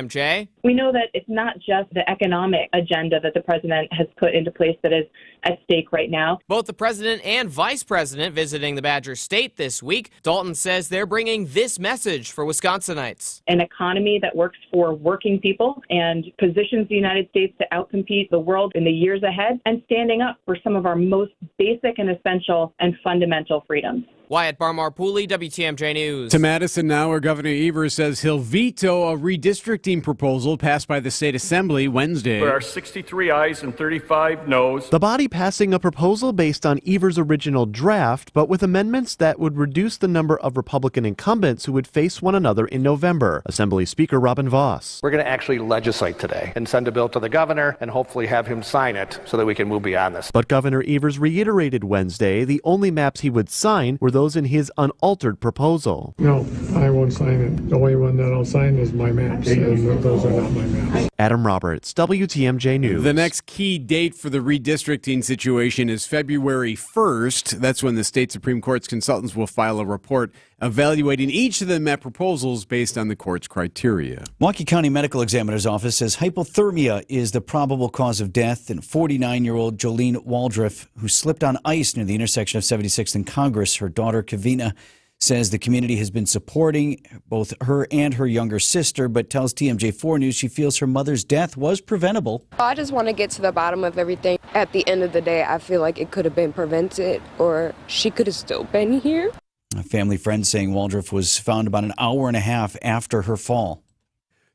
MJ. We know that it's not just the economic agenda that the president has put into place that is at stake right now. Both the president and vice president visiting the Badger State this week. Dalton says they're bringing this message for Wisconsinites. An economy that works for working people and positions the United States to outcompete the world in the years ahead, and standing up for some of our most basic and essential and fundamental freedoms. Wyatt Barmar-Pooley, WTMJ News. To Madison now, where Governor Evers says he'll veto a redistricting proposal passed by the state assembly Wednesday. There are 63 ayes and 35 noes. The body passing a proposal based on Evers' original draft, but with amendments that would reduce the number of Republican incumbents who would face one another in November. Assembly Speaker Robin Voss. We're going to actually legislate today and send a bill to the governor and hopefully have him sign it so that we can move beyond this. But Governor Evers reiterated Wednesday the only maps he would sign were those in his unaltered proposal. No, I won't sign it. The only one that I'll sign is my maps, and those are not my maps. Adam Roberts, WTMJ News. The next key date for the redistricting situation is February 1st. That's when the state Supreme Court's consultants will file a report evaluating each of the MET proposals based on the court's criteria. Milwaukee County Medical Examiner's Office says hypothermia is the probable cause of death in 49-year-old Jolene Waldriff, who slipped on ice near the intersection of 76th and Congress. Her daughter, Kavina, says the community has been supporting both her and her younger sister, but tells TMJ4 News she feels her mother's death was preventable. I just want to get to the bottom of everything. At the end of the day, I feel like it could have been prevented, or she could have still been here. A family friend saying Waldriff was found about an hour and a half after her fall.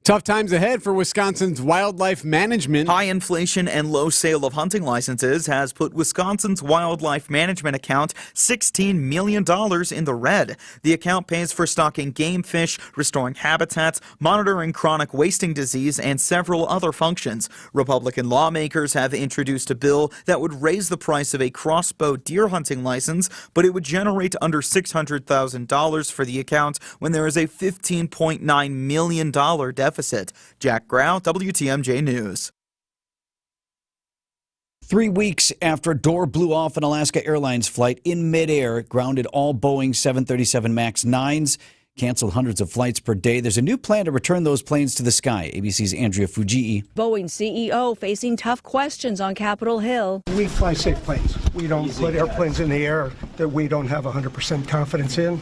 Tough times ahead for Wisconsin's wildlife management. High inflation and low sale of hunting licenses has put Wisconsin's wildlife management account $16 million in the red. The account pays for stocking game fish, restoring habitats, monitoring chronic wasting disease, and several other functions. Republican lawmakers have introduced a bill that would raise the price of a crossbow deer hunting license, but it would generate under $600,000 for the account when there is a $15.9 million deficit. Jack Grau, WTMJ News. 3 weeks after a door blew off an Alaska Airlines flight in midair, it grounded all Boeing 737 MAX 9s, canceled hundreds of flights per day. There's a new plan to return those planes to the sky. ABC's Andrea Fujii. Boeing CEO facing tough questions on Capitol Hill. We fly safe planes. We don't put airplanes in the air that we don't have 100% confidence in.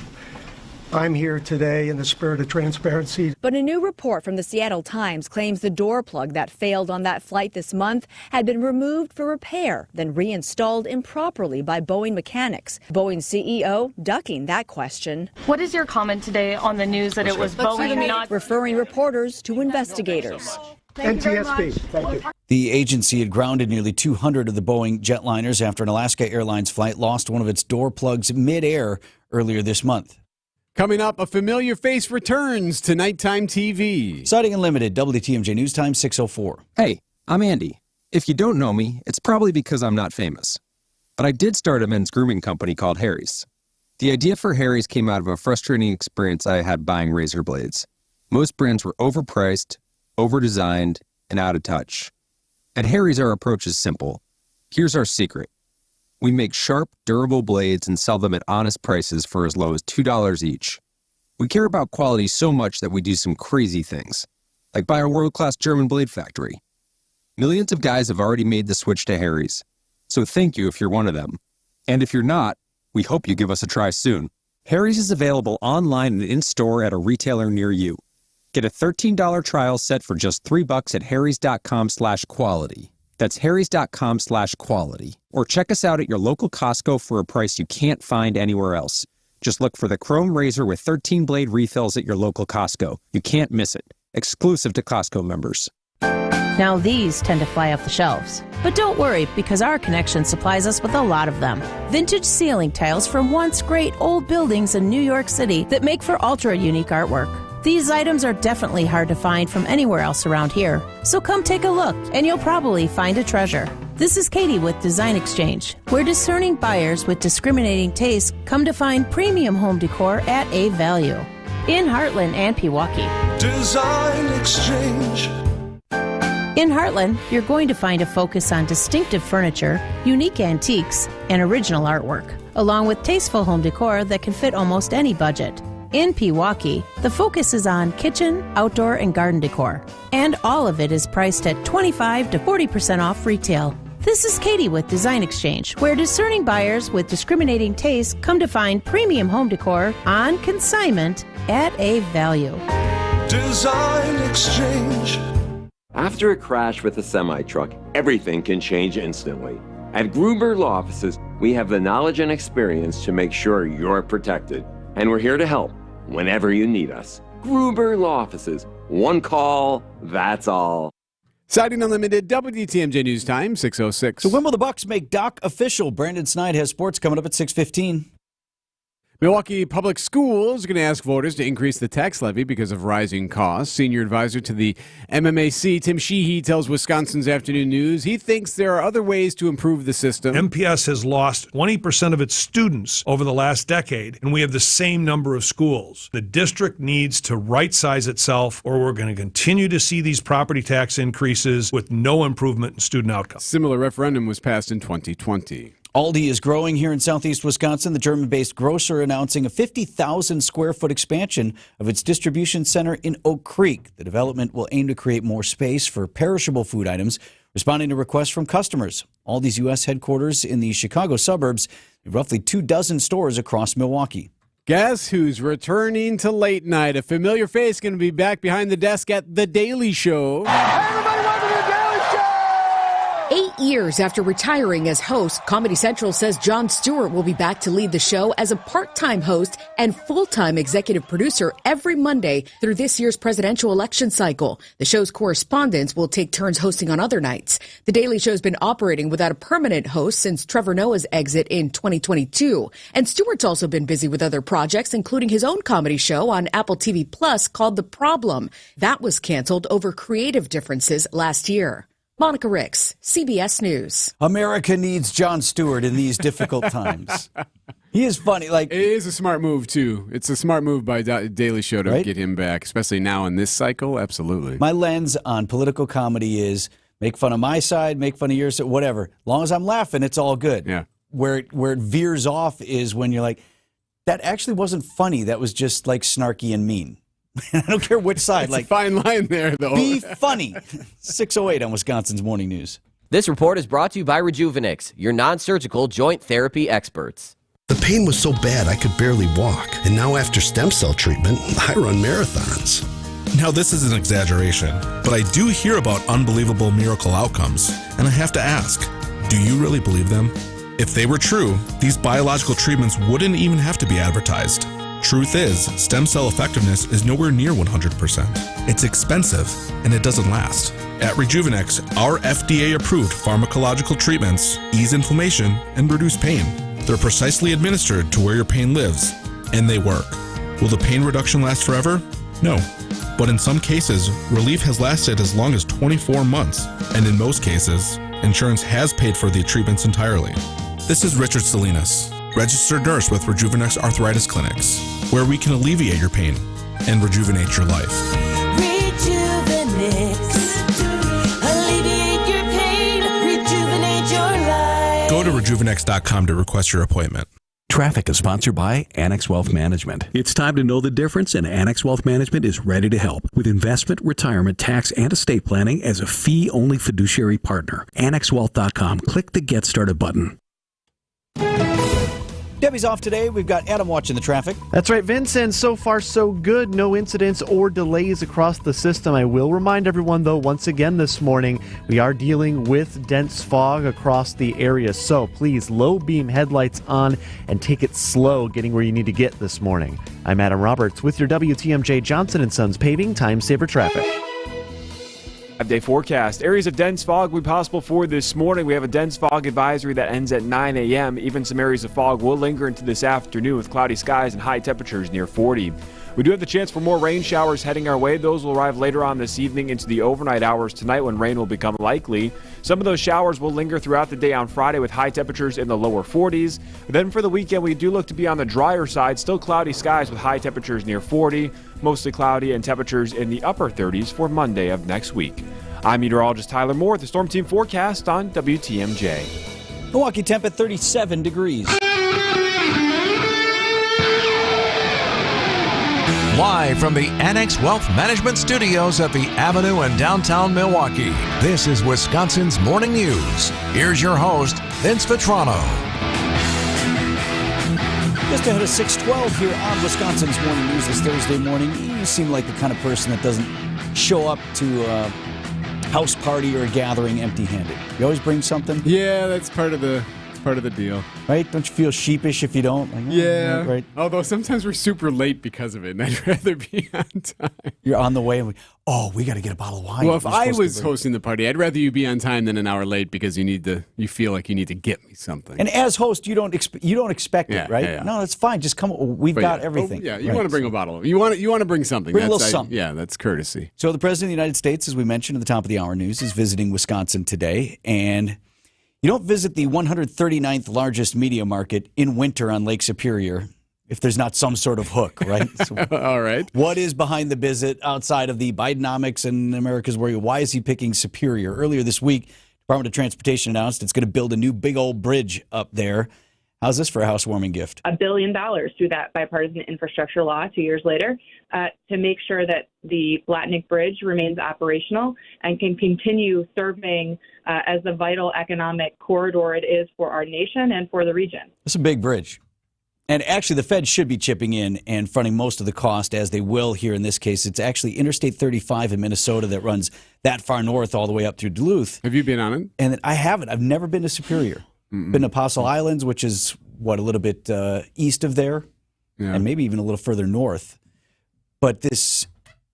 I'm here today in the spirit of transparency. But a new report from the Seattle Times claims the door plug that failed on that flight this month had been removed for repair, then reinstalled improperly by Boeing mechanics. Boeing CEO ducking that question. What is your comment today on the news that it was Boeing not referring reporters to investigators? NTSB, thank you. The agency had grounded nearly 200 of the Boeing jetliners after an Alaska Airlines flight lost one of its door plugs midair earlier this month. Coming up, a familiar face returns to nighttime TV. Sighting Unlimited, WTMJ News Time, 6:04. Hey, I'm Andy. If you don't know me, it's probably because I'm not famous. But I did start a men's grooming company called Harry's. The idea for Harry's came out of a frustrating experience I had buying razor blades. Most brands were overpriced, overdesigned, and out of touch. At Harry's, our approach is simple. Here's our secret. We make sharp, durable blades and sell them at honest prices for as low as $2 each. We care about quality so much that we do some crazy things, like buy a world-class German blade factory. Millions of guys have already made the switch to Harry's, so thank you if you're one of them. And if you're not, we hope you give us a try soon. Harry's is available online and in-store at a retailer near you. Get a $13 trial set for just $3 at harrys.com/quality. That's harrys.com/quality. Or check us out at your local Costco for a price you can't find anywhere else. Just look for the Chrome Razor with 13 blade refills at your local Costco. You can't miss it. Exclusive to Costco members. Now these tend to fly off the shelves. But don't worry, because our connection supplies us with a lot of them. Vintage ceiling tiles from once great old buildings in New York City that make for ultra-unique artwork. These items are definitely hard to find from anywhere else around here. So come take a look, and you'll probably find a treasure. This is Katie with Design Exchange, where discerning buyers with discriminating tastes come to find premium home decor at a value. In Heartland and Pewaukee. Design Exchange. In Heartland, you're going to find a focus on distinctive furniture, unique antiques, and original artwork, along with tasteful home decor that can fit almost any budget. In Pewaukee, the focus is on kitchen, outdoor, and garden decor. And all of it is priced at 25 to 40% off retail. This is Katie with Design Exchange, where discerning buyers with discriminating tastes come to find premium home decor on consignment at a value. Design Exchange. After a crash with a semi-truck, everything can change instantly. At Gruber Law Offices, we have the knowledge and experience to make sure you're protected. And we're here to help whenever you need us. Gruber Law Offices. One call, that's all. Siding Unlimited, WTMJ News Time, 6:06. So when will the Bucks make Doc official? Brandon Snide has sports coming up at 6:15. Milwaukee Public Schools are going to ask voters to increase the tax levy because of rising costs. Senior advisor to the MMAC, Tim Sheehy, tells Wisconsin's Afternoon News he thinks there are other ways to improve the system. MPS has lost 20% of its students over the last decade, and we have the same number of schools. The district needs to right-size itself, or we're going to continue to see these property tax increases with no improvement in student outcomes. Similar referendum was passed in 2020. Aldi is growing here in southeast Wisconsin. The German-based grocer announcing a 50,000 square foot expansion of its distribution center in Oak Creek. The development will aim to create more space for perishable food items, responding to requests from customers. Aldi's U.S. headquarters in the Chicago suburbs, roughly 24 stores across Milwaukee. Guess who's returning to late night? A familiar face going to be back behind the desk at The Daily Show. 8 years after retiring as host, Comedy Central says Jon Stewart will be back to lead the show as a part-time host and full-time executive producer every Monday through this year's presidential election cycle. The show's correspondents will take turns hosting on other nights. The Daily Show's been operating without a permanent host since Trevor Noah's exit in 2022. And Stewart's also been busy with other projects, including his own comedy show on Apple TV Plus called The Problem. That was canceled over creative differences last year. Monica Ricks, CBS News. America needs Jon Stewart in these difficult times. He is funny. It is a smart move, too. It's a smart move by Daily Show to get him back, especially now in this cycle. Absolutely. My lens on political comedy is make fun of my side, make fun of your side, whatever. As long as I'm laughing, it's all good. Yeah. Where it veers off is when you're like, that actually wasn't funny. That was just snarky and mean. I don't care which side. It's a fine line there, though. Be funny. 6:08 on Wisconsin's Morning News. This report is brought to you by Rejuvenix, your non-surgical joint therapy experts. The pain was so bad I could barely walk. And now after stem cell treatment, I run marathons. Now this is an exaggeration, but I do hear about unbelievable miracle outcomes. And I have to ask, do you really believe them? If they were true, these biological treatments wouldn't even have to be advertised. Truth is, stem cell effectiveness is nowhere near 100%. It's expensive, and it doesn't last. At Rejuvenix, our FDA-approved pharmacological treatments ease inflammation and reduce pain. They're precisely administered to where your pain lives, and they work. Will the pain reduction last forever? No. But in some cases, relief has lasted as long as 24 months, and in most cases, insurance has paid for the treatments entirely. This is Richard Salinas, registered nurse with Rejuvenix Arthritis Clinics, where we can alleviate your pain and rejuvenate your life. Rejuvenix. Alleviate your pain. Rejuvenate your life. Go to Rejuvenix.com to request your appointment. Traffic is sponsored by Annex Wealth Management. It's time to know the difference, and Annex Wealth Management is ready to help with investment, retirement, tax, and estate planning as a fee-only fiduciary partner. AnnexWealth.com. Click the Get Started button. Debbie's off today. We've got Adam watching the traffic. That's right, Vincent. So far, so good. No incidents or delays across the system. I will remind everyone, though, once again this morning, we are dealing with dense fog across the area. So please, low beam headlights on and take it slow getting where you need to get this morning. I'm Adam Roberts with your WTMJ Johnson & Sons Paving Time Saver Traffic. 5-day forecast. Areas of dense fog will be possible for this morning. We have a dense fog advisory that ends at 9 a.m. Even some areas of fog will linger into this afternoon with cloudy skies and high temperatures near 40. We do have the chance for more rain showers heading our way. Those will arrive later on this evening into the overnight hours tonight when rain will become likely. Some of those showers will linger throughout the day on Friday with high temperatures in the lower 40s. Then for the weekend, we do look to be on the drier side. Still cloudy skies with high temperatures near 40. Mostly cloudy and temperatures in the upper 30s for Monday of next week. I'm meteorologist Tyler Moore with the Storm Team forecast on WTMJ. Milwaukee temp at 37 degrees. Live from the Annex Wealth Management Studios at the Avenue in downtown Milwaukee, this is Wisconsin's Morning News. Here's your host, Vince Vitrano. Just ahead of 6:12 here on Wisconsin's Morning News this Thursday morning. You seem like the kind of person that doesn't show up to a house party or a gathering empty-handed. You always bring something? Yeah, that's part of the deal. Right? Don't you feel sheepish if you don't? Like, yeah. Right. Although sometimes we're super late because of it, and I'd rather be on time. You're on the way, and we got to get a bottle of wine. Well, if I was hosting the party, I'd rather you be on time than an hour late because you feel like you need to get me something. And as host, you don't expect it, right? Yeah. No, that's fine. Just come. We've got everything. You want to bring a bottle. You want to bring something. Bring a little something. Yeah, that's courtesy. So the President of the United States, as we mentioned at the top of the hour news, is visiting Wisconsin today, and you don't visit the 139th largest media market in winter on Lake Superior if there's not some sort of hook, right? So all right. What is behind the visit outside of the Bidenomics and America's worry? Why is he picking Superior? Earlier this week, Department of Transportation announced it's going to build a new big old bridge up there. How's this for a housewarming gift? $1 billion through that bipartisan infrastructure law 2 years later to make sure that the Blatnick Bridge remains operational and can continue serving as the vital economic corridor it is for our nation and for the region. It's a big bridge. And actually, the Fed should be chipping in and fronting most of the cost, as they will here in this case. It's actually Interstate 35 in Minnesota that runs that far north all the way up through Duluth. Have you been on it? And I haven't. I've never been to Superior. Been to Apostle Islands, which is, a little bit east of there, and maybe even a little further north. But this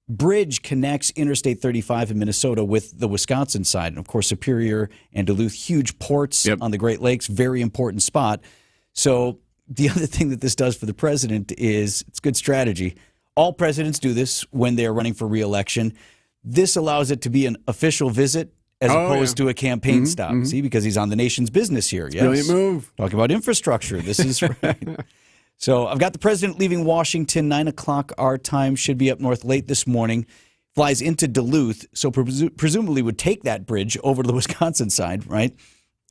bridge connects Interstate 35 in Minnesota with the Wisconsin side. And, of course, Superior and Duluth, huge ports on the Great Lakes, very important spot. So the other thing that this does for the president is it's good strategy. All presidents do this when they're running for re-election. This allows it to be an official visit as opposed to a campaign stop. See, because he's on the nation's business here. Yes. Brilliant move. Talking about infrastructure. This is right. So I've got the president leaving Washington, 9 o'clock our time, should be up north late this morning, flies into Duluth, so presumably would take that bridge over to the Wisconsin side, right?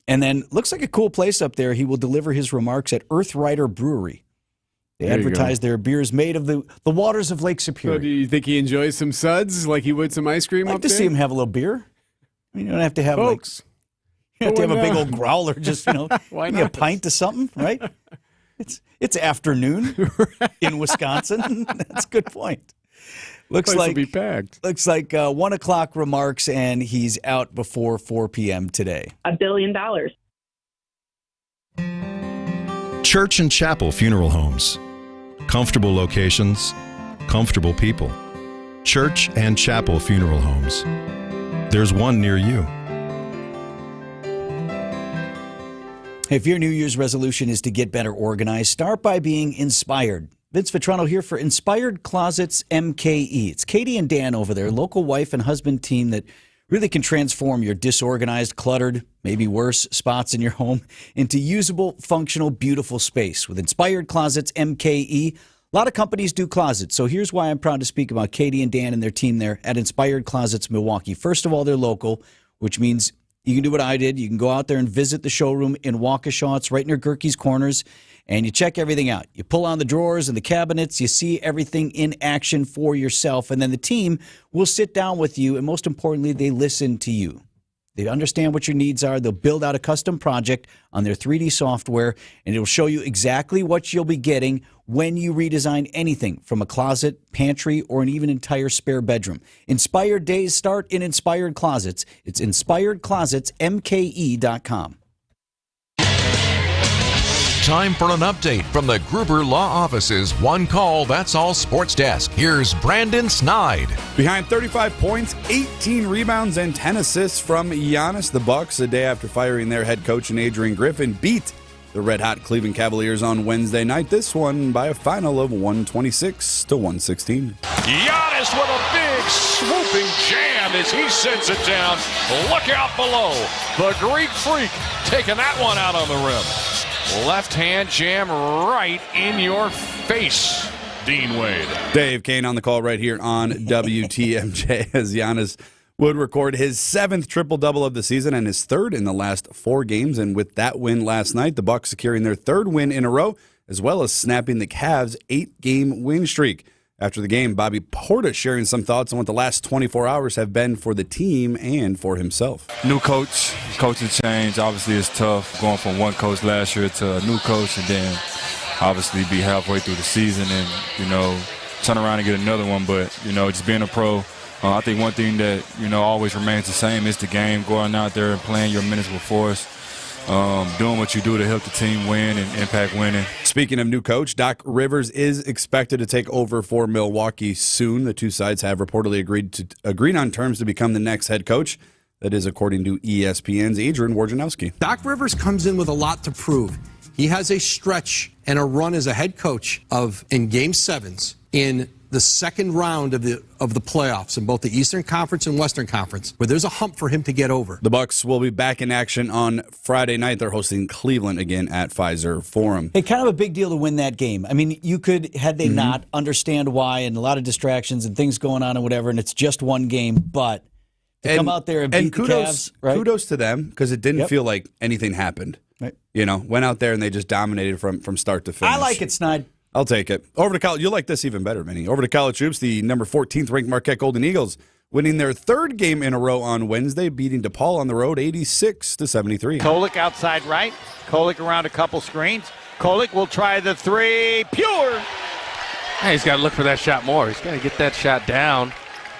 And then looks like a cool place up there. He will deliver his remarks at Earthrider Brewery. They advertise their beers made of the waters of Lake Superior. So do you think he enjoys some suds like he would some ice cream I'd up like to there? see him have a little beer. I mean, you don't have to have Folks. You don't have to have a big old growler, just, Why maybe a not? pint of something, right? It's afternoon in Wisconsin. That's a good point. Looks Place will like be packed. Looks like 1 o'clock remarks, and he's out before 4 p.m. today. $1 billion. Church and Chapel Funeral Homes. Comfortable locations, comfortable people. Church and Chapel Funeral Homes. There's one near you. Hey, if your New Year's resolution is to get better organized, start by being inspired. Vince Vitrano here for Inspired Closets MKE. It's Katie and Dan over there, local wife and husband team that really can transform your disorganized, cluttered, maybe worse, spots in your home into usable, functional, beautiful space. With Inspired Closets MKE, a lot of companies do closets, so here's why I'm proud to speak about Katie and Dan and their team there at Inspired Closets Milwaukee. First of all, they're local, which means you can do what I did. You can go out there and visit the showroom in Waukesha. It's right near Gerke's Corners, and you check everything out. You pull on the drawers and the cabinets. You see everything in action for yourself, and then the team will sit down with you, and most importantly, they listen to you. They understand what your needs are. They'll build out a custom project on their 3D software, and it'll show you exactly what you'll be getting when you redesign anything from a closet, pantry, or an even entire spare bedroom. Inspired days start in Inspired Closets. It's inspiredclosetsmke.com. Time for an update from the Gruber Law Office's One Call, That's All Sports Desk. Here's Brandon Snide. Behind 35 points, 18 rebounds, and 10 assists from Giannis, the Bucks, a day after firing their head coach and Adrian Griffin, beat the red-hot Cleveland Cavaliers on Wednesday night. This one by a final of 126-116. Giannis with a big swooping jam as he sends it down. Look out below. The Greek Freak taking that one out on the rim. Left hand jam right in your face, Dean Wade. Dave Kane on the call right here on WTMJ as Giannis would record his 7th triple-double of the season and his 3rd in the last 4 games. And with that win last night, the Bucks securing their 3rd win in a row, as well as snapping the Cavs' 8-game win streak. After the game, Bobby Portis sharing some thoughts on what the last 24 hours have been for the team and for himself. New coach, coaching change. Obviously, it's tough going from one coach last year to a new coach, and then obviously be halfway through the season and, turn around and get another one. But, just being a pro, I think one thing that, always remains the same is the game, going out there and playing your minutes with force. Doing what you do to help the team win and impact winning. Speaking of new coach, Doc Rivers is expected to take over for Milwaukee soon. The two sides have reportedly agreed on terms to become the next head coach. That is according to ESPN's Adrian Wojnarowski. Doc Rivers comes in with a lot to prove. He has a stretch and a run as a head coach in Game 7s in the second round of the playoffs in both the Eastern Conference and Western Conference, where there's a hump for him to get over. The Bucks will be back in action on Friday night. They're hosting Cleveland again at Pfizer Forum. It's kind of a big deal to win that game. I mean, you could, had they not, understand why, and a lot of distractions and things going on and whatever, and it's just one game, but to come out there and beat the Cavs, right? Kudos to them, because it didn't feel like anything happened. Right. Went out there and they just dominated from start to finish. I like it, Snide. I'll take it. Over to college. You'll like this even better, Vinny. Over to college hoops, the number 14th ranked Marquette Golden Eagles winning their third game in a row on Wednesday, beating DePaul on the road 86-73. Kolek outside right. Kolek around a couple screens. Kolek will try the three. Pure. Hey, he's got to look for that shot more. He's got to get that shot down.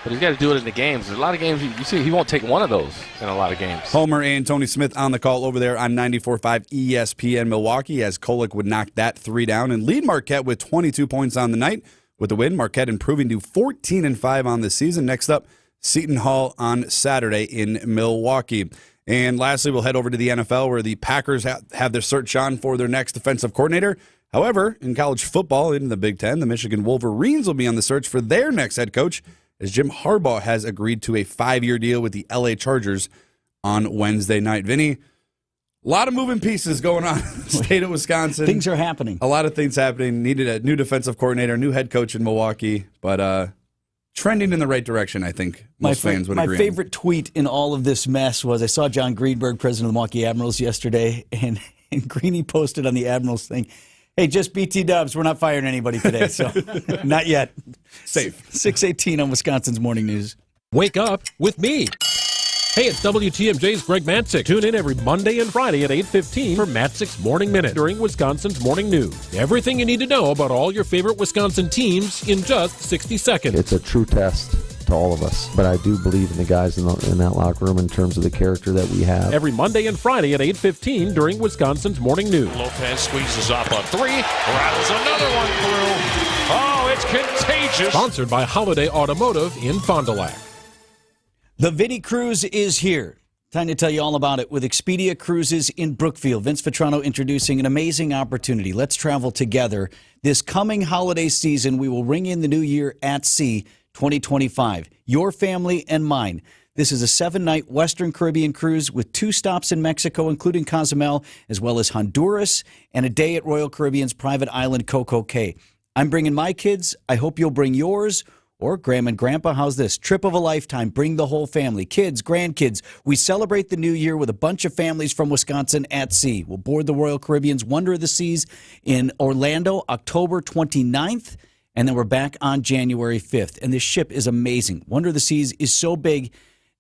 But he's got to do it in the games. There's a lot of games you see he won't take one of those in a lot of games. Homer and Tony Smith on the call over there on 94.5 ESPN Milwaukee as Kolek would knock that three down and lead Marquette with 22 points on the night. With the win, Marquette improving to 14-5 on the season. Next up, Seton Hall on Saturday in Milwaukee. And lastly, we'll head over to the NFL where the Packers have their search on for their next defensive coordinator. However, in college football in the Big Ten, the Michigan Wolverines will be on the search for their next head coach, as Jim Harbaugh has agreed to a 5-year deal with the LA Chargers on Wednesday night. Vinny, a lot of moving pieces going on in the state of Wisconsin. Things are happening. A lot of things happening. Needed a new defensive coordinator, new head coach in Milwaukee, but trending in the right direction, I think most fans would agree. My favorite tweet in all of this mess was I saw John Greenberg, president of the Milwaukee Admirals, yesterday, and Greeny posted on the Admirals thing, hey, just BT Dubs, we're not firing anybody today, so not yet. Safe. 6:18 on Wisconsin's Morning News. Wake up with me. Hey, it's WTMJ's Greg Matzik. Tune in every Monday and Friday at 8:15 for Matzik's Morning Minute during Wisconsin's Morning News. Everything you need to know about all your favorite Wisconsin teams in just 60 seconds. It's a true test to all of us, but I do believe in the guys in that locker room in terms of the character that we have. Every Monday and Friday at 8:15 during Wisconsin's Morning News. Lopez squeezes up a three, rattles another one through. Oh, it's contagious. Sponsored by Holiday Automotive in Fond du Lac. The Vinny Cruise is here. Time to tell you all about it with Expedia Cruises in Brookfield. Vince Vitrano introducing an amazing opportunity. Let's travel together. This coming holiday season, we will ring in the new year at sea 2025. Your family and mine. This is a 7-night Western Caribbean cruise with 2 stops in Mexico, including Cozumel, as well as Honduras, and a day at Royal Caribbean's private island, Coco Cay. I'm bringing my kids. I hope you'll bring yours. Or Grandma and Grandpa, how's this? Trip of a lifetime. Bring the whole family. Kids, grandkids. We celebrate the new year with a bunch of families from Wisconsin at sea. We'll board the Royal Caribbean's Wonder of the Seas in Orlando, October 29th. And then we're back on January 5th. And this ship is amazing. Wonder of the Seas is so big,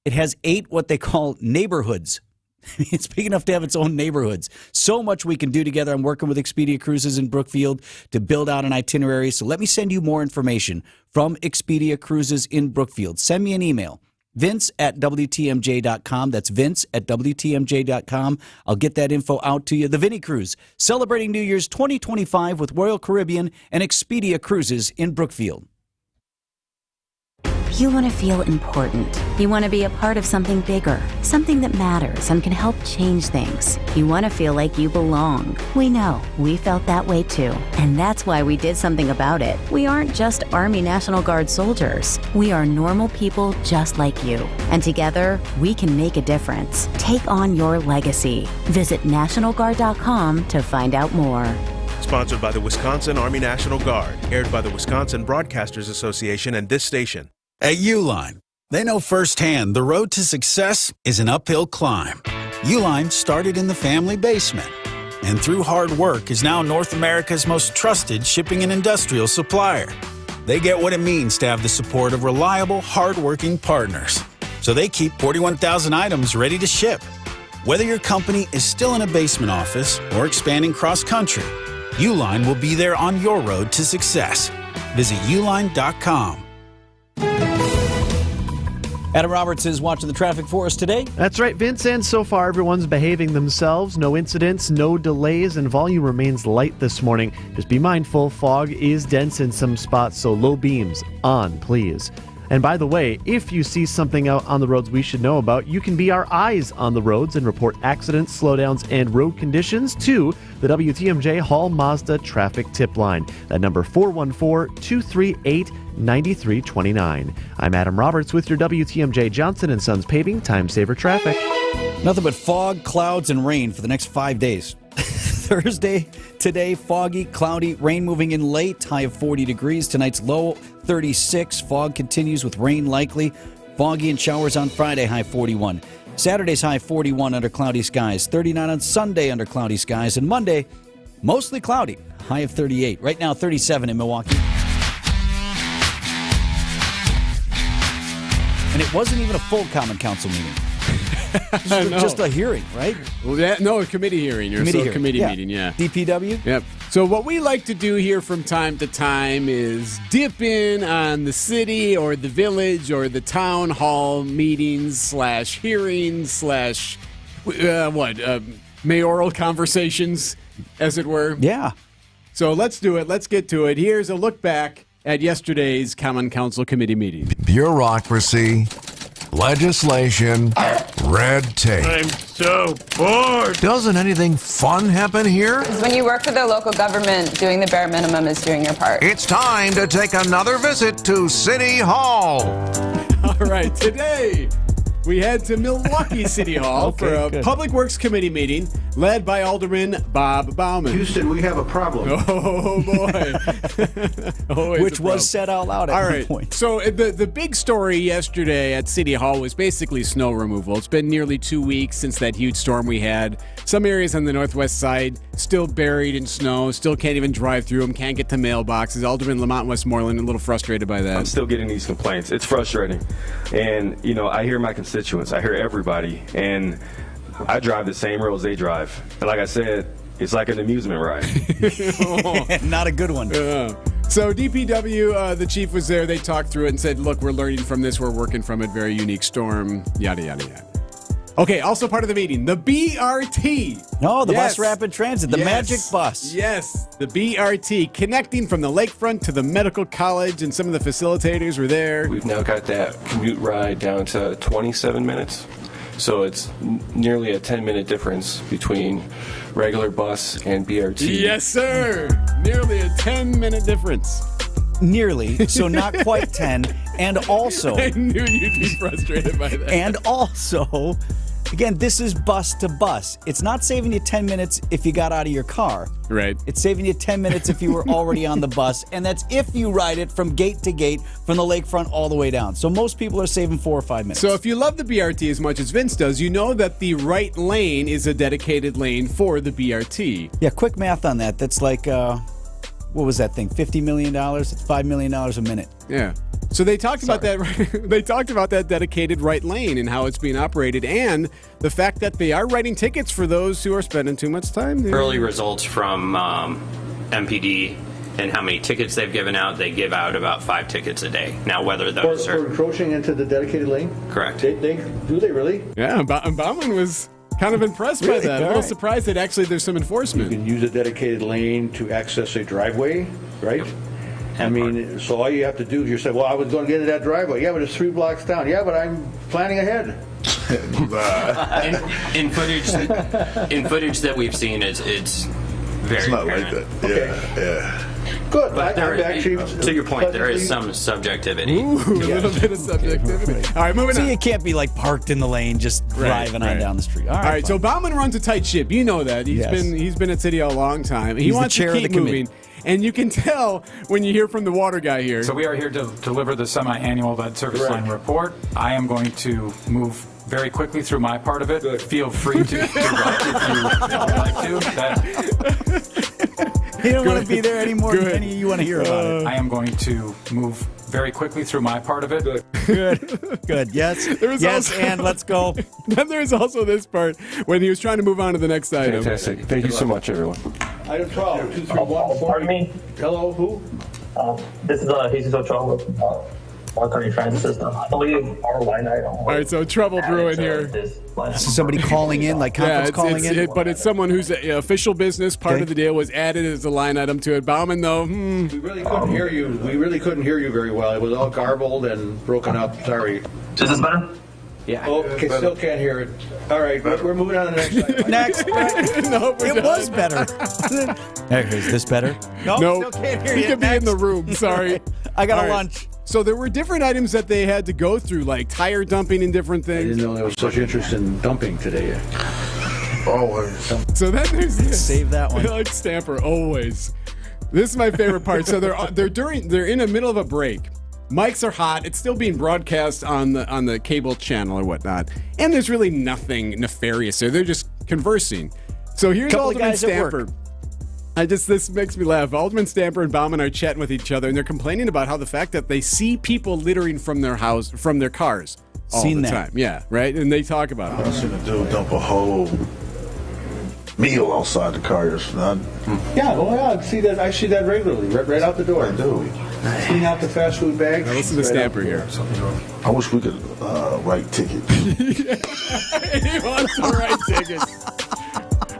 it has 8 what they call neighborhoods. It's big enough to have its own neighborhoods. So much we can do together. I'm working with Expedia Cruises in Brookfield to build out an itinerary. So let me send you more information from Expedia Cruises in Brookfield. Send me an email, vince@WTMJ.com. That's vince@WTMJ.com. I'll get that info out to you. The Vinny Cruise, celebrating New Year's 2025 with Royal Caribbean and Expedia Cruises in Brookfield. You want to feel important. You want to be a part of something bigger, something that matters and can help change things. You want to feel like you belong. We know. We felt that way too. And that's why we did something about it. We aren't just Army National Guard soldiers. We are normal people just like you. And together, we can make a difference. Take on your legacy. Visit NationalGuard.com to find out more. Sponsored by the Wisconsin Army National Guard. Aired by the Wisconsin Broadcasters Association and this station. At Uline, they know firsthand the road to success is an uphill climb. Uline started in the family basement and through hard work is now North America's most trusted shipping and industrial supplier. they get what it means to have the support of reliable, hardworking partners. So they keep 41,000 items ready to ship. Whether your company is still in a basement office or expanding cross-country, Uline will be there on your road to success. Visit uline.com. Adam Roberts is watching the traffic for us today. That's right, Vince, and so far everyone's behaving themselves. No incidents, no delays, and volume remains light this morning. Just be mindful, fog is dense in some spots, so low beams on, please. And by the way, if you see something out on the roads we should know about, you can be our eyes on the roads and report accidents, slowdowns, and road conditions to the WTMJ Hall Mazda traffic tip line. That number 414-238-9329. I'm Adam Roberts with your WTMJ Johnson & Sons Paving Time Saver Traffic. Nothing but fog, clouds, and rain for the next 5 days. Thursday, today, foggy, cloudy, rain moving in late, high of 40 degrees. Tonight's low, 36. Fog continues with rain likely. Foggy and showers on Friday, high 41. Saturday's high 41 under cloudy skies. 39 on Sunday under cloudy skies. And Monday, mostly cloudy, high of 38. Right now, 37 in Milwaukee. And it wasn't even a full Common Council meeting. Just a hearing, right? Well, no, a committee hearing. Committee meeting, yeah. DPW? Yep. So what we like to do here from time to time is dip in on the city or the village or the town hall meetings / hearings / mayoral conversations, as it were. Yeah. So let's do it. Let's get to it. Here's a look back at yesterday's Common Council committee meeting. Bureaucracy, legislation, red tape. I'm so bored. Doesn't anything fun happen here? When you work for the local government, doing the bare minimum is doing your part. It's time to take another visit to City Hall. All right, today we head to Milwaukee City Hall for a Public Works Committee meeting led by Alderman Bob Bauman. Houston, we have a problem. Oh, boy. Which was said out loud at one point. So the big story yesterday at City Hall was basically snow removal. It's been nearly 2 weeks since that huge storm we had. Some areas on the northwest side still buried in snow, still can't even drive through them, can't get to mailboxes. Alderman Lamont Westmoreland a little frustrated by that. I'm still getting these complaints. It's frustrating. And, I hear my constituents. I hear everybody. And I drive the same roads they drive. And like I said, it's like an amusement ride. Not a good one. So DPW, the chief was there. They talked through it and said, look, we're learning from this. We're working from it. Very unique storm. Yada, yada, yada. Okay, also part of the meeting, the BRT. Oh, the Bus Rapid Transit, the magic bus. Yes, the BRT, connecting from the lakefront to the medical college, and some of the facilitators were there. We've now got that commute ride down to 27 minutes. So it's nearly a 10-minute difference between regular bus and BRT. Yes, sir. Nearly a 10-minute difference. Nearly, so not quite 10. And also... I knew you'd be frustrated by that. And also... Again, this is bus to bus. It's not saving you 10 minutes if you got out of your car. Right. It's saving you 10 minutes if you were already on the bus, and that's if you ride it from gate to gate, from the lakefront all the way down. So most people are saving 4 or 5 minutes. So if you love the BRT as much as Vince does, you know that the right lane is a dedicated lane for the BRT. Yeah, quick math on that. That's like, what was that thing, $50 million? It's $5 million a minute. Yeah. So they talked about that. They talked about that dedicated right lane and how it's being operated, and the fact that they are writing tickets for those who are spending too much time there. Early results from MPD and how many tickets they've given out. They give out about 5 tickets a day. Now, whether those for encroaching into the dedicated lane. Correct. Do they really? Yeah, Bauman was kind of impressed by that. A little surprised that actually there's some enforcement. You can use a dedicated lane to access a driveway, right? Yep. I mean, so all you have to do is you say, well, I was going to get into that driveway. Yeah, but it's 3 blocks down. Yeah, but I'm planning ahead. in footage that we've seen, it's very it's not apparent. like that. Yeah. Good. But to your point, there is some subjectivity. Ooh, a little bit of subjectivity. All right, moving on. So you can't be like parked in the lane, just driving on down the street. All right, so Bauman runs a tight ship. You know that. He's been at City a long time. He wants to keep moving. And you can tell when you hear from the water guy here. So we are here to deliver the semi-annual lead service line report. I am going to move very quickly through my part of it. Feel free to interrupt if you would like to. You don't want to be there anymore than any of you want to hear about it. I am going to move very quickly through my part of it. Good. Yes. And let's go. Then there's also this part when he was trying to move on to the next item. Fantastic. Thank you so much, everyone. Item 12, 231. Pardon me? Hello, who? This is Jesus Ochoa with Marconi Transit System. I believe our line item. All right, so trouble brewing here. This is somebody calling in, like conference calling in? But it's someone whose official business part of the deal was added as a line item to it. Bauman, though, We really couldn't hear you. We really couldn't hear you very well. It was all garbled and broken up. Sorry. Is this better? Yeah. Oh, okay, still can't hear it. All right, we're moving on to the next item. Next. No, It was better. Is this better? No. Still can't hear He you. could be in the room. Sorry. I got All a right. lunch. So there were different items that they had to go through, like tire dumping and different I things. didn't know there was such interest in dumping today. Always. So then there's this. Save that one. I like Stamper, always. This is my favorite part. So they're in the middle of a break. Mics are hot. It's still being broadcast on the cable channel or whatnot. And there's really nothing nefarious there. They're just conversing. So here's Couple of Alderman guys at work. Stamper. This makes me laugh. Alderman Stamper and Bauman are chatting with each other, and they're complaining about how the fact that they see people littering from their cars all Seen the that. time. Yeah, right? And they talk about it. I seen a dude dump a whole meal outside the car. I see that. I see that regularly, right out the door. Dude, Clean out the fast food bag. Now listen to Stamper here. I wish we could write tickets. He wants to write tickets.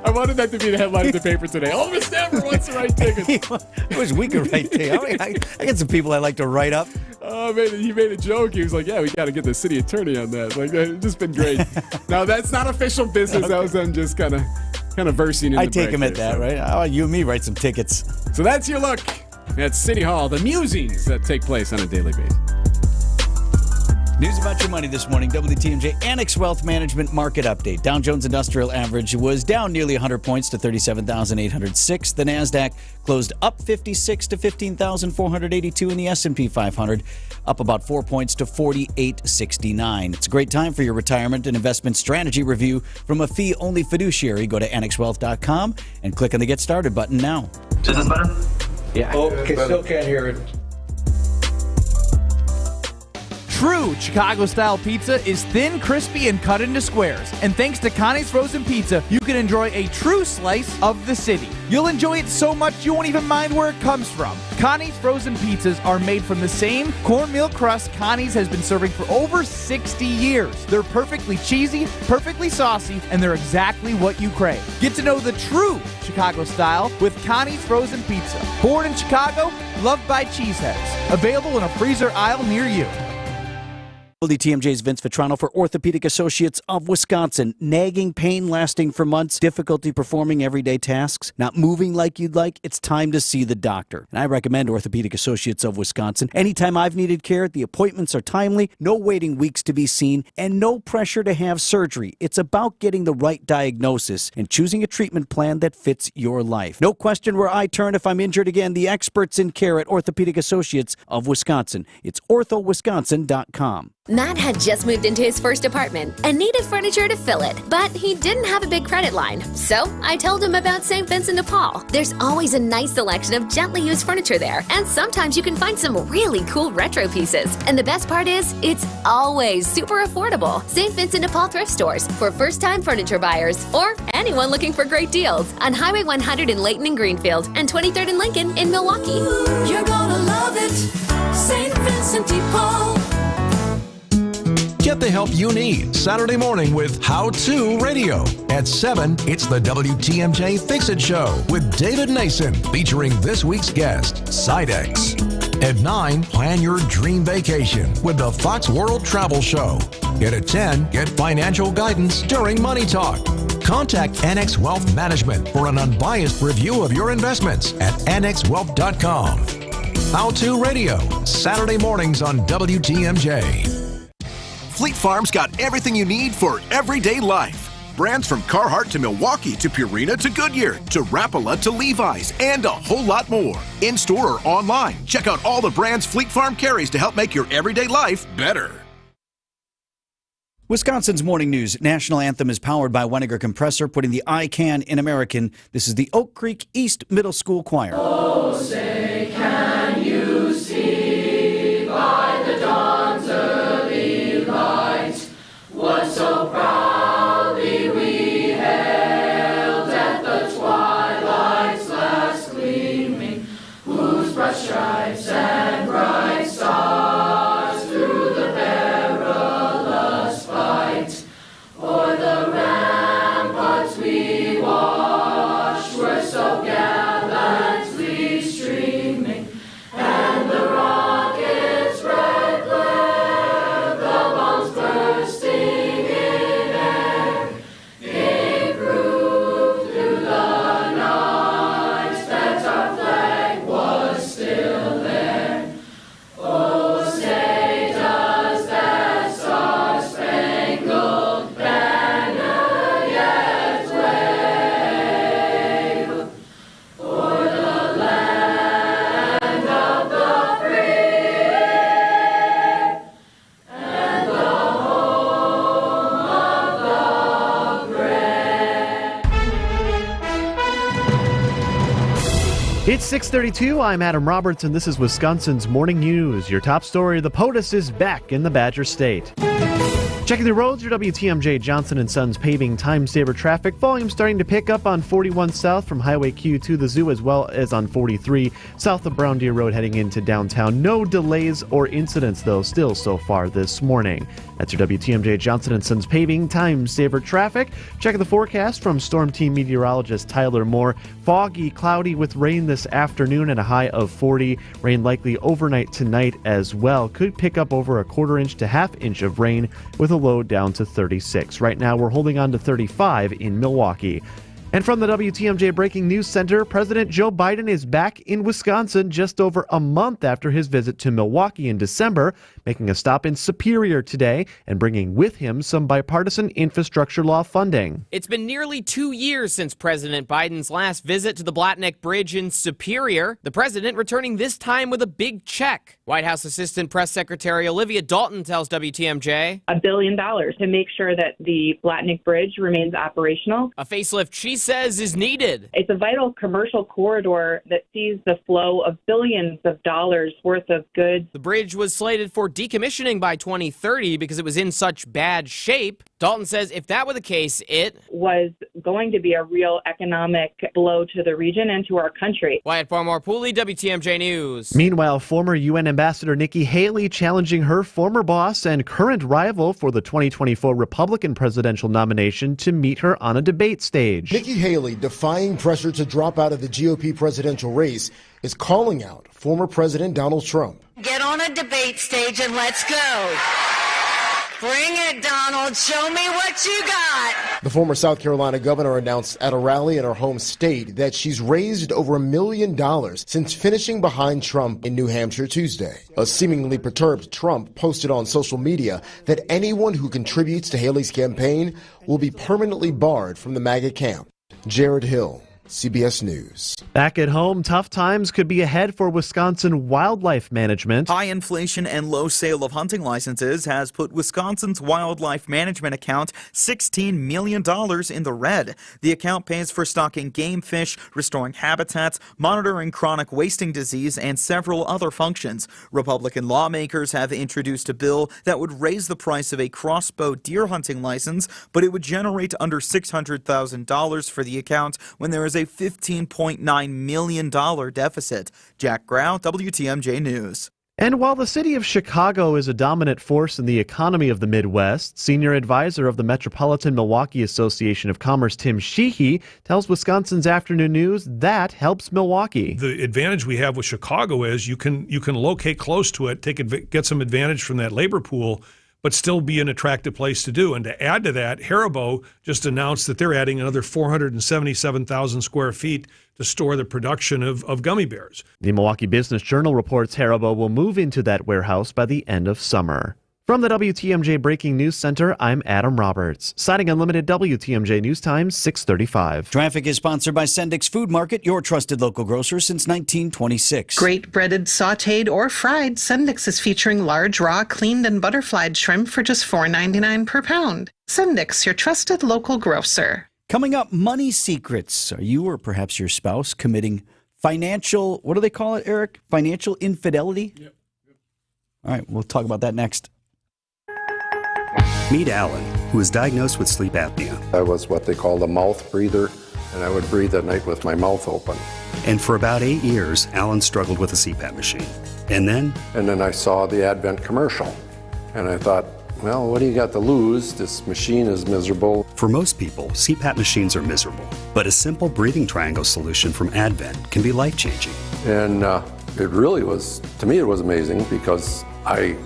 I wanted that to be the headline of the paper today. Alderman Stamper wants to write tickets. I wish we could write tickets. I get some people I like to write up. Oh, man, he made a joke. He was like, yeah, we got to get the city attorney on that. Like, it's just been great. Now, that's not official business. Okay. That was them just kind of versing in I the take him break at there, that, right? How about you and me write some tickets? So that's your look at City Hall, the musings that take place on a daily basis. News about your money this morning. WTMJ Annex Wealth Management Market Update. Dow Jones Industrial Average was down nearly 100 points to 37,806. The NASDAQ closed up 56 to 15,482, and the S&P 500 up about 4 points to 4869. It's a great time for your retirement and investment strategy review from a fee-only fiduciary. Go to annexwealth.com and click on the Get Started button now. Is this better? Yeah. Okay, still can't hear it. True Chicago-style pizza is thin, crispy, and cut into squares. And thanks to Connie's Frozen Pizza, you can enjoy a true slice of the city. You'll enjoy it so much you won't even mind where it comes from. Connie's Frozen Pizzas are made from the same cornmeal crust Connie's has been serving for over 60 years. They're perfectly cheesy, perfectly saucy, and they're exactly what you crave. Get to know the true Chicago style with Connie's Frozen Pizza. Born in Chicago, loved by cheeseheads. Available in a freezer aisle near you. WTMJ's Vince Vitrano for Orthopedic Associates of Wisconsin. Nagging pain lasting for months, difficulty performing everyday tasks, not moving like you'd like, it's time to see the doctor. And I recommend Orthopedic Associates of Wisconsin. Anytime I've needed care, the appointments are timely, no waiting weeks to be seen, and no pressure to have surgery. It's about getting the right diagnosis and choosing a treatment plan that fits your life. No question where I turn if I'm injured again. The experts in care at Orthopedic Associates of Wisconsin. It's orthowisconsin.com. Matt had just moved into his first apartment and needed furniture to fill it, but he didn't have a big credit line. So I told him about St. Vincent de Paul. There's always a nice selection of gently used furniture there, and sometimes you can find some really cool retro pieces. And the best part is, it's always super affordable. St. Vincent de Paul thrift stores for first-time furniture buyers or anyone looking for great deals on Highway 100 in Layton and Greenfield and 23rd and Lincoln in Milwaukee. You're gonna love it, St. Vincent de Paul. Get the help you need Saturday morning with How To Radio. At 7, it's the WTMJ Fix-It Show with David Nason, featuring this week's guest, Sidex. At 9, plan your dream vacation with the Fox World Travel Show. And at 10, get financial guidance during Money Talk. Contact Annex Wealth Management for an unbiased review of your investments at annexwealth.com. How To Radio, Saturday mornings on WTMJ. Fleet Farm's got everything you need for everyday life. Brands from Carhartt to Milwaukee to Purina to Goodyear to Rapala to Levi's and a whole lot more. In-store or online, check out all the brands Fleet Farm carries to help make your everyday life better. Wisconsin's Morning News National Anthem is powered by Weniger Compressor, putting the I Can in American. This is the Oak Creek East Middle School Choir. Oh, say, can you see by the dawn's early light what so proudly we hailed at the twilight's last gleaming, whose broad stripes and bright stars through the perilous fight o'er the ramparts we watched were so gallantly streaming, and the rockets' red glare, the bombs bursting in air, gave proof through the night that our flag was still there. Oh, say does that star-spangled banner yet wave o'er the land of the free and the home of the brave? It's 6:32. I'm Adam Roberts, and this is Wisconsin's Morning News. Your top story, the POTUS is back in the Badger State. Checking the roads, your WTMJ Johnson & Sons paving time-saver traffic. Volume starting to pick up on 41 south from Highway Q to the zoo, as well as on 43 south of Brown Deer Road heading into downtown. No delays or incidents, though, still so far this morning. That's your WTMJ Johnson & Sons paving time-saver traffic. Checking the forecast from Storm Team meteorologist Tyler Moore. Foggy, cloudy with rain this afternoon at a high of 40. Rain likely overnight tonight as well. Could pick up over a quarter inch to half inch of rain with a low down to 36. Right now we're holding on to 35 in Milwaukee. And from the WTMJ Breaking News Center, President Joe Biden is back in Wisconsin just over a month after his visit to Milwaukee in December, making a stop in Superior today and bringing with him some bipartisan infrastructure law funding. It's been nearly 2 years since President Biden's last visit to the Blatnick Bridge in Superior, the president returning this time with a big check. White House Assistant Press Secretary Olivia Dalton tells WTMJ $1 billion to make sure that the Blatnick Bridge remains operational. A facelift she says is needed. It's a vital commercial corridor that sees the flow of billions of dollars worth of goods. The bridge was slated for decommissioning by 2030 because it was in such bad shape. Dalton says if that were the case, it was going to be a real economic blow to the region and to our country. Wyatt Farmore-Pooley, WTMJ News. Meanwhile, former UN Ambassador Nikki Haley challenging her former boss and current rival for the 2024 Republican presidential nomination to meet her on a debate stage. Nikki Haley, defying pressure to drop out of the GOP presidential race, is calling out former President Donald Trump. Get on a debate stage and let's go. Bring it, Donald. Show me what you got. The former South Carolina governor announced at a rally in her home state that she's raised over $1 million since finishing behind Trump in New Hampshire Tuesday. A seemingly perturbed Trump posted on social media that anyone who contributes to Haley's campaign will be permanently barred from the MAGA camp. Jared Hill, CBS News. Back at home, tough times could be ahead for Wisconsin wildlife management. High inflation and low sale of hunting licenses has put Wisconsin's wildlife management account $16 million in the red. The account pays for stocking game fish, restoring habitats, monitoring chronic wasting disease, and several other functions. Republican lawmakers have introduced a bill that would raise the price of a crossbow deer hunting license, but it would generate under $600,000 for the account when there is a $15.9 million deficit. Jack Grau, WTMJ News. And while the city of Chicago is a dominant force in the economy of the Midwest, senior advisor of the Metropolitan Milwaukee Association of Commerce, Tim Sheehy, tells Wisconsin's Afternoon News that helps Milwaukee. The advantage we have with Chicago is you can locate close to it, get some advantage from that labor pool, but still be an attractive place to do. And to add to that, Haribo just announced that they're adding another 477,000 square feet to store the production of gummy bears. The Milwaukee Business Journal reports Haribo will move into that warehouse by the end of summer. From the WTMJ Breaking News Center, I'm Adam Roberts. Citing Unlimited WTMJ News Time, 6:35. Traffic is sponsored by Sendik's Food Market, your trusted local grocer since 1926. Great breaded, sautéed, or fried, Sendik's is featuring large, raw, cleaned, and butterflied shrimp for just $4.99 per pound. Sendik's, your trusted local grocer. Coming up, money secrets. Are you or perhaps your spouse committing financial, what do they call it, Eric? Financial infidelity? Yep. All right, we'll talk about that next. Meet Alan, who was diagnosed with sleep apnea. I was what they called a mouth breather, and I would breathe at night with my mouth open. And for about 8 years, Alan struggled with a CPAP machine. And then I saw the Advent commercial, and I thought, well, what do you got to lose? This machine is miserable. For most people, CPAP machines are miserable. But a simple breathing triangle solution from Advent can be life-changing. And it really was, to me, it was amazing because I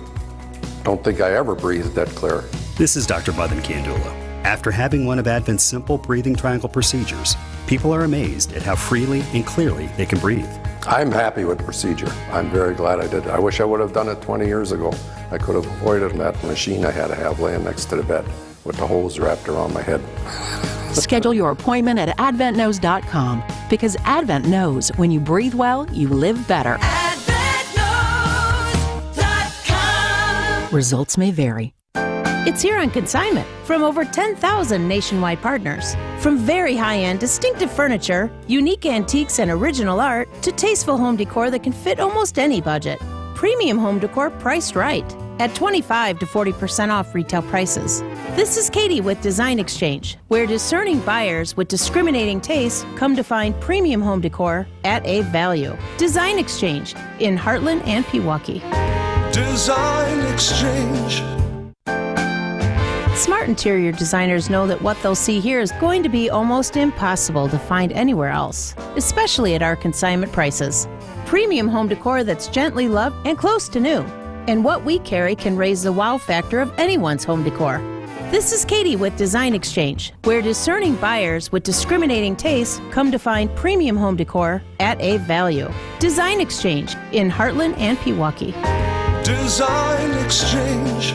don't think I ever breathed that clear. This is Dr. Buthan Kandula. After having one of Advent's simple breathing triangle procedures, people are amazed at how freely and clearly they can breathe. I'm happy with the procedure. I'm very glad I did. I wish I would have done it 20 years ago. I could have avoided that machine I had to have laying next to the bed with the hose wrapped around my head. Schedule your appointment at adventknows.com because Advent knows when you breathe well, you live better. Results may vary. It's here on consignment from over 10,000 nationwide partners. From very high-end, distinctive furniture, unique antiques and original art, to tasteful home decor that can fit almost any budget. Premium home decor priced right at 25 to 40% off retail prices. This is Katie with Design Exchange, where discerning buyers with discriminating tastes come to find premium home decor at a value. Design Exchange in Heartland and Pewaukee. Design Exchange. Smart interior designers know that what they'll see here is going to be almost impossible to find anywhere else, especially at our consignment prices. Premium home decor that's gently loved and close to new. And what we carry can raise the wow factor of anyone's home decor. This is Katie with Design Exchange, where discerning buyers with discriminating tastes come to find premium home decor at a value. Design Exchange in Heartland and Pewaukee. Design Exchange.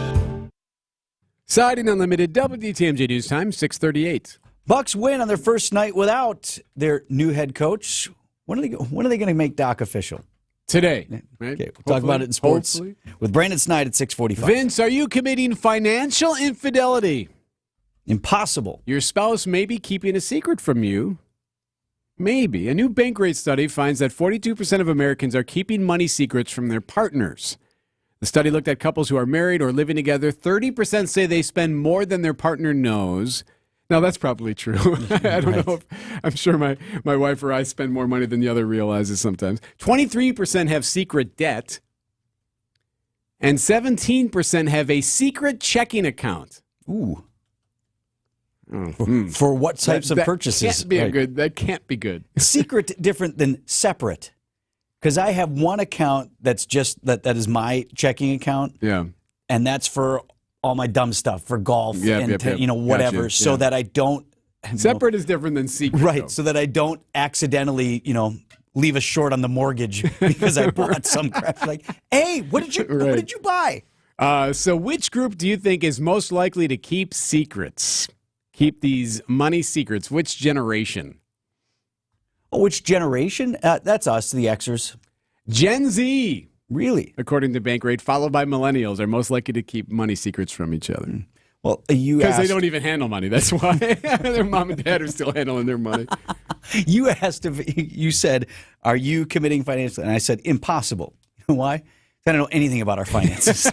Siding Unlimited WTMJ News Time, 6:38. Bucks win on their first night without their new head coach. When are they going to make Doc official? Today. Right? Okay, we'll talk about it in sports hopefully. with Brandon Snide at 6:45. Vince, are you committing financial infidelity? Impossible. Your spouse may be keeping a secret from you. Maybe. A new Bankrate study finds that 42% of Americans are keeping money secrets from their partners. The study looked at couples who are married or living together. 30% say they spend more than their partner knows. Now, that's probably true. I don't know. I'm sure my wife or I spend more money than the other realizes sometimes. 23% have secret debt. And 17% have a secret checking account. Ooh. For what types of purchases? That can't be good. Secret different than separate. Because I have one account that's just that is my checking account. Yeah. And that's for all my dumb stuff, for golf and whatever, Gotcha. so that I don't separate is different than secret. Right, though. so that I don't accidentally, leave a short on the mortgage because I bought some crap. Like, hey, what did you buy? So which group do you think is most likely to keep secrets? Keep these money secrets? Which generation? Oh, which generation? That's us, the Xers. Gen Z. Really? According to Bankrate, followed by millennials, are most likely to keep money secrets from each other. Well, because they don't even handle money. That's why their mom and dad are still handling their money. You asked you said, "Are you committing financial?" And I said, "Impossible." You know why? I don't know anything about our finances.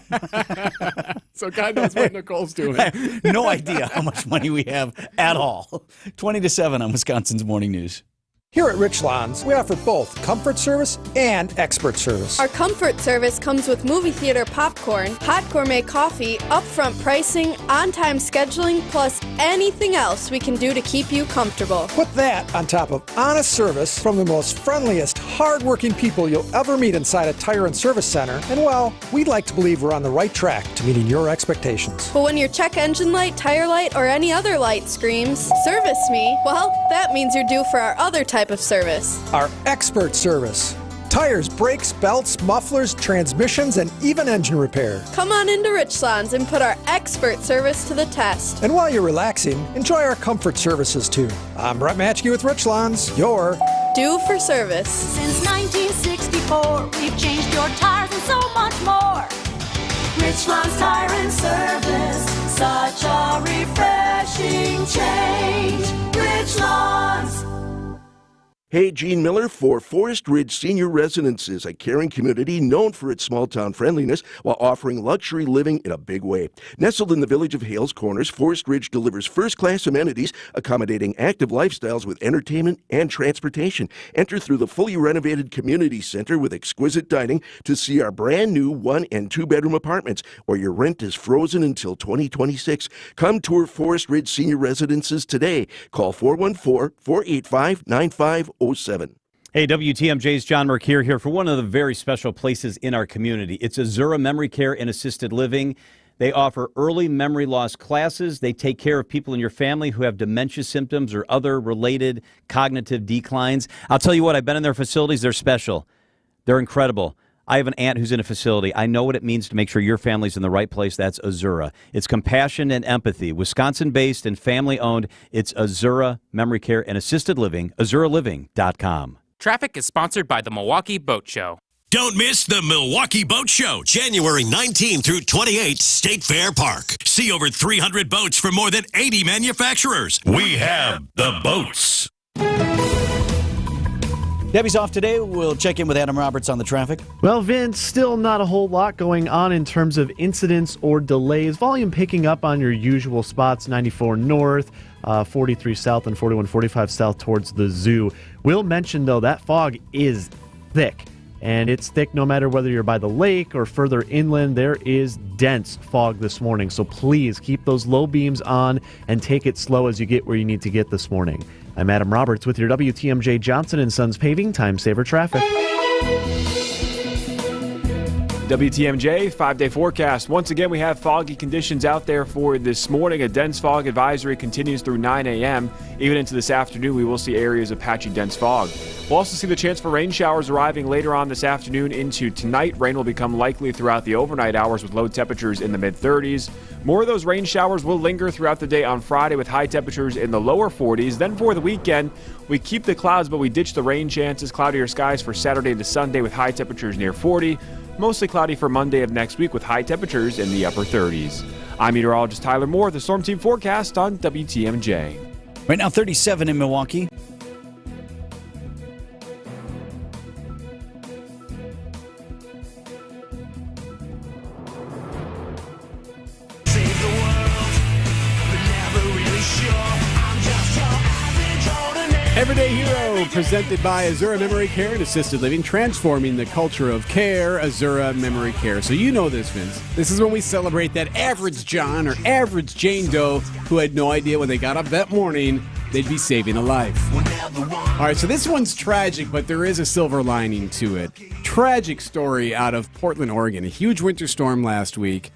So God knows what Nicole's doing. I have no idea how much money we have at all. 20-7 on Wisconsin's Morning News. Here at Richlands, we offer both comfort service and expert service. Our comfort service comes with movie theater popcorn, hot gourmet coffee, upfront pricing, on-time scheduling, plus anything else we can do to keep you comfortable. Put that on top of honest service from the most friendliest, hard-working people you'll ever meet inside a tire and service center. And well, we'd like to believe we're on the right track to meeting your expectations. But when your check engine light, tire light, or any other light screams, "Service me," well, that means you're due for our other type of service. Our expert service. Tires, brakes, belts, mufflers, transmissions, and even engine repair. Come on into Richlands and put our expert service to the test. And while you're relaxing, enjoy our comfort services too. I'm Brett Matchke with Richlands, your due for service. Since 1964, we've changed your tires and so much more. Richlands Tire and Service, such a refreshing change. Richlands. Hey, Gene Miller for Forest Ridge Senior Residences, a caring community known for its small-town friendliness while offering luxury living in a big way. Nestled in the village of Hales Corners, Forest Ridge delivers first-class amenities, accommodating active lifestyles with entertainment and transportation. Enter through the fully renovated community center with exquisite dining to see our brand-new 1- and 2-bedroom apartments, where your rent is frozen until 2026. Come tour Forest Ridge Senior Residences today. Call 414-485-9507. Hey, WTMJ's John Mercure here for one of the very special places in our community. It's Azura Memory Care and Assisted Living. They offer early memory loss classes. They take care of people in your family who have dementia symptoms or other related cognitive declines. I'll tell you what, I've been in their facilities. They're special. They're incredible. I have an aunt who's in a facility. I know what it means to make sure your family's in the right place. That's Azura. It's compassion and empathy. Wisconsin-based and family-owned. It's Azura Memory Care and Assisted Living. AzuraLiving.com. Traffic is sponsored by the Milwaukee Boat Show. Don't miss the Milwaukee Boat Show, January 19 through 28, State Fair Park. See over 300 boats from more than 80 manufacturers. We have the boats. Debbie's off today. We'll check in with Adam Roberts on the traffic. Well, Vince, still not a whole lot going on in terms of incidents or delays. Volume picking up on your usual spots, 94 north, 43 south, and 4145 south towards the zoo. We'll mention, though, that fog is thick. And it's thick no matter whether you're by the lake or further inland. There is dense fog this morning. So please keep those low beams on and take it slow as you get where you need to get this morning. I'm Adam Roberts with your WTMJ Johnson & Sons Paving Time Saver Traffic. WTMJ 5-day forecast. Once again, we have foggy conditions out there for this morning. A dense fog advisory continues through 9 a.m. Even into this afternoon, we will see areas of patchy dense fog. We'll also see the chance for rain showers arriving later on this afternoon into tonight. Rain will become likely throughout the overnight hours with low temperatures in the mid-30s. More of those rain showers will linger throughout the day on Friday with high temperatures in the lower 40s. Then for the weekend, we keep the clouds, but we ditch the rain chances. Cloudier skies for Saturday into Sunday with high temperatures near 40. Mostly cloudy for Monday of next week with high temperatures in the upper 30s. I'm meteorologist Tyler Moore, the Storm Team forecast on WTMJ. Right now, 37 in Milwaukee. Everyday Hero, presented by Azura Memory Care and Assisted Living, transforming the culture of care, Azura Memory Care. So you know this, Vince. This is when we celebrate that average John or average Jane Doe who had no idea when they got up that morning they'd be saving a life. All right, so this one's tragic, but there is a silver lining to it. Tragic story out of Portland, Oregon. A huge winter storm last week.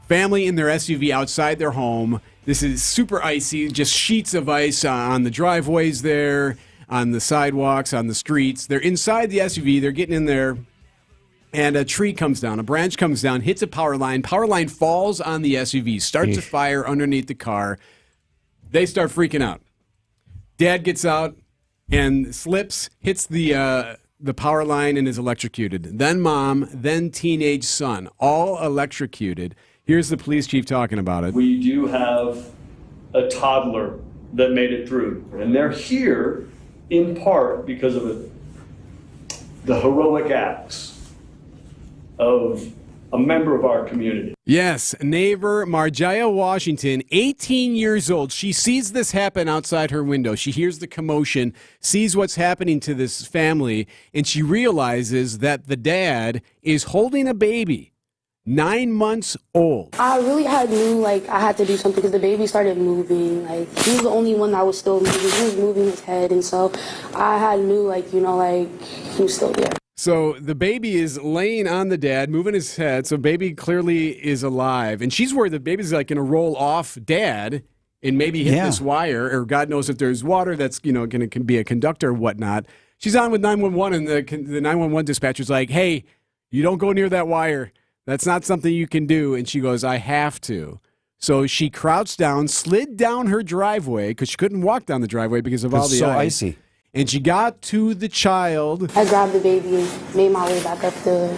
Family in their SUV outside their home. This is super icy, just sheets of ice on the driveways there, on the sidewalks, on the streets. They're inside the SUV. They're getting in there, and a tree comes down. A branch comes down, hits a power line. Power line falls on the SUV, starts a fire underneath the car. They start freaking out. Dad gets out and slips, hits the power line, and is electrocuted. Then mom, then teenage son, all electrocuted. Here's the police chief talking about it. We do have a toddler that made it through, and they're here in part because of the heroic acts of a member of our community. Yes, neighbor Marjaya Washington, 18 years old. She sees this happen outside her window. She hears the commotion, sees what's happening to this family, and she realizes that the dad is holding a baby. 9 months old. I really knew I had to do something because the baby started moving. He was the only one that was still moving. He was moving his head, and so I knew he was still there. So the baby is laying on the dad, moving his head. So baby clearly is alive, and she's worried the baby's going to roll off dad and maybe hit this wire, or God knows if there's water that's going to be a conductor or whatnot. She's on with 911, and the 911 dispatcher's like, hey, you don't go near that wire. That's not something you can do. And she goes, I have to. So she crouched down, slid down her driveway, because she couldn't walk down the driveway because of all the ice. Icy. And she got to the child. I grabbed the baby and made my way back up the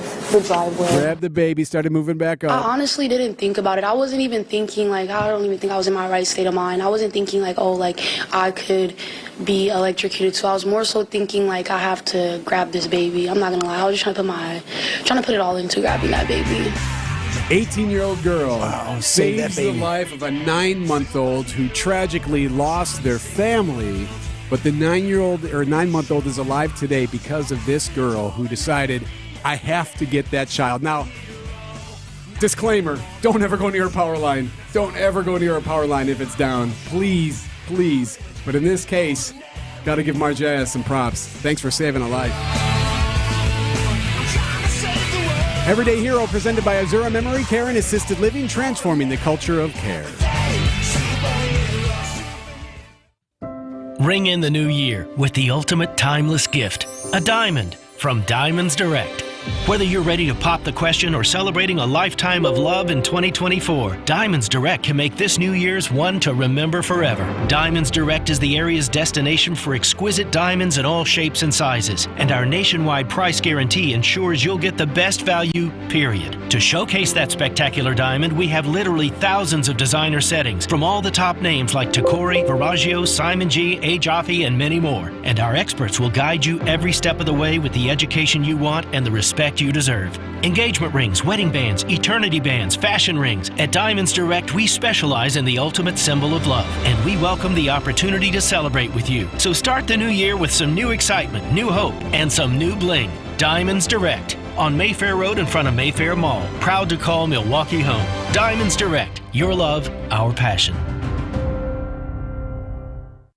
driveway. Grabbed the baby, started moving back up. I honestly didn't think about it. I wasn't even thinking, like, I don't even think I was in my right state of mind. I wasn't thinking, like, oh, like, I could be electrocuted. So I was more so thinking, like, I have to grab this baby. I'm not going to lie. I was just trying to put it all into grabbing that baby. 18-year-old girl saves the life of a 9-month-old who tragically lost their family. But the 9-month-old is alive today because of this girl who decided, I have to get that child. Now, disclaimer, don't ever go near a power line. Don't ever go near a power line if it's down. Please, please. But in this case, got to give Margea some props. Thanks for saving a life. Everyday Hero presented by Azura Memory Care and Assisted Living, transforming the culture of care. Ring in the new year with the ultimate timeless gift, a diamond from Diamonds Direct. Whether you're ready to pop the question or celebrating a lifetime of love in 2024, Diamonds Direct can make this New Year's one to remember forever. Diamonds Direct is the area's destination for exquisite diamonds in all shapes and sizes, and our nationwide price guarantee ensures you'll get the best value, period. To showcase that spectacular diamond, we have literally thousands of designer settings from all the top names like Tacori, Verragio, Simon G, A. Jaffe, and many more. And our experts will guide you every step of the way with the education you want and the respect you deserve. Engagement rings, wedding bands, eternity bands, fashion rings. At Diamonds Direct, we specialize in the ultimate symbol of love, and we welcome the opportunity to celebrate with you. So start the new year with some new excitement, new hope, and some new bling. Diamonds Direct on Mayfair Road in front of Mayfair Mall. Proud to call Milwaukee home. Diamonds Direct, your love, our passion.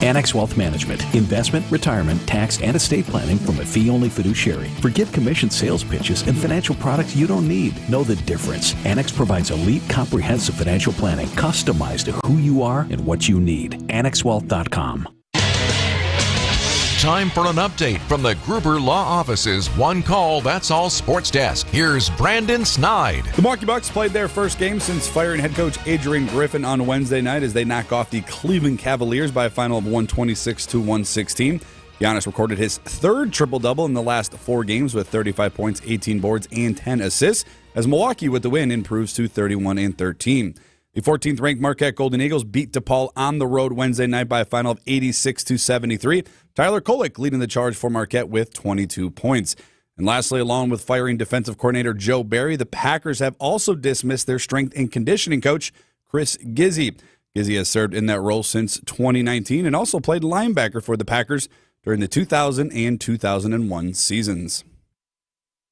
Annex Wealth Management. Investment, retirement, tax, and estate planning from a fee-only fiduciary. Forget commission sales pitches and financial products you don't need. Know the difference. Annex provides elite, comprehensive financial planning customized to who you are and what you need. AnnexWealth.com. Time for an update from the Gruber Law Office's One Call, That's All Sports Desk. Here's Brandon Snide. The Milwaukee Bucks played their first game since firing head coach Adrian Griffin on Wednesday night as they knock off the Cleveland Cavaliers by a final of 126-116. Giannis recorded his third triple-double in the last 4 games with 35 points, 18 boards, and 10 assists, as Milwaukee, with the win, improves to 31-13. The 14th ranked Marquette Golden Eagles beat DePaul on the road Wednesday night by a final of 86-73. Tyler Kolek leading the charge for Marquette with 22 points. And lastly, along with firing defensive coordinator Joe Barry, the Packers have also dismissed their strength and conditioning coach, Chris Gizzi. Gizzi has served in that role since 2019 and also played linebacker for the Packers during the 2000 and 2001 seasons.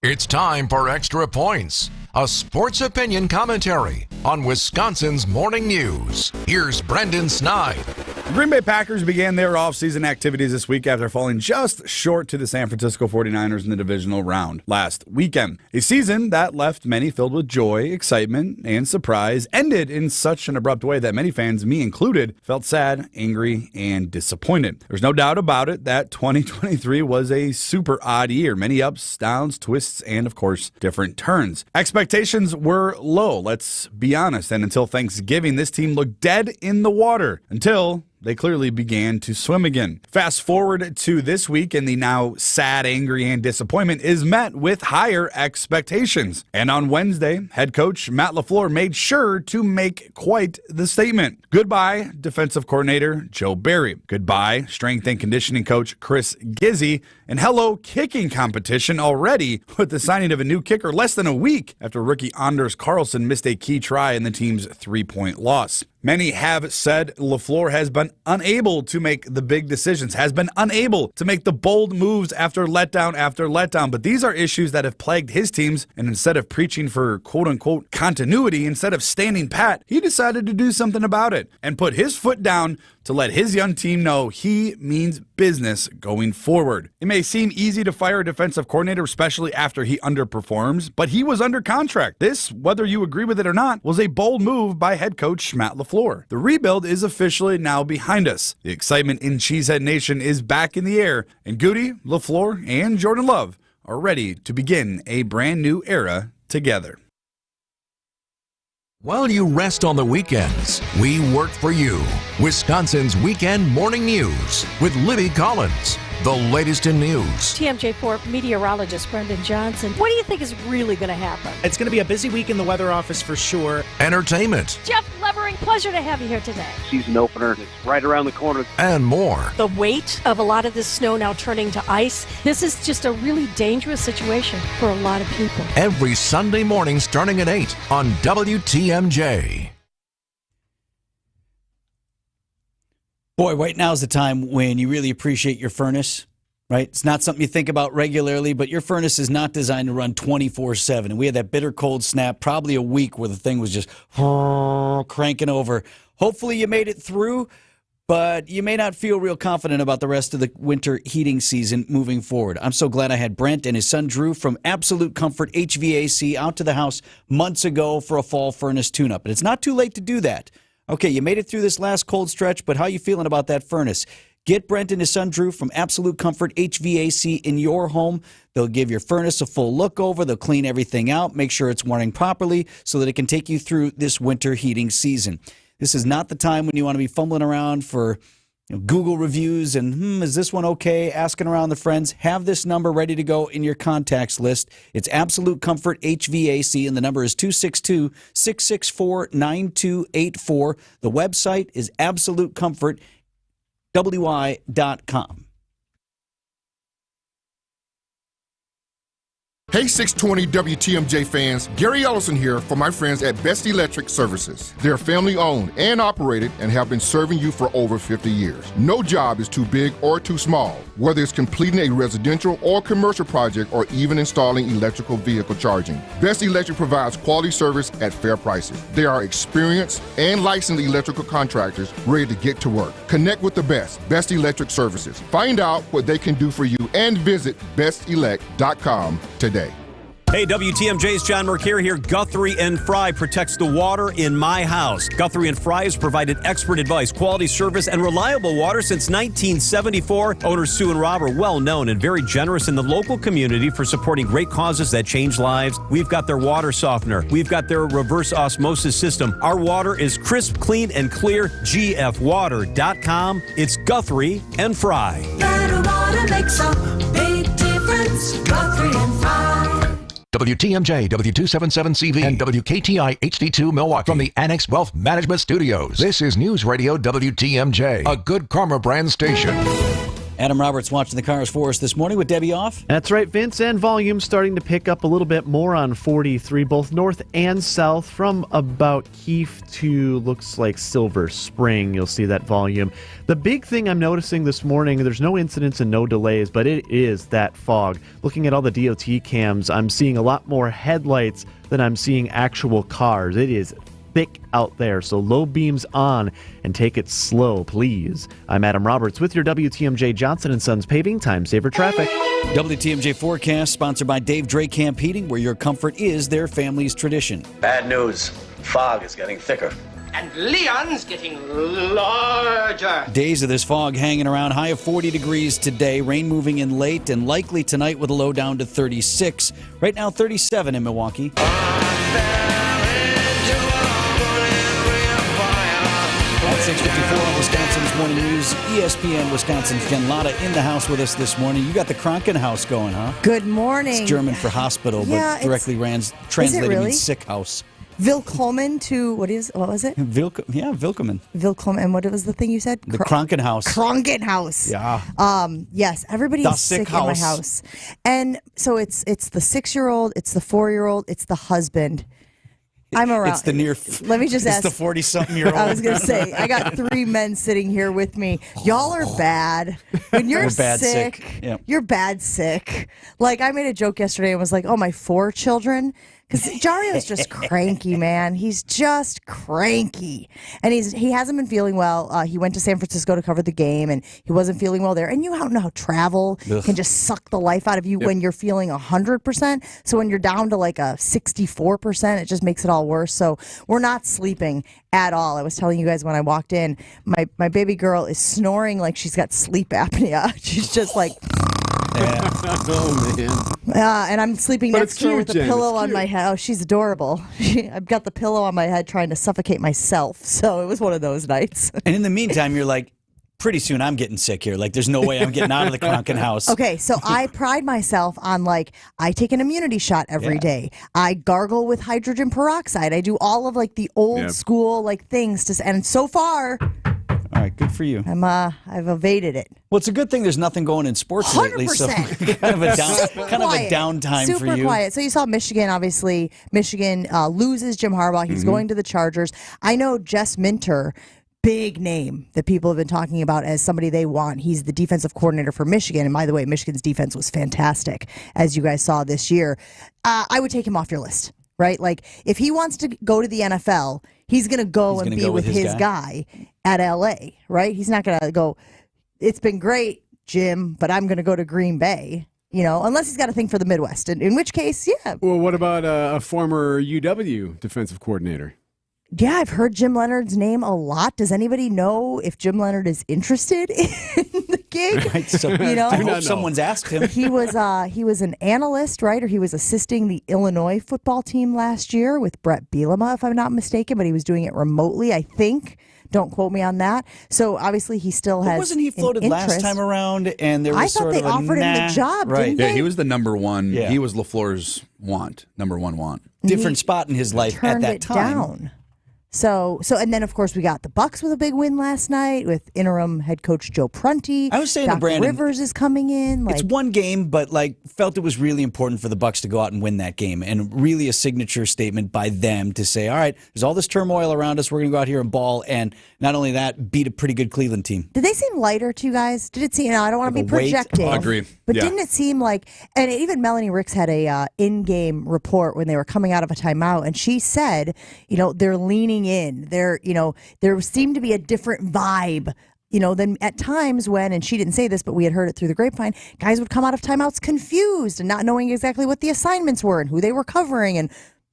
It's time for Extra Points, a sports opinion commentary on Wisconsin's morning news. Here's Brendan Snide. The Green Bay Packers began their offseason activities this week after falling just short to the San Francisco 49ers in the divisional round last weekend. A season that left many filled with joy, excitement, and surprise ended in such an abrupt way that many fans, me included, felt sad, angry, and disappointed. There's no doubt about it that 2023 was a super odd year. Many ups, downs, twists, and of course, different turns. Expectations were low, let's be honest, and until Thanksgiving, this team looked dead in the water until they clearly began to swim again. Fast forward to this week, and the now sad, angry, and disappointment is met with higher expectations. And on Wednesday, head coach Matt LaFleur made sure to make quite the statement. Goodbye, defensive coordinator Joe Barry. Goodbye, strength and conditioning coach Chris Gizzi. And hello, kicking competition already with the signing of a new kicker less than a week after rookie Anders Carlson missed a key try in the team's 3-point loss. Many have said LaFleur has been unable to make the big decisions, has been unable to make the bold moves after letdown, but these are issues that have plagued his teams, and instead of preaching for quote-unquote continuity, instead of standing pat, he decided to do something about it and put his foot down to let his young team know he means business going forward. It may seem easy to fire a defensive coordinator, especially after he underperforms, but he was under contract. This, whether you agree with it or not, was a bold move by head coach Matt LaFleur. LaFleur. The rebuild is officially now behind us. The excitement in Cheesehead Nation is back in the air, and Goody, LaFleur, and Jordan Love are ready to begin a brand new era together. While you rest on the weekends, we work for you. Wisconsin's Weekend Morning News with Libby Collins. The latest in news. TMJ4 meteorologist Brendan Johnson. What do you think is really going to happen? It's going to be a busy week in the weather office for sure. Entertainment. Jeff Levering, pleasure to have you here today. Season opener. It's right around the corner. And more. The weight of a lot of this snow now turning to ice. This is just a really dangerous situation for a lot of people. Every Sunday morning starting at 8 on WTMJ. Boy, right now is the time when you really appreciate your furnace, right? It's not something you think about regularly, but your furnace is not designed to run 24/7. And we had that bitter cold snap, probably a week where the thing was just cranking over. Hopefully you made it through, but you may not feel real confident about the rest of the winter heating season moving forward. I'm so glad I had Brent and his son Drew from Absolute Comfort HVAC out to the house months ago for a fall furnace tune-up. And it's not too late to do that. Okay, you made it through this last cold stretch, but how you feeling about that furnace? Get Brent and his son Drew from Absolute Comfort HVAC in your home. They'll give your furnace a full look over. They'll clean everything out, make sure it's running properly so that it can take you through this winter heating season. This is not the time when you want to be fumbling around for Google reviews and, is this one okay? Asking around the friends. Have this number ready to go in your contacts list. It's Absolute Comfort HVAC, and the number is 262-664-9284. The website is absolutecomfortwi.com. Hey 620 WTMJ fans, Gary Ellison here for my friends at Best Electric Services. They're family owned and operated and have been serving you for over 50 years. No job is too big or too small, whether it's completing a residential or commercial project or even installing electrical vehicle charging. Best Electric provides quality service at fair prices. They are experienced and licensed electrical contractors ready to get to work. Connect with the Best Electric Services. Find out what they can do for you and visit bestelect.com today. Hey, WTMJ's John Mercure here. Guthrie and Fry protects the water in my house. Guthrie and Fry has provided expert advice, quality service, and reliable water since 1974. Owners Sue and Rob are well known and very generous in the local community for supporting great causes that change lives. We've got their water softener. We've got their reverse osmosis system. Our water is crisp, clean, and clear. GFwater.com. It's Guthrie and Fry. Better water makes a big difference. Guthrie and Fry. WTMJ, W277CV, and WKTI HD2 Milwaukee from the Annex Wealth Management Studios. This is News Radio WTMJ, a Good Karma brand station. Adam Roberts watching the cars for us this morning with Debbie off. That's right, Vince, and volume starting to pick up a little bit more on 43, both north and south, from about Keefe to looks like Silver Spring. You'll see that volume. The big thing I'm noticing this morning, there's no incidents and no delays, but it is that fog. Looking at all the DOT cams, I'm seeing a lot more headlights than I'm seeing actual cars. It is thick out there, so low beams on and take it slow, please. I'm Adam Roberts with your WTMJ Johnson & Sons Paving Time Saver Traffic. WTMJ forecast sponsored by Dave Drake Camp Heating, where your comfort is their family's tradition. Bad news. Fog is getting thicker. And Leon's getting larger. Days of this fog hanging around, high of 40 degrees today, rain moving in late and likely tonight with a low down to 36. Right now 37 in Milwaukee. At 6:54 on Wisconsin's Morning News, ESPN Wisconsin's Jen Latta in the house with us this morning. You got the Krankenhaus going, huh? Good morning. It's German for hospital, Yeah, but directly translated really? means sick house. Willkommen to, what was it? Willkommen. Willkommen, and what was the thing you said? The Krankenhaus. Krankenhaus. Yeah. Yes, everybody is sick in my house. And so it's the 6-year-old, it's the 4-year-old, it's the husband. I'm around. It's the near. Let me just ask. It's the 40-something-year-old. I was going to say, I got 3 men sitting here with me. Y'all are bad. When you're sick, Yep. you're bad sick. Like, I made a joke yesterday and was like, oh, my 4 children. Because Jario's just cranky, man. He's just cranky. And he hasn't been feeling well. He went to San Francisco to cover the game, and he wasn't feeling well there. And you don't know how travel can just suck the life out of you when you're feeling 100%. So when you're down to like a 64%, it just makes it all worse. So we're not sleeping at all. I was telling you guys when I walked in, my baby girl is snoring like she's got sleep apnea. She's just like... Oh, man. And I'm sleeping next to her with a pillow on my head. Oh, she's adorable. I've got the pillow on my head trying to suffocate myself. So it was one of those nights. And in the meantime, you're like, pretty soon I'm getting sick here. Like, there's no way I'm getting out of the Kronken house. Okay, so I pride myself on, like, I take an immunity shot every day. I gargle with hydrogen peroxide. I do all of, like, the old school, like, things. And so far... All right, good for you. I've evaded it. Well, it's a good thing there's nothing going in sports lately, so kind of a downtime Super for you. Super quiet. So you saw Michigan, obviously. Michigan loses Jim Harbaugh. He's going to the Chargers. I know Jess Minter, big name that people have been talking about as somebody they want. He's the defensive coordinator for Michigan. And by the way, Michigan's defense was fantastic, as you guys saw this year. I would take him off your list, right? Like, if he wants to go to the NFL, he's going to go and be with his guy at L.A., right? He's not going to go, it's been great, Jim, but I'm going to go to Green Bay, unless he's got a thing for the Midwest, in which case, yeah. Well, what about a former UW defensive coordinator? Yeah, I've heard Jim Leonard's name a lot. Does anybody know if Jim Leonard is interested in the gig? Right, so, I hope someone's asked him. He was an analyst, right? Or he was assisting the Illinois football team last year with Brett Bielema, if I'm not mistaken, but he was doing it remotely, I think. Don't quote me on that. So obviously he still has. Wasn't he floated last time around? And there was I thought they offered him the job, didn't they? Yeah, he was the number one. Yeah. He was LaFleur's number one want. Different spot in his life at that time. Down. So, and then of course we got the Bucks with a big win last night with interim head coach Joe Prunty. I was saying Doc to Brandon, Rivers is coming in. It's one game, but felt it was really important for the Bucks to go out and win that game, and really a signature statement by them to say, all right, there's all this turmoil around us. We're going to go out here and ball, and not only that, beat a pretty good Cleveland team. Did they seem lighter to you guys? Did it seem? I don't want to be projecting. I agree. But didn't it seem like? And even Melanie Ricks had a in-game report when they were coming out of a timeout, and she said, they're leaning in. There seemed to be a different vibe, than at times when, and she didn't say this, but we had heard it through the grapevine, guys would come out of timeouts confused and not knowing exactly what the assignments were and who they were covering and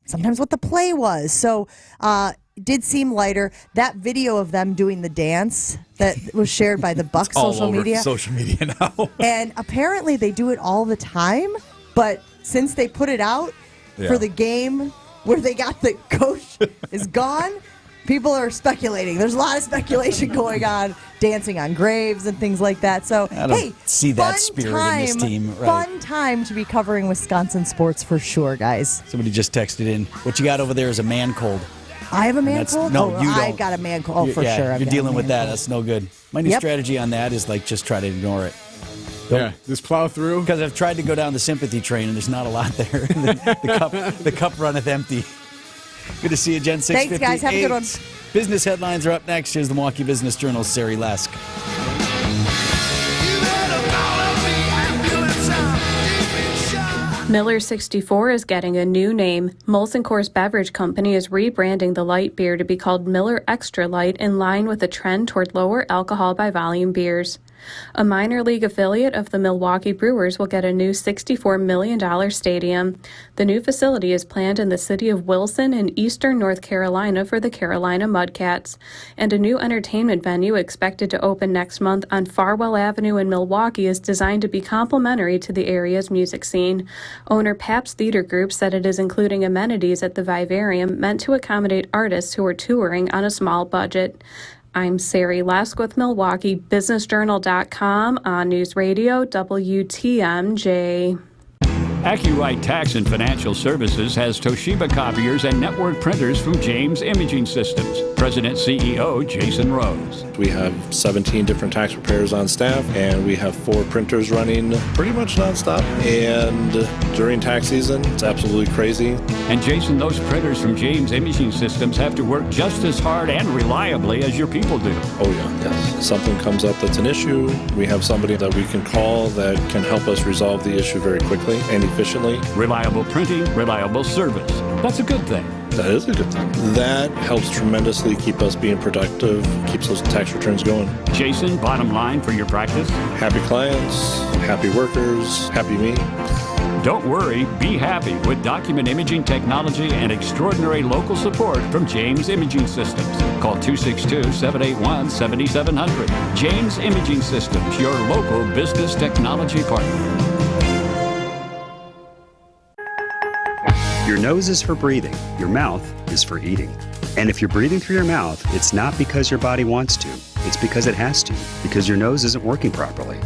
sometimes what the play was. So did seem lighter. That video of them doing the dance that was shared by the Bucks social media. Social media now. And apparently they do it all the time, but since they put it out for the game where they got the coach is gone, people are speculating. There's a lot of speculation going on, dancing on graves and things like that. So, I don't see that spirit in this team. Right. Fun time to be covering Wisconsin sports for sure, guys. Somebody just texted in, what you got over there is a man cold. I have a man cold? No, you don't. I've got a man cold. Oh, for sure. You're dealing with that. That's no good. My new strategy on that is just try to ignore it. Just plow through. Because I've tried to go down the sympathy train, and there's not a lot there. the cup runneth empty. Good to see you, Jen. 6:58. Thanks, guys. Have a good one. Business headlines are up next. Here's the Milwaukee Business Journal's Sari Lesk. Miller 64 is getting a new name. Molson Coors Beverage Company is rebranding the light beer to be called Miller Extra Light in line with a trend toward lower alcohol by volume beers. A minor league affiliate of the Milwaukee Brewers will get a new $64 million stadium. The new facility is planned in the city of Wilson in eastern North Carolina for the Carolina Mudcats, and a new entertainment venue expected to open next month on Farwell Avenue in Milwaukee is designed to be complementary to the area's music scene. Owner Pabst Theater Group said it is including amenities at the Vivarium meant to accommodate artists who are touring on a small budget. I'm Sari Lesk with MilwaukeeBusinessJournal.com on News Radio WTMJ. AccuRite Tax and Financial Services has Toshiba copiers and network printers from James Imaging Systems. President CEO Jason Rose. We have 17 different tax preparers on staff, and we have 4 printers running pretty much nonstop. And during tax season, it's absolutely crazy. And Jason, those printers from James Imaging Systems have to work just as hard and reliably as your people do. Oh yeah, yes. If something comes up that's an issue, we have somebody that we can call that can help us resolve the issue very quickly and efficiently. Reliable printing, reliable service. That's a good thing. That is a good thing. That helps tremendously keep us being productive, keeps those tax returns going. Jason, bottom line for your practice? Happy clients, happy workers, happy me. Don't worry, be happy with document imaging technology and extraordinary local support from James Imaging Systems. Call 262-781-7700. James Imaging Systems, your local business technology partner. Your nose is for breathing. Your mouth is for eating. And if you're breathing through your mouth, it's not because your body wants to. It's because it has to, because your nose isn't working properly.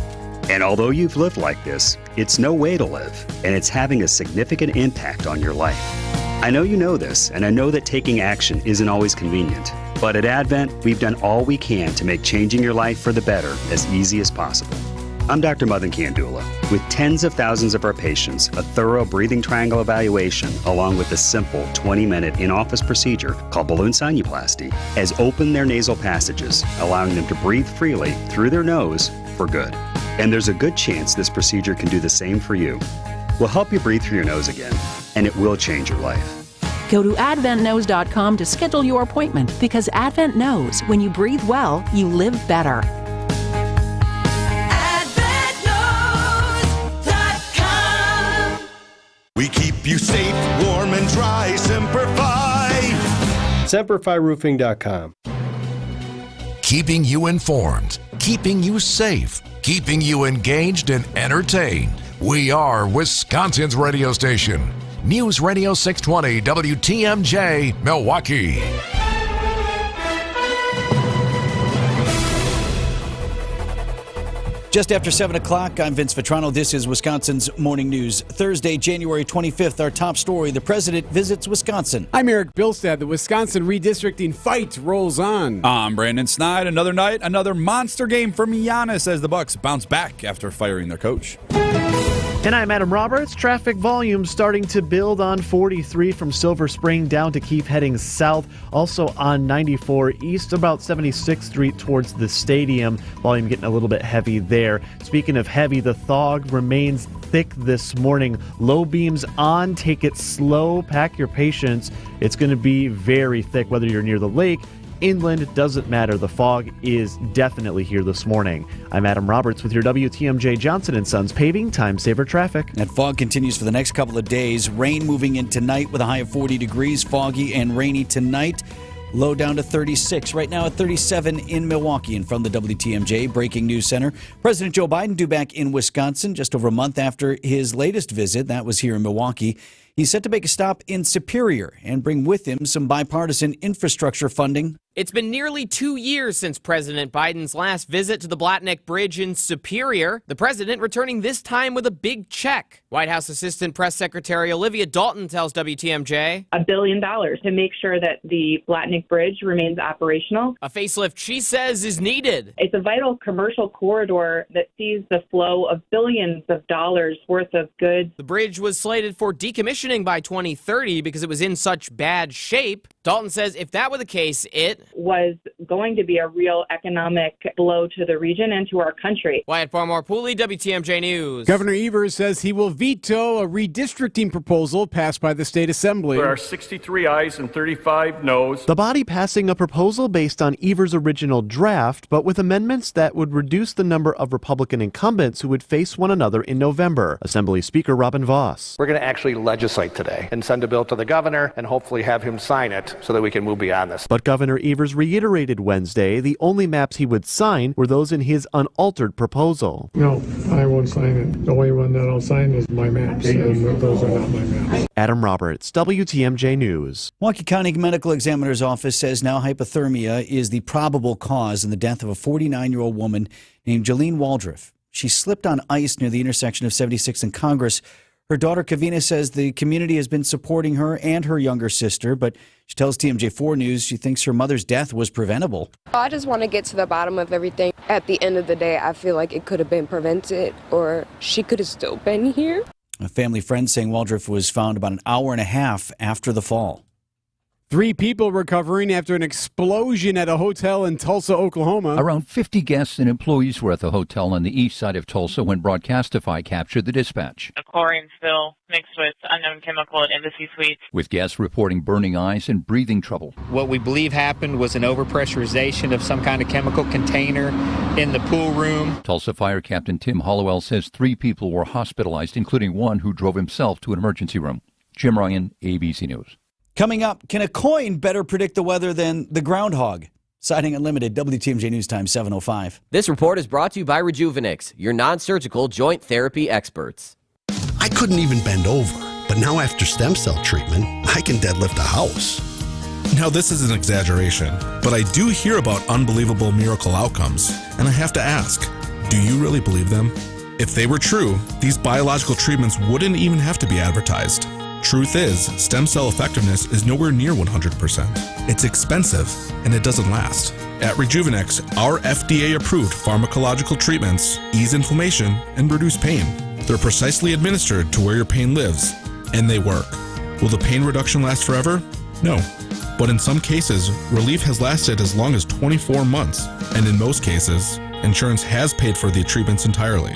And although you've lived like this, it's no way to live, and it's having a significant impact on your life. I know you know this, and I know that taking action isn't always convenient. But at Advent, we've done all we can to make changing your life for the better as easy as possible. I'm Dr. Madan Kandula. With tens of thousands of our patients, a thorough breathing triangle evaluation, along with a simple 20-minute in-office procedure called balloon sinuplasty, has opened their nasal passages, allowing them to breathe freely through their nose for good. And there's a good chance this procedure can do the same for you. We'll help you breathe through your nose again, and it will change your life. Go to adventknows.com to schedule your appointment, because Advent knows when you breathe well, you live better. We keep you safe, warm, and dry. Semper-Fi. SemperFiRoofing.com. Keeping you informed, keeping you safe, keeping you engaged and entertained. We are Wisconsin's radio station. News Radio 620 WTMJ, Milwaukee. Just after 7 o'clock, I'm Vince Vitrano. This is Wisconsin's Morning News. Thursday, January 25th, our top story, the president visits Wisconsin. I'm Eric Bilstad. The Wisconsin redistricting fight rolls on. I'm Brandon Snide. Another night, another monster game for Giannis as the Bucks bounce back after firing their coach. And I'm Adam Roberts. Traffic volume starting to build on 43 from Silver Spring down to Keefe heading south. Also on 94 east, about 76th Street towards the stadium. Volume getting a little bit heavy there. Speaking of heavy, the fog remains thick this morning. Low beams on. Take it slow. Pack your patience. It's going to be very thick whether you're near the lake. Inland, doesn't matter. The fog is definitely here this morning. I'm Adam Roberts with your WTMJ Johnson & Sons Paving Time Saver Traffic. That fog continues for the next couple of days. Rain moving in tonight with a high of 40 degrees. Foggy and rainy tonight. Low down to 36. Right now at 37 in Milwaukee. And from the WTMJ Breaking News Center, President Joe Biden due back in Wisconsin just over a month after his latest visit. That was here in Milwaukee. He's set to make a stop in Superior and bring with him some bipartisan infrastructure funding. It's been nearly 2 years since President Biden's last visit to the Blatnick Bridge in Superior. The president returning this time with a big check. White House Assistant Press Secretary Olivia Dalton tells WTMJ $1 billion to make sure that the Blatnick Bridge remains operational. A facelift she says is needed. It's a vital commercial corridor that sees the flow of billions of dollars worth of goods. The bridge was slated for decommissioning by 2030 because it was in such bad shape. Dalton says if that were the case, it was going to be a real economic blow to the region and to our country. Wyatt Barmore-Pooley, WTMJ News. Governor Evers says he will veto a redistricting proposal passed by the state assembly. There are 63 ayes and 35 noes. The body passing a proposal based on Evers' original draft, but with amendments that would reduce the number of Republican incumbents who would face one another in November. Assembly Speaker Robin Voss. We're going to actually legislate today and send a bill to the governor and hopefully have him sign it so that we can move beyond this. But Governor Evers reiterated Wednesday the only maps he would sign were those in his unaltered proposal. No, I won't sign it. The only one that I'll sign is my maps, and those are not my maps. Adam Roberts, WTMJ News. Milwaukee County Medical Examiner's Office says now hypothermia is the probable cause in the death of a 49-year-old woman named Jolene Waldriff. She slipped on ice near the intersection of 76th and Congress. Her daughter, Kavina, says the community has been supporting her and her younger sister, but she tells TMJ4 News she thinks her mother's death was preventable. I just want to get to the bottom of everything. At the end of the day, I feel like it could have been prevented or she could have still been here. A family friend saying Waldriff was found about an hour and a half after the fall. 3 people recovering after an explosion at a hotel in Tulsa, Oklahoma. Around 50 guests and employees were at the hotel on the east side of Tulsa when Broadcastify captured the dispatch. A chlorine spill mixed with unknown chemical at Embassy Suites. With guests reporting burning eyes and breathing trouble. What we believe happened was an overpressurization of some kind of chemical container in the pool room. Tulsa Fire Captain Tim Hollowell says 3 people were hospitalized, including one who drove himself to an emergency room. Jim Ryan, ABC News. Coming up, can a coin better predict the weather than the groundhog? Siding Unlimited, WTMJ News Time, 7:05. This report is brought to you by Rejuvenix, your non-surgical joint therapy experts. I couldn't even bend over, but now after stem cell treatment, I can deadlift a house. Now, this is an exaggeration, but I do hear about unbelievable miracle outcomes, and I have to ask, do you really believe them? If they were true, these biological treatments wouldn't even have to be advertised. Truth is, stem cell effectiveness is nowhere near 100%. It's expensive, and it doesn't last. At Rejuvenix, our FDA-approved pharmacological treatments ease inflammation and reduce pain. They're precisely administered to where your pain lives, and they work. Will the pain reduction last forever? No. But in some cases, relief has lasted as long as 24 months, and in most cases, insurance has paid for the treatments entirely.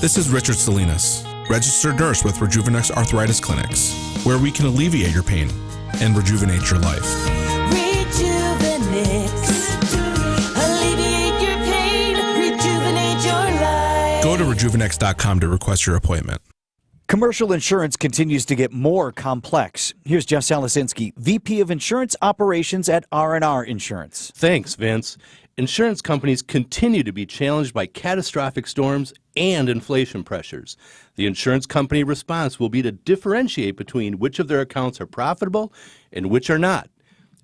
This is Richard Salinas, registered nurse with Rejuvenix Arthritis Clinics, where we can alleviate your pain and rejuvenate your life. Rejuvenix. Alleviate your pain. Rejuvenate your life. Go to rejuvenix.com to request your appointment. Commercial insurance continues to get more complex. Here's Jeff Salasinski, VP of Insurance Operations at R&R Insurance. Thanks, Vince. Insurance companies continue to be challenged by catastrophic storms and inflation pressures. The insurance company response will be to differentiate between which of their accounts are profitable and which are not.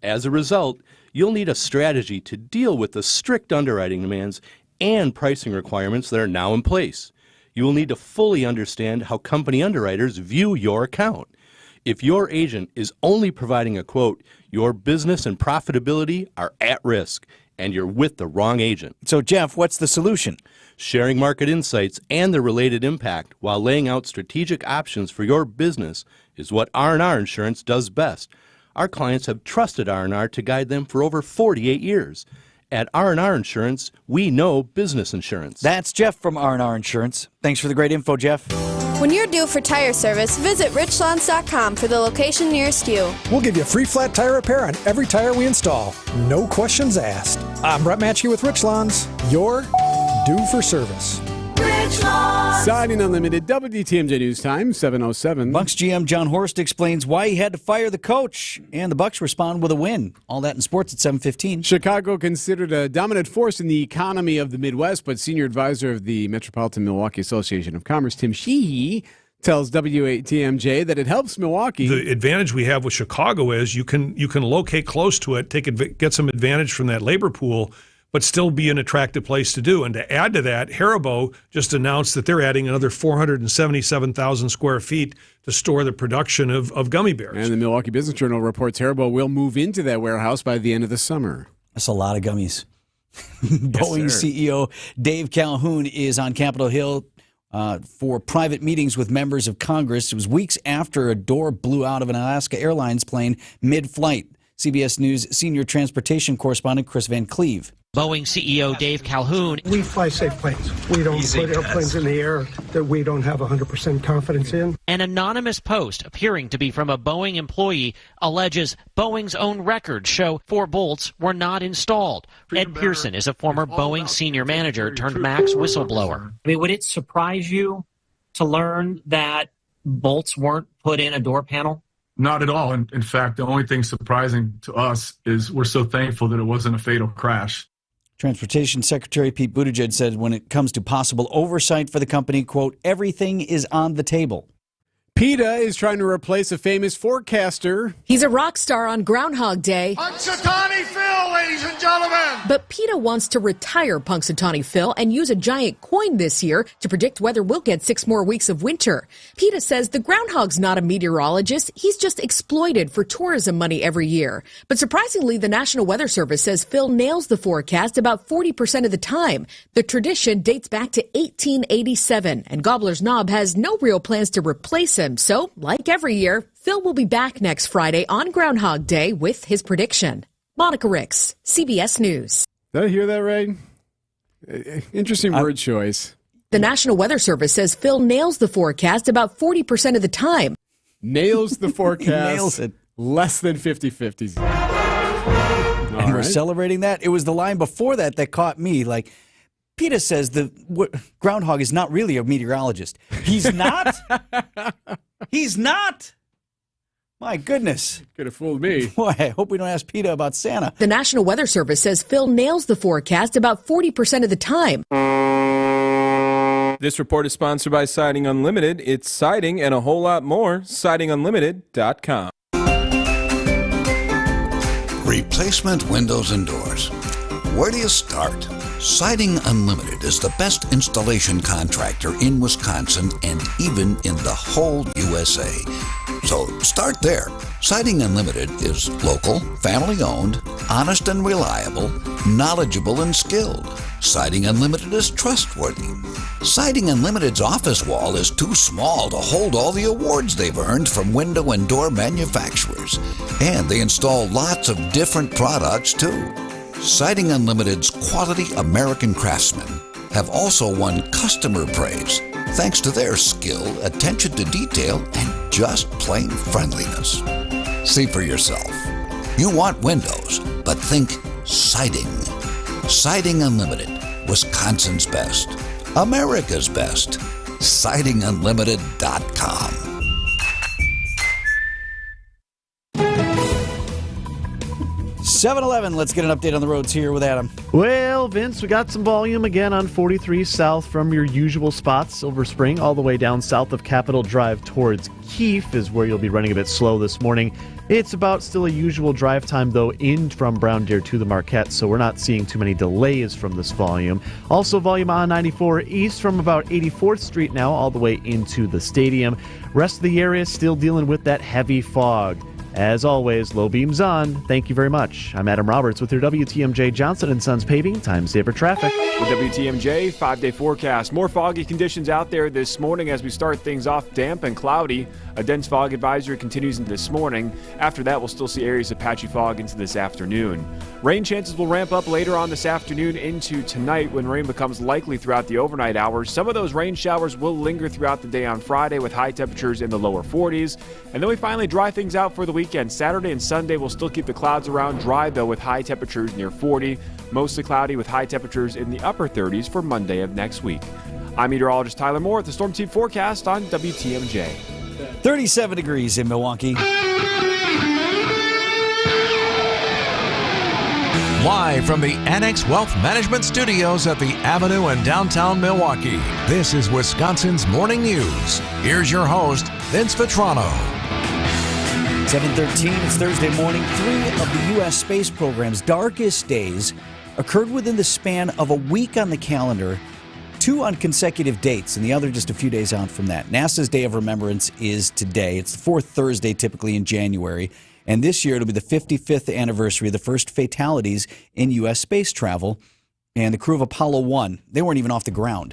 As a result, you'll need a strategy to deal with the strict underwriting demands and pricing requirements that are now in place. You will need to fully understand how company underwriters view your account. If your agent is only providing a quote, your business and profitability are at risk, and you're with the wrong agent. So, Jeff, what's the solution? Sharing market insights and their related impact while laying out strategic options for your business is what R&R Insurance does best. Our clients have trusted R&R to guide them for over 48 years. At R&R Insurance, we know business insurance. That's Jeff from R&R Insurance. Thanks for the great info, Jeff. When you're due for tire service, visit richlands.com for the location nearest you. We'll give you a free flat tire repair on every tire we install. No questions asked. I'm Brett Matchke with Richlands. You're due for service. Richlands. Siding Unlimited, WTMJ News Time, 7:07. Bucks GM John Horst explains why he had to fire the coach, and the Bucks respond with a win. All that in sports at 7:15. Chicago considered a dominant force in the economy of the Midwest, but senior advisor of the Metropolitan Milwaukee Association of Commerce, Tim Sheehy, tells WTMJ that it helps Milwaukee. The advantage we have with Chicago is you can locate close to it, get some advantage from that labor pool, but still be an attractive place to do. And to add to that, Haribo just announced that they're adding another 477,000 square feet to store the production of gummy bears. And the Milwaukee Business Journal reports Haribo will move into that warehouse by the end of the summer. That's a lot of gummies. Boeing CEO Dave Calhoun is on Capitol Hill for private meetings with members of Congress. It was weeks after a door blew out of an Alaska Airlines plane mid-flight. CBS News senior transportation correspondent Chris Van Cleve. Boeing CEO Dave Calhoun. We fly safe planes. We don't put airplanes in the air that we don't have 100% confidence in. An anonymous post appearing to be from a Boeing employee alleges Boeing's own records show 4 bolts were not installed. Ed Pearson is a former Boeing senior manager turned Max whistleblower. I mean, would it surprise you to learn that bolts weren't put in a door panel? Not at all. In fact, the only thing surprising to us is we're so thankful that it wasn't a fatal crash. Transportation Secretary Pete Buttigieg said when it comes to possible oversight for the company, quote, everything is on the table. PETA is trying to replace a famous forecaster. He's a rock star on Groundhog Day. Punxsutawney Phil, ladies and gentlemen. But PETA wants to retire Punxsutawney Phil and use a giant coin this year to predict whether we'll get 6 more weeks of winter. PETA says the groundhog's not a meteorologist. He's just exploited for tourism money every year. But surprisingly, the National Weather Service says Phil nails the forecast about 40% of the time. The tradition dates back to 1887, and Gobbler's Knob has no real plans to replace him. So, like every year, Phil will be back next Friday on Groundhog Day with his prediction. Monica Ricks, CBS News. Did I hear that right? Interesting word choice. The National Weather Service says Phil nails the forecast about 40% of the time. Nails the forecast. Nails it. Less than 50-50s. And we're celebrating that. It was the line before that caught me. Like, PETA says the groundhog is not really a meteorologist. He's not? He's not? My goodness. Could have fooled me. Boy, I hope we don't ask PETA about Santa. The National Weather Service says Phil nails the forecast about 40% of the time. This report is sponsored by Siding Unlimited. It's siding and a whole lot more. SidingUnlimited.com. Replacement windows and doors. Where do you start? Siding Unlimited is the best installation contractor in Wisconsin and even in the whole USA. So start there. Siding Unlimited is local, family-owned, honest and reliable, knowledgeable and skilled. Siding Unlimited is trustworthy. Siding Unlimited's office wall is too small to hold all the awards they've earned from window and door manufacturers. And they install lots of different products, too. Siding Unlimited's quality American craftsmen have also won customer praise thanks to their skill, attention to detail, and just plain friendliness. See for yourself. You want windows, but think siding. Siding Unlimited, Wisconsin's best, America's best. SidingUnlimited.com. 7-Eleven, let's get an update on the roads here with Adam. Well, Vince, we got some volume again on 43 south from your usual spots, Silver Spring, all the way down south of Capitol Drive towards Keefe is where you'll be running a bit slow this morning. It's about still a usual drive time, though, in from Brown Deer to the Marquette, so we're not seeing too many delays from this volume. Also, volume on 94 east from about 84th Street now all the way into the stadium. Rest of the area still dealing with that heavy fog. As always, low beams on. Thank you very much. I'm Adam Roberts with your WTMJ Johnson & Sons Paving Time Saver Traffic. With WTMJ 5-day forecast. More foggy conditions out there this morning as we start things off damp and cloudy. A dense fog advisory continues into this morning. After that, we'll still see areas of patchy fog into this afternoon. Rain chances will ramp up later on this afternoon into tonight when rain becomes likely throughout the overnight hours. Some of those rain showers will linger throughout the day on Friday with high temperatures in the lower 40s. And then we finally dry things out for the weekend. Saturday and Sunday will still keep the clouds around dry, though, with high temperatures near 40. Mostly cloudy with high temperatures in the upper 30s for Monday of next week. I'm meteorologist Tyler Moore with the Storm Team forecast on WTMJ. 37 degrees in Milwaukee. Live from the Annex Wealth Management Studios at the Avenue in downtown Milwaukee, this is Wisconsin's Morning News. Here's your host, Vince Vitrano. 7:13, it's Thursday morning. 3 of the U.S. space program's darkest days occurred within the span of a week on the calendar, 2 on consecutive dates, and the other just a few days out from that. NASA's Day of Remembrance is today. It's the 4th Thursday, typically in January. And this year, it'll be the 55th anniversary of the first fatalities in U.S. space travel. And the crew of Apollo 1, they weren't even off the ground.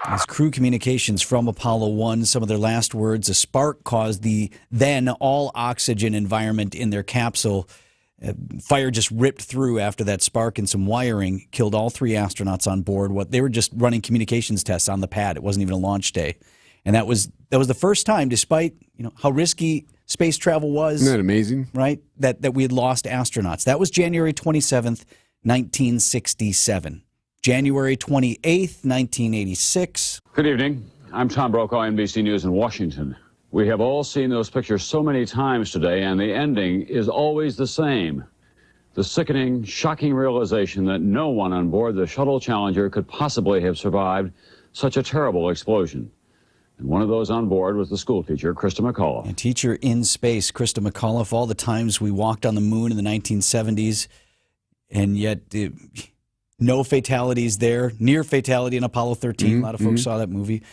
As crew communications from Apollo 1, some of their last words, a spark caused the then all-oxygen environment in their capsule. Fire just ripped through after that spark, and some wiring killed all 3 astronauts on board. They were just running communications tests on the pad. It wasn't even a launch day. And that was the first time, despite how risky space travel was. Isn't that amazing? Right? That we had lost astronauts. That was January 27th, 1967. January 28th, 1986. Good evening. I'm Tom Brokaw, NBC News in Washington. We have all seen those pictures so many times today, and the ending is always the same. The sickening, shocking realization that no one on board the Shuttle Challenger could possibly have survived such a terrible explosion. And one of those on board was the schoolteacher, Krista McAuliffe. A teacher in space, Krista McAuliffe. All the times we walked on the moon in the 1970s, and yet no fatalities there. Near fatality in Apollo 13. A lot of folks saw that movie.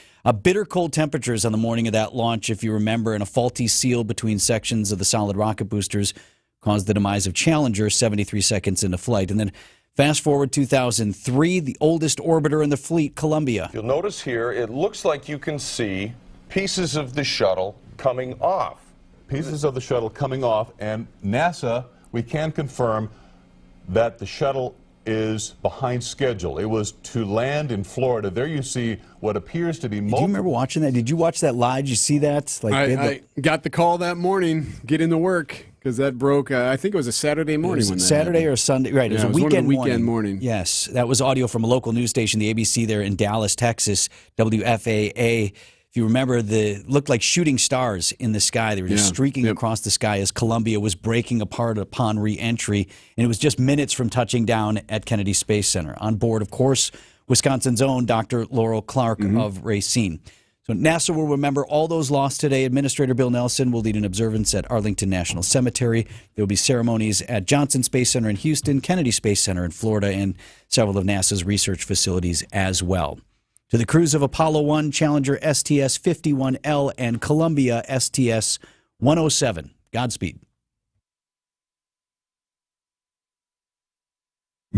Bitter cold temperatures on the morning of that launch, if you remember, and a faulty seal between sections of the solid rocket boosters caused the demise of Challenger 73 seconds into flight. And then Fast forward 2003, the oldest orbiter in the fleet, Columbia. You'll notice here, it looks like you can see pieces of the shuttle coming off. Pieces of the shuttle coming off, and NASA, we can confirm that the shuttle is behind schedule. It was to land in Florida. There you see what appears to be Do you remember watching that? Did you watch that live? Did you see that? I got the call that morning, get into work, because that broke, I think it was a Saturday morning. It was Saturday or Sunday, right? It was a weekend morning. Yes, that was audio from a local news station, the ABC there in Dallas, Texas, WFAA. If you remember, looked like shooting stars in the sky. They were just streaking across the sky as Columbia was breaking apart upon re-entry. And it was just minutes from touching down at Kennedy Space Center. On board, of course, Wisconsin's own Dr. Laurel Clark of Racine. So NASA will remember all those lost today. Administrator Bill Nelson will lead an observance at Arlington National Cemetery. There will be ceremonies at Johnson Space Center in Houston, Kennedy Space Center in Florida, and several of NASA's research facilities as well. To the crews of Apollo 1, Challenger STS-51L, and Columbia STS-107. Godspeed.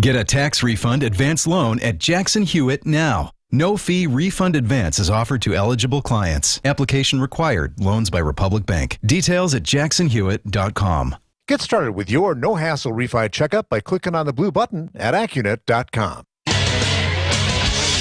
Get a tax refund advance loan at Jackson Hewitt now. No fee refund advance is offered to eligible clients. Application required. Loans by Republic Bank. Details at jacksonhewitt.com. Get started with your no-hassle refi checkup by clicking on the blue button at AccuNet.com.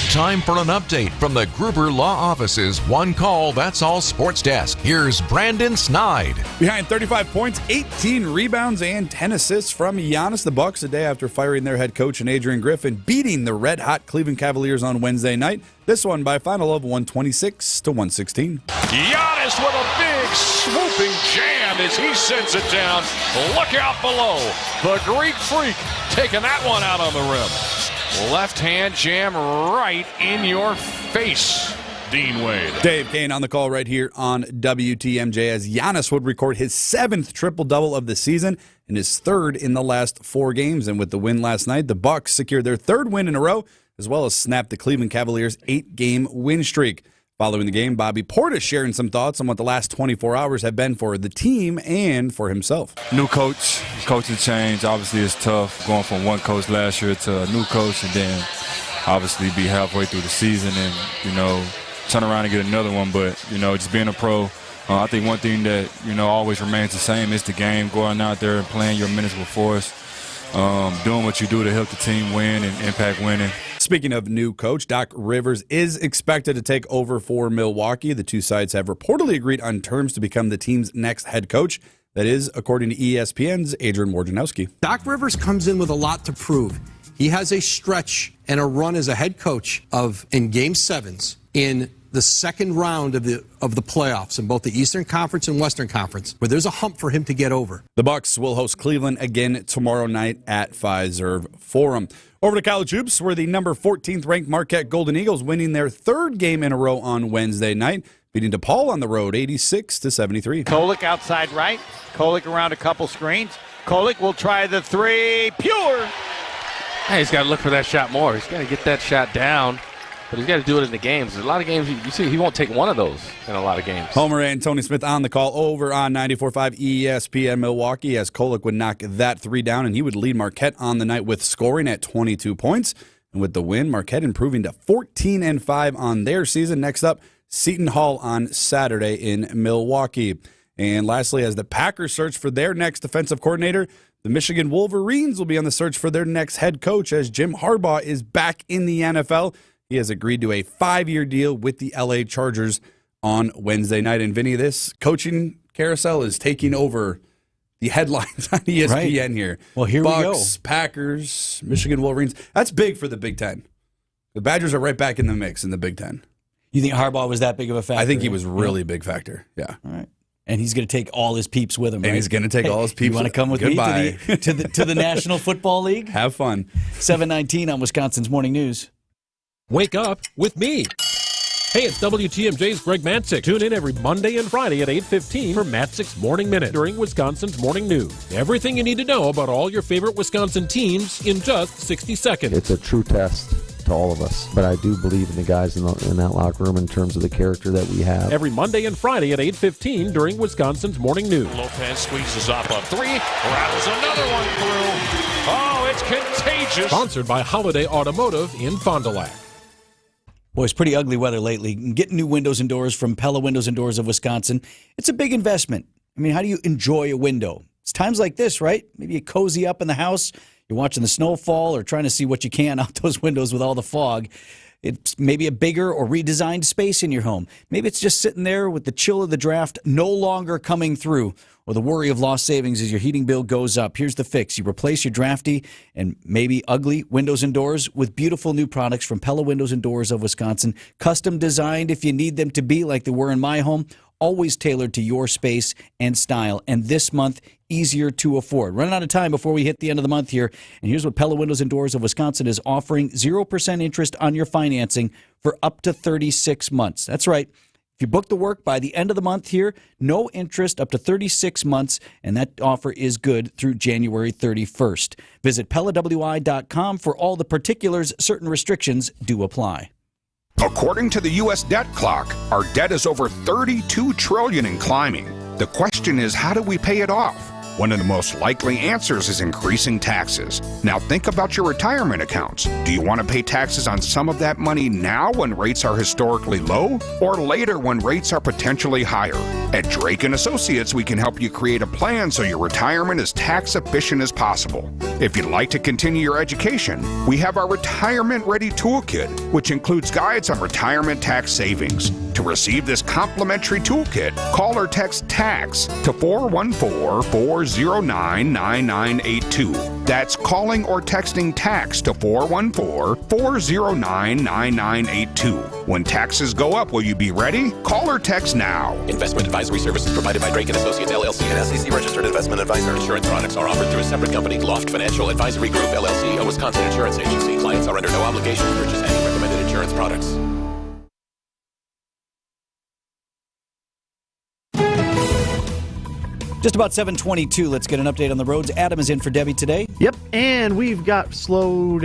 Time for an update from the Gruber Law Office's One Call, That's All Sports Desk. Here's Brandon Snide. Behind 35 points, 18 rebounds, and 10 assists from Giannis. The Bucks, a day after firing their head coach and Adrian Griffin, beating the red-hot Cleveland Cavaliers on Wednesday night. This one by a final of 126-116. Giannis with a big swooping jam as he sends it down. Look out below. The Greek Freak taking that one out on the rim. Left hand jam right in your face, Dean Wade. Dave Kane on the call right here on WTMJ as Giannis would record his 7th triple-double of the season and his 3rd in the last 4 games. And with the win last night, the Bucks secured their 3rd win in a row, as well as snapped the Cleveland Cavaliers' 8-game win streak. Following the game, Bobby Portis sharing some thoughts on what the last 24 hours have been for the team and for himself. New coach, coaching change, obviously it's tough going from one coach last year to a new coach and then obviously be halfway through the season and, turn around and get another one. But, just being a pro, I think one thing that, always remains the same is the game, going out there and playing your minutes with force, doing what you do to help the team win and impact winning. Speaking of new coach, Doc Rivers is expected to take over for Milwaukee. The two sides have reportedly agreed on terms to become the team's next head coach. That is, according to ESPN's Adrian Wojnarowski. Doc Rivers comes in with a lot to prove. He has a stretch and a run as a head coach in Game 7s in the second round of the playoffs in both the Eastern Conference and Western Conference, where there's a hump for him to get over. The Bucks will host Cleveland again tomorrow night at Fiserv Forum. Over to college hoops, where the number 14th ranked Marquette Golden Eagles winning their 3rd game in a row on Wednesday night, beating DePaul on the road 86-73. Kolek outside right. Kolek around a couple screens. Kolek will try the 3. Pure. Hey, he's got to look for that shot more. He's got to get that shot down. But he's got to do it in the games. There's a lot of games you see he won't take one of those in a lot of games. Homer and Tony Smith on the call over on 94.5 ESPN Milwaukee as Kolek would knock that 3 down, and he would lead Marquette on the night with scoring at 22 points. And with the win, Marquette improving to 14-5 on their season. Next up, Seton Hall on Saturday in Milwaukee. And lastly, as the Packers search for their next defensive coordinator, the Michigan Wolverines will be on the search for their next head coach as Jim Harbaugh is back in the NFL. He has agreed to a 5-year deal with the LA Chargers on Wednesday night. And Vinny, this coaching carousel is taking over the headlines on ESPN here. Well, here Bucks, we go. Packers, Michigan Wolverines. That's big for the Big Ten. The Badgers are right back in the mix in the Big Ten. You think Harbaugh was that big of a factor? I think he was really big factor. Yeah. All right. And he's going to take all his peeps with him, right? And he's going to take all his peeps. You want to come with me to the National Football League? Have fun. 7:19 on Wisconsin's Morning News. Wake up with me. Hey, it's WTMJ's Greg Matzik. Tune in every Monday and Friday at 8:15 for Matzik's Morning Minute during Wisconsin's Morning News. Everything you need to know about all your favorite Wisconsin teams in just 60 seconds. It's a true test to all of us. But I do believe in the guys in that locker room in terms of the character that we have. Every Monday and Friday at 8:15 during Wisconsin's Morning News. Lopez squeezes up a three, rattles another one through. Oh, it's contagious. Sponsored by Holiday Automotive in Fond du Lac. Boy, it's pretty ugly weather lately. Getting new windows and doors from Pella Windows and Doors of Wisconsin, it's a big investment. I mean, how do you enjoy a window? It's times like this, right? Maybe you cozy up in the house, you're watching the snow fall or trying to see what you can out those windows with all the fog. It's maybe a bigger or redesigned space in your home. Maybe it's just sitting there with the chill of the draft no longer coming through, or the worry of lost savings as your heating bill goes up. Here's the fix. You replace your drafty and maybe ugly windows and doors with beautiful new products from Pella Windows and Doors of Wisconsin. Custom designed if you need them to be, like they were in my home. Always tailored to your space and style. And this month, easier to afford. Running out of time before we hit the end of the month here. And here's what Pella Windows and Doors of Wisconsin is offering. 0% interest on your financing for up to 36 months. That's right. If you book the work by the end of the month here, no interest up to 36 months, and that offer is good through January 31st. Visit PellaWI.com for all the particulars. Certain restrictions do apply. According to the U.S. debt clock, our debt is over $32 trillion and climbing. The question is, how do we pay it off? One of the most likely answers is increasing taxes. Now think about your retirement accounts. Do you want to pay taxes on some of that money now when rates are historically low, or later when rates are potentially higher? At Drake & Associates, we can help you create a plan so your retirement is tax efficient as possible. If you'd like to continue your education, we have our Retirement Ready Toolkit, which includes guides on retirement tax savings. To receive this complimentary toolkit, call or text TAX to 414-409-9982. That's calling or texting TAX to 414-409-9982. When taxes go up, will you be ready? Call or text now. Investment advisory services provided by Drake & Associates, LLC, an SEC-registered investment advisor. Insurance products are offered through a separate company, Loft Financial Advisory Group, LLC, a Wisconsin insurance agency. Clients are under no obligation to purchase any recommended insurance products. Just about 7:22. Let's get an update on the roads. Adam is in for Debbie today. Yep, and we've got slow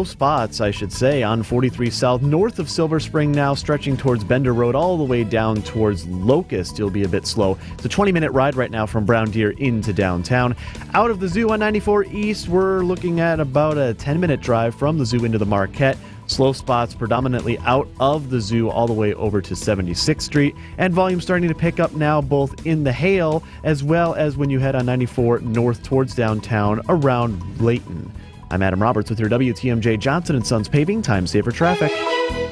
spots, I should say, on 43 South, north of Silver Spring now, stretching towards Bender Road all the way down towards Locust. You'll be a bit slow. It's a 20-minute ride right now from Brown Deer into downtown. Out of the zoo on 94 East, we're looking at about a 10-minute drive from the zoo into the Marquette. Slow spots predominantly out of the zoo all the way over to 76th Street. And volume starting to pick up now both in the Hale as well as when you head on 94 north towards downtown around Layton. I'm Adam Roberts with your WTMJ Johnson & Sons Paving Time Saver Traffic.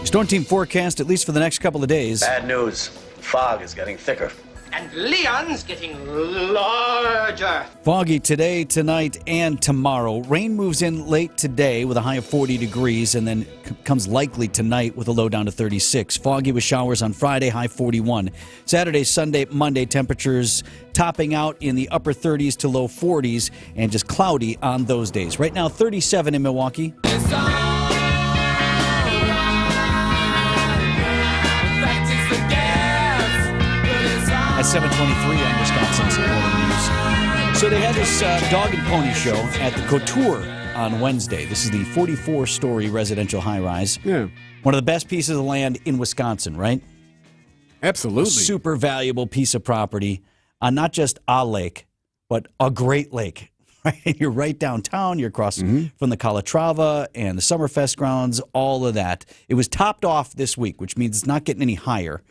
Storm team forecast, at least for the next couple of days. Bad news. Fog is getting thicker. And Leon's getting larger. Foggy today, tonight, and tomorrow. Rain moves in late today with a high of 40 degrees and then comes likely tonight with a low down to 36. Foggy with showers on Friday, high 41. Saturday, Sunday, Monday, temperatures topping out in the upper 30s to low 40s and just cloudy on those days. Right now, 37 in Milwaukee. At 7:23 on Wisconsin's Morning News. So they had this dog and pony show at the Couture on Wednesday. This is the 44-story residential high-rise. Yeah. One of the best pieces of land in Wisconsin, right? Absolutely. A super valuable piece of property on not just a lake, but a great lake. Right? You're right downtown. You're across from the Calatrava and the Summerfest grounds, all of that. It was topped off this week, which means it's not getting any higher.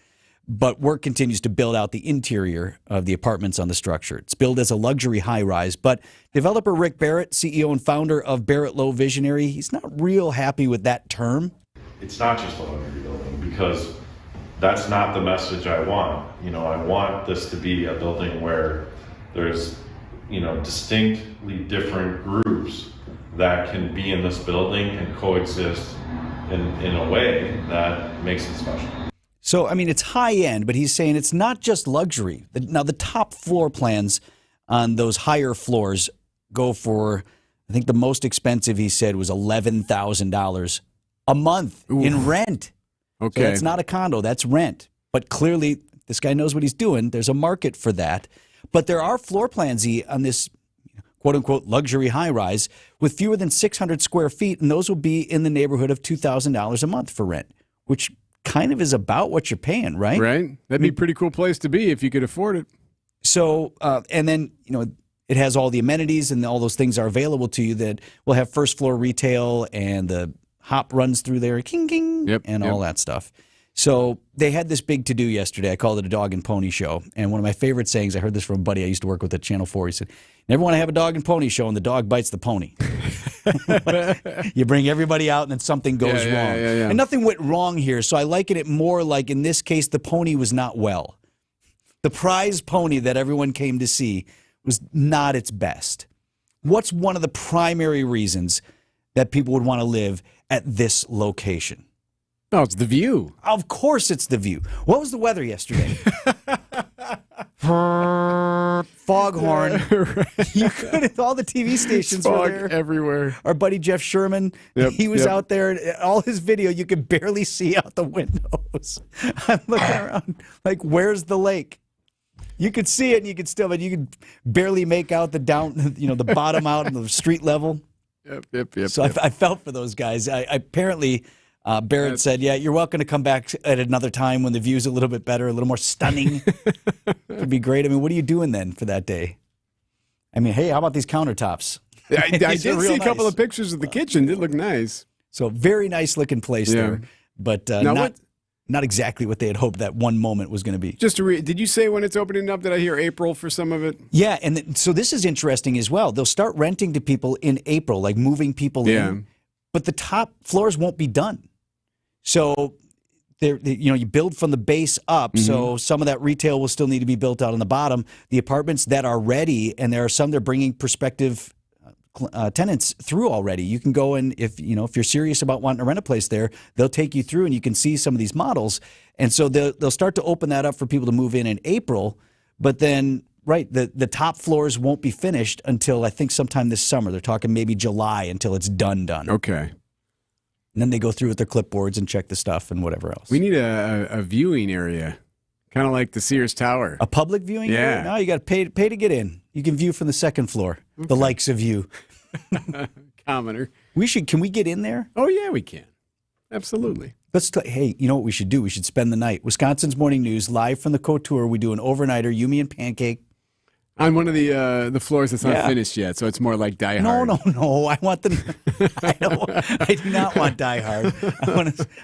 But work continues to build out the interior of the apartments on the structure. It's billed as a luxury high-rise, but developer Rick Barrett, CEO and founder of Barrett Low Visionary, he's not real happy with that term. It's not just a luxury building because that's not the message I want. I want this to be a building where there's, distinctly different groups that can be in this building and coexist in a way that makes it special. So, it's high-end, but he's saying it's not just luxury. Now, the top floor plans on those higher floors go for, I think the most expensive, he said, was $11,000 a month in rent. Okay. So that's not a condo, that's rent. But clearly, this guy knows what he's doing. There's a market for that. But there are floor plans on this quote-unquote luxury high-rise with fewer than 600 square feet, and those will be in the neighborhood of $2,000 a month for rent, which kind of is about what you're paying, right? Right. That'd be a pretty cool place to be if you could afford it. So, and then, it has all the amenities and all those things are available to you that will have first-floor retail, and the hop runs through there, king, all that stuff. So they had this big to-do yesterday. I called it a dog and pony show. And one of my favorite sayings, I heard this from a buddy I used to work with at Channel 4. He said, never want to have a dog and pony show and the dog bites the pony. You bring everybody out and then something goes wrong. And nothing went wrong here. So I liken it more like, in this case, the pony was not well. The prize pony that everyone came to see was not its best. What's one of the primary reasons that people would want to live at this location? Oh, it's the view. Of course it's the view. What was the weather yesterday? Foghorn. You couldn't. All the TV stations were there. Everywhere. Our buddy Jeff Sherman, he was out there. All his video, you could barely see out the windows. I'm looking around like, where's the lake? You could see it, and you could still, but you could barely make out the the bottom out on the street level. Yep. So I felt for those guys. Apparently. Barrett said, you're welcome to come back at another time when the view's a little bit better, a little more stunning. It'd be great. I mean, what are you doing then for that day? I mean, hey, how about these countertops? I did see a couple of pictures of the kitchen. It did look nice. So very nice looking place there, but not exactly what they had hoped that one moment was going to be. Just did you say when it's opening up? Did I hear April for some of it? Yeah, and so this is interesting as well. They'll start renting to people in April, like moving people in, but the top floors won't be done. So, you build from the base up. So some of that retail will still need to be built out on the bottom. The apartments that are ready, and there are some that are bringing prospective tenants through already. You can go in if you're serious about wanting to rent a place there. They'll take you through, and you can see some of these models. And so they'll start to open that up for people to move in April. But then, the top floors won't be finished until I think sometime this summer. They're talking maybe July until it's done. Okay. And then they go through with their clipboards and check the stuff and whatever else. We need a viewing area, kind of like the Sears Tower. A public viewing area? No, you got to pay to get in. You can view from the second floor, the likes of you. Commoner. Can we get in there? Oh, yeah, we can. Absolutely. Hey, you know what we should do? We should spend the night. Wisconsin's Morning News, live from the Couture. We do an overnighter, you, me, and Pancake. On one of the floors that's not finished yet, so it's more like Die Hard. No. I want I do not want Die Hard.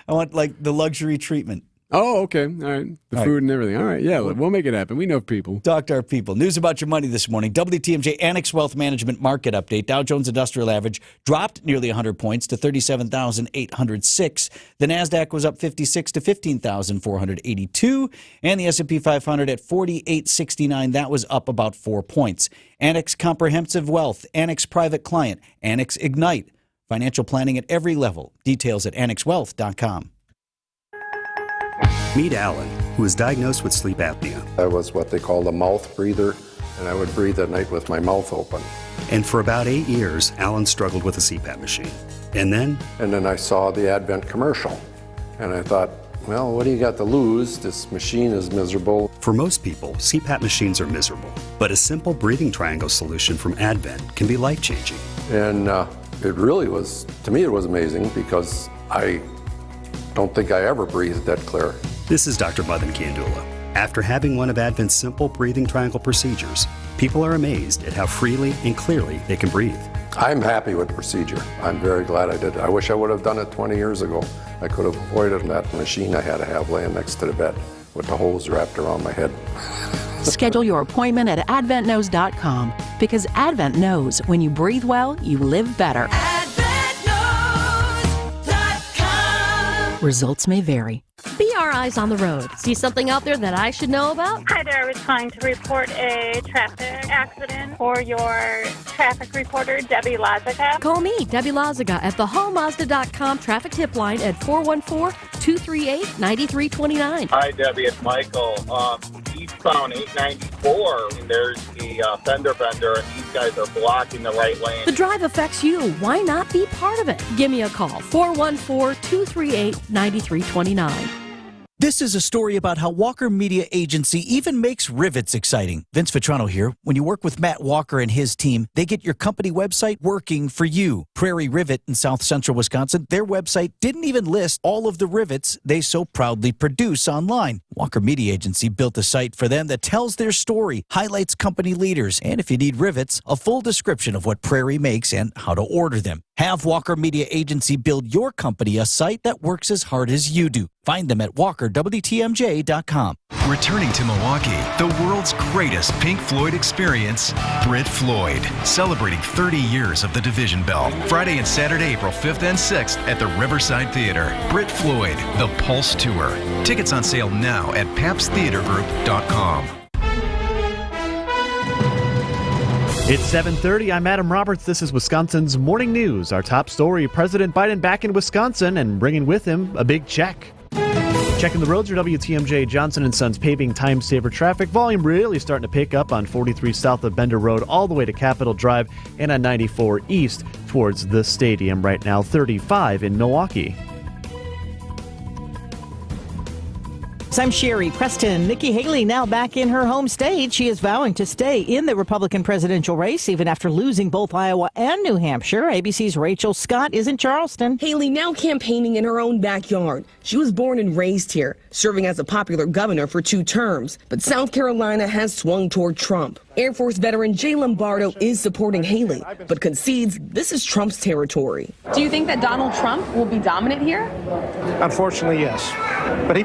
I want like the luxury treatment. Oh, okay. All right. The food and everything. All right. Yeah, we'll make it happen. We know people. Talk to our people. News about your money this morning. WTMJ Annex Wealth Management Market Update. Dow Jones Industrial Average dropped nearly 100 points to 37,806. The NASDAQ was up 56 to 15,482. And the S&P 500 at 4869. That was up about 4 points. Annex Comprehensive Wealth. Annex Private Client. Annex Ignite. Financial planning at every level. Details at annexwealth.com. Meet Alan, who was diagnosed with sleep apnea. I was what they call a mouth breather, and I would breathe at night with my mouth open. And for about 8 years, Alan struggled with a CPAP machine. And then I saw the Advent commercial, and I thought, well, what do you got to lose? This machine is miserable. For most people, CPAP machines are miserable, but a simple breathing triangle solution from Advent can be life-changing. And it really was, to me, it was amazing because I don't think I ever breathed that clear. This is Dr. Madan Kandula. After having one of Advent's simple breathing triangle procedures, people are amazed at how freely and clearly they can breathe. I'm happy with the procedure. I'm very glad I did it. I wish I would have done it 20 years ago. I could have avoided that machine I had to have laying next to the bed with the hose wrapped around my head. Schedule your appointment at adventknows.com because Advent knows when you breathe well, you live better. Results may vary. Be our eyes on the road. See something out there that I should know about? Hi there. I was trying to report a traffic accident for your traffic reporter, Debbie Lazaga. Call me, Debbie Lazaga, at thehallmazda.com traffic tip line at 414-238-9329. Hi, Debbie. It's Michael. Eastbound 894, and there's the fender bender, and these guys are blocking the right lane. The drive affects you. Why not be part of it? Give me a call, 414-238-9329. This is a story about how Walker Media Agency even makes rivets exciting. Vince Vitrano here. When you work with Matt Walker and his team, they get your company website working for you. Prairie Rivet in south central Wisconsin, their website didn't even list all of the rivets they so proudly produce online. Walker Media Agency built a site for them that tells their story, highlights company leaders, and if you need rivets, a full description of what Prairie makes and how to order them. Have Walker Media Agency build your company a site that works as hard as you do. Find them at WTMJ.com. Returning to Milwaukee, the world's greatest Pink Floyd experience, Brit Floyd, celebrating 30 years of the Division Bell. Friday and Saturday, April 5th and 6th at the Riverside Theater. Brit Floyd, The Pulse Tour. Tickets on sale now at papstheatergroup.com. It's 7:30. I'm Adam Roberts. This is Wisconsin's Morning News. Our top story, President Biden back in Wisconsin and bringing with him a big check. Checking the roads, your WTMJ Johnson & Sons paving time saver traffic. Volume really starting to pick up on 43 south of Bender Road all the way to Capitol Drive and on 94 east towards the stadium right now. 35 in Milwaukee. I'm Sherry Preston. Nikki Haley now back in her home state. She is vowing to stay in the Republican presidential race even after losing both Iowa and New Hampshire. ABC's Rachel Scott is in Charleston. Haley now campaigning in her own backyard. She was born and raised here, serving as a popular governor for 2 terms. But South Carolina has swung toward Trump. Air Force veteran Jay Lombardo is supporting Haley, but concedes this is Trump's territory. Do you think that Donald Trump will be dominant here? Unfortunately, yes. But he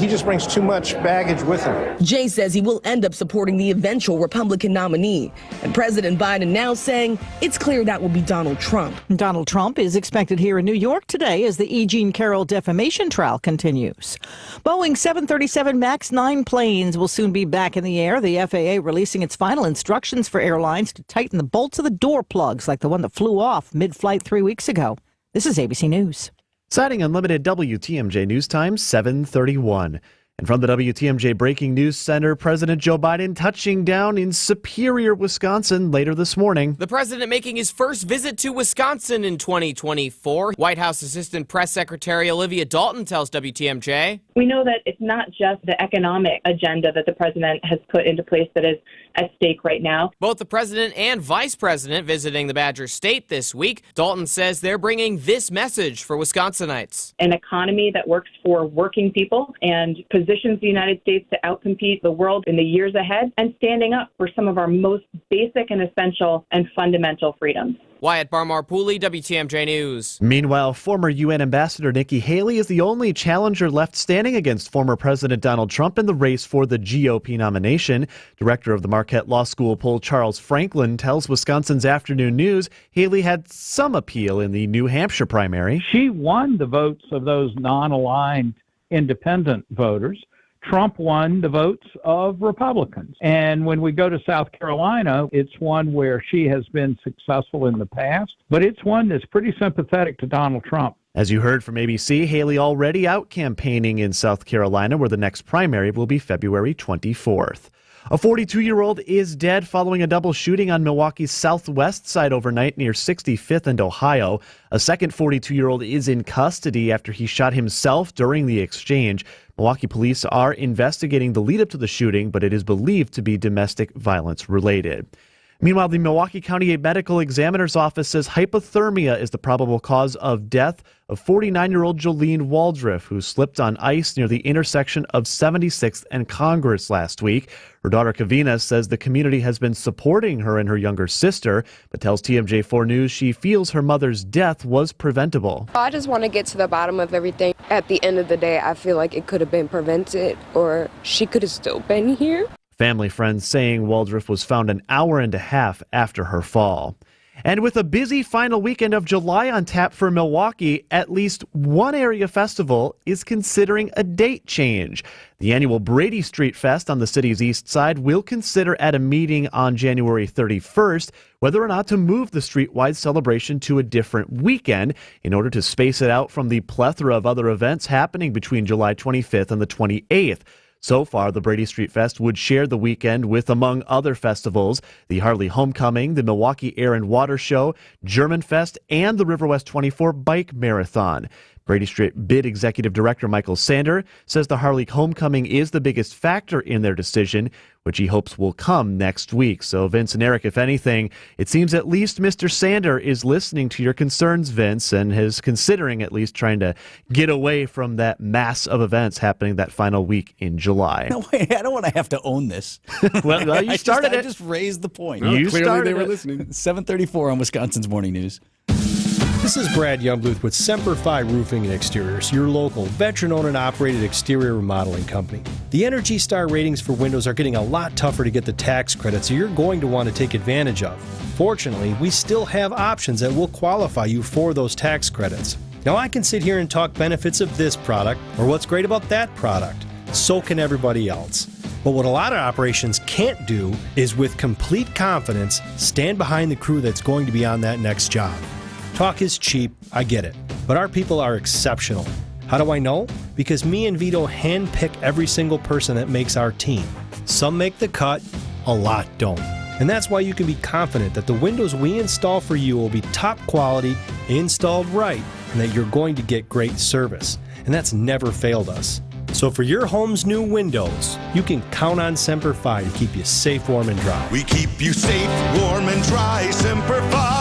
just brings too much baggage with him. Jay says he will end up supporting the eventual Republican nominee. And President Biden now saying it's clear that will be Donald Trump. Donald Trump is expected here in New York today as the E. Jean Carroll defamation trial continues. Boeing 737 MAX 9 planes will soon be back in the air. The FAA releasing its final instructions for airlines to tighten the bolts of the door plugs like the one that flew off mid-flight 3 weeks ago. This is ABC News. Citing unlimited WTMJ News Time, 7:31. And from the WTMJ Breaking News Center, President Joe Biden touching down in Superior, Wisconsin later this morning. The president making his first visit to Wisconsin in 2024. White House Assistant Press Secretary Olivia Dalton tells WTMJ. We know that it's not just the economic agenda that the president has put into place that is at stake right now. Both the president and vice president visiting the Badger State this week. Dalton says they're bringing this message for Wisconsinites. An economy that works for working people and positions the United States to outcompete the world in the years ahead, and standing up for some of our most basic and essential and fundamental freedoms. Wyatt Barmar-Pooley, WTMJ News. Meanwhile, former UN Ambassador Nikki Haley is the only challenger left standing against former President Donald Trump in the race for the GOP nomination. Director of the Marquette Law School poll, Charles Franklin, tells Wisconsin's Afternoon News Haley had some appeal in the New Hampshire primary. She won the votes of those non-aligned independent voters. Trump won the votes of Republicans. And when we go to South Carolina, it's one where she has been successful in the past, but it's one that's pretty sympathetic to Donald Trump. As you heard from ABC, Haley already out campaigning in South Carolina, where the next primary will be February 24th. A 42-year-old is dead following a double shooting on Milwaukee's southwest side overnight near 65th and Ohio. A second 42-year-old is in custody after he shot himself during the exchange. Milwaukee police are investigating the lead-up to the shooting, but it is believed to be domestic violence related. Meanwhile, the Milwaukee County Medical Examiner's Office says hypothermia is the probable cause of death of 49-year-old Jolene Waldriff, who slipped on ice near the intersection of 76th and Congress last week. Her daughter Kavina says the community has been supporting her and her younger sister, but tells TMJ4 News she feels her mother's death was preventable. I just want to get to the bottom of everything. At the end of the day, I feel like it could have been prevented, or she could have still been here. Family friends saying Waldriff was found an hour and a half after her fall. And with a busy final weekend of July on tap for Milwaukee, at least one area festival is considering a date change. The annual Brady Street Fest on the city's east side will consider at a meeting on January 31st whether or not to move the streetwide celebration to a different weekend in order to space it out from the plethora of other events happening between July 25th and the 28th. So far, the Brady Street Fest would share the weekend with, among other festivals, the Harley Homecoming, the Milwaukee Air and Water Show, German Fest, and the River West 24 Bike Marathon. Brady Street Bid Executive Director Michael Sander says the Harley homecoming is the biggest factor in their decision, which he hopes will come next week. So, Vince and Eric, if anything, it seems at least Mr. Sander is listening to your concerns, Vince, and is considering at least trying to get away from that mass of events happening that final week in July. No, wait, I don't want to have to own this. Well, you started it. I just raised the point. Well, You clearly started they were it. listening. 7:34 on Wisconsin's Morning News. This is Brad Youngbluth with Semper Fi Roofing and Exteriors, your local veteran-owned and operated exterior remodeling company. The Energy Star ratings for windows are getting a lot tougher to get the tax credits you're going to want to take advantage of. Fortunately, we still have options that will qualify you for those tax credits. Now, I can sit here and talk benefits of this product or what's great about that product. So can everybody else. But what a lot of operations can't do is with complete confidence stand behind the crew that's going to be on that next job. Talk is cheap, I get it, but our people are exceptional. How do I know? Because me and Vito handpick every single person that makes our team. Some make the cut, a lot don't. And that's why you can be confident that the windows we install for you will be top quality, installed right, and that you're going to get great service. And that's never failed us. So for your home's new windows, you can count on Semper Fi to keep you safe, warm, and dry. We keep you safe, warm, and dry. Semper Fi.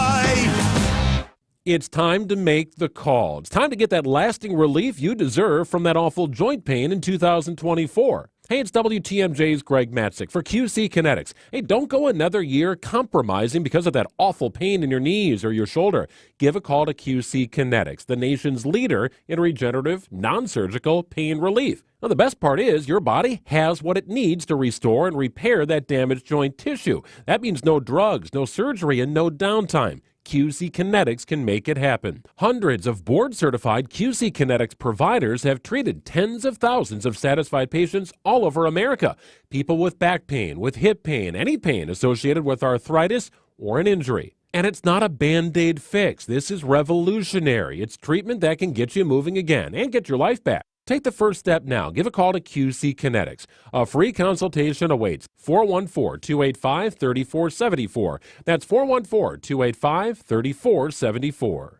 It's time to make the call. It's time to get that lasting relief you deserve from that awful joint pain in 2024. Hey, it's WTMJ's Greg Matzik for QC Kinetics. Hey, don't go another year compromising because of that awful pain in your knees or your shoulder. Give a call to QC Kinetics, the nation's leader in regenerative, non-surgical pain relief. Now, the best part is your body has what it needs to restore and repair that damaged joint tissue. That means no drugs, no surgery, and no downtime. QC Kinetics can make it happen. Hundreds of board-certified QC Kinetics providers have treated tens of thousands of satisfied patients all over America. People with back pain, with hip pain, any pain associated with arthritis or an injury. And it's not a Band-Aid fix. This is revolutionary. It's treatment that can get you moving again and get your life back. Take the first step now. Give a call to QC Kinetics. A free consultation awaits. 414-285-3474. That's 414-285-3474.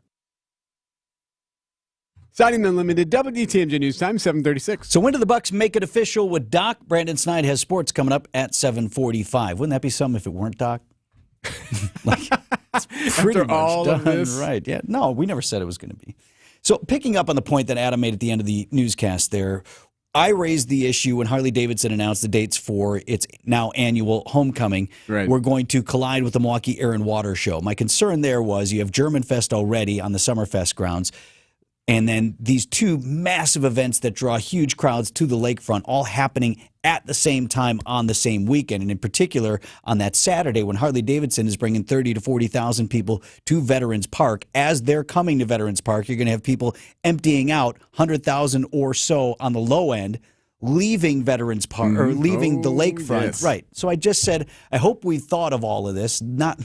Siding Unlimited, WTMJ News Time, 7:36. So when do the Bucks make it official with Doc? Brandon Snide has sports coming up at 7:45. Wouldn't that be something if it weren't Doc? It's pretty much all done of this? right. Yeah. No, we never said it was going to be. So picking up on the point that Adam made at the end of the newscast there, I raised the issue when Harley-Davidson announced the dates for its now annual homecoming. Right. We're going to collide with the Milwaukee Air and Water Show. My concern there was you have Germanfest already on the Summerfest grounds, and then these two massive events that draw huge crowds to the lakefront all happening at the same time on the same weekend. And in particular, on that Saturday when Harley-Davidson is bringing 30 to 40,000 people to Veterans Park. As they're coming to Veterans Park, you're going to have people emptying out 100,000 or so on the low end, leaving Veterans Park or leaving the lakefront. Yes. Right. So I just said, I hope we thought of all of this. Not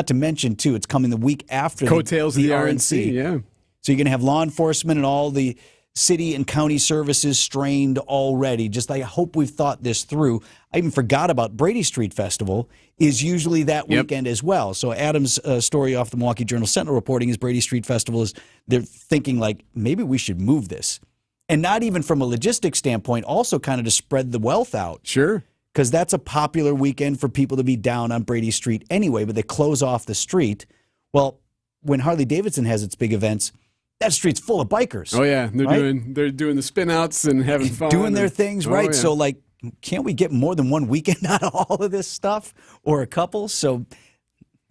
to mention, too, it's coming the week after Coattails the of the RNC, yeah. So you're going to have law enforcement and all the city and county services strained already. Just I hope we've thought this through. I even forgot about Brady Street Festival is usually that weekend as well. So Adam's story off the Milwaukee Journal-Sentinel reporting is Brady Street Festival is they're thinking like maybe we should move this. And not even from a logistics standpoint, also kind of to spread the wealth out. Sure. Because that's a popular weekend for people to be down on Brady Street anyway, but they close off the street. Well, when Harley-Davidson has its big events, that street's full of bikers. Oh yeah, right? they're doing the spin outs and having fun, doing their things, right? Yeah. So like, can't we get more than one weekend out of all of this stuff, or a couple? So,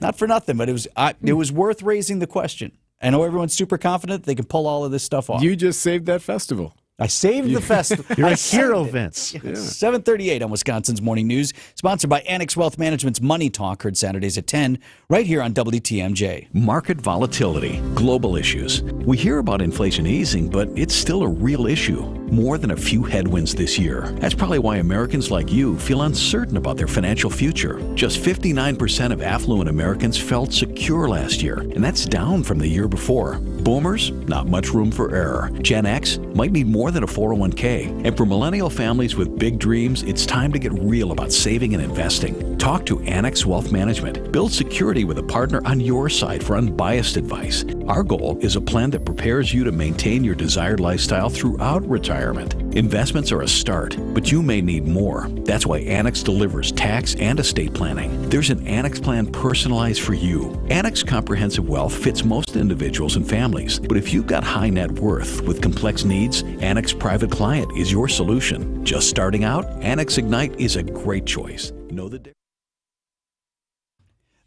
not for nothing, but it was worth raising the question. I know everyone's super confident they can pull all of this stuff off. You just saved that festival. I saved the festival. You're a hero, Vince. Yeah. 7:38 on Wisconsin's Morning News, sponsored by Annex Wealth Management's Money Talk, heard Saturdays at 10, right here on WTMJ. Market volatility, global issues. We hear about inflation easing, but it's still a real issue. more than a few headwinds this year. That's probably why Americans like you feel uncertain about their financial future. Just 59% of affluent Americans felt secure last year, and that's down from the year before. Boomers, not much room for error. Gen X might need more than a 401k. And for millennial families with big dreams, it's time to get real about saving and investing. Talk to Annex Wealth Management. Build security with a partner on your side for unbiased advice. Our goal is a plan that prepares you to maintain your desired lifestyle throughout retirement. Investments are a start, but you may need more. That's why Annex delivers tax and estate planning. There's an Annex plan personalized for you. Annex Comprehensive Wealth fits most individuals and families, but if you've got high net worth with complex needs, Annex Private Client is your solution. Just starting out, Annex Ignite is a great choice. Know the difference.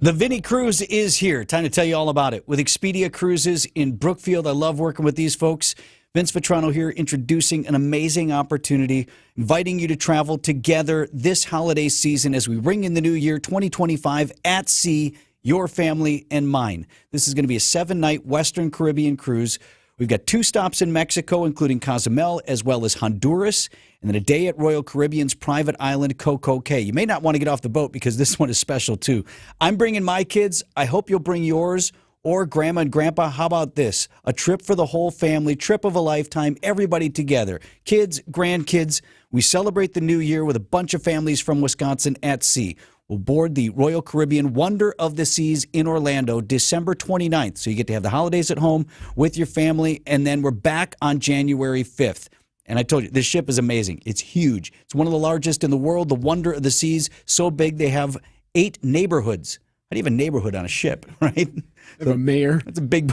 The Vinny Cruise is here. Time to tell you all about it. With Expedia Cruises in Brookfield, I love working with these folks. Vince Vitrano here, introducing an amazing opportunity, inviting you to travel together this holiday season as we ring in the new year 2025 at sea, your family and mine. This is going to be a 7-night Western Caribbean cruise. We've got 2 stops in Mexico, including Cozumel, as well as Honduras, and then a day at Royal Caribbean's private island, Coco Cay. You may not want to get off the boat because this one is special, too. I'm bringing my kids. I hope you'll bring yours or Grandma and Grandpa. How about this? A trip for the whole family, trip of a lifetime, everybody together. Kids, grandkids. We celebrate the new year with a bunch of families from Wisconsin at sea. We'll board the Royal Caribbean Wonder of the Seas in Orlando December 29th. So you get to have the holidays at home with your family, and then we're back on January 5th. And I told you, this ship is amazing. It's huge. It's one of the largest in the world, the Wonder of the Seas. So big, they have 8 neighborhoods. How do you have a neighborhood on a ship, right? The mayor. That's a big,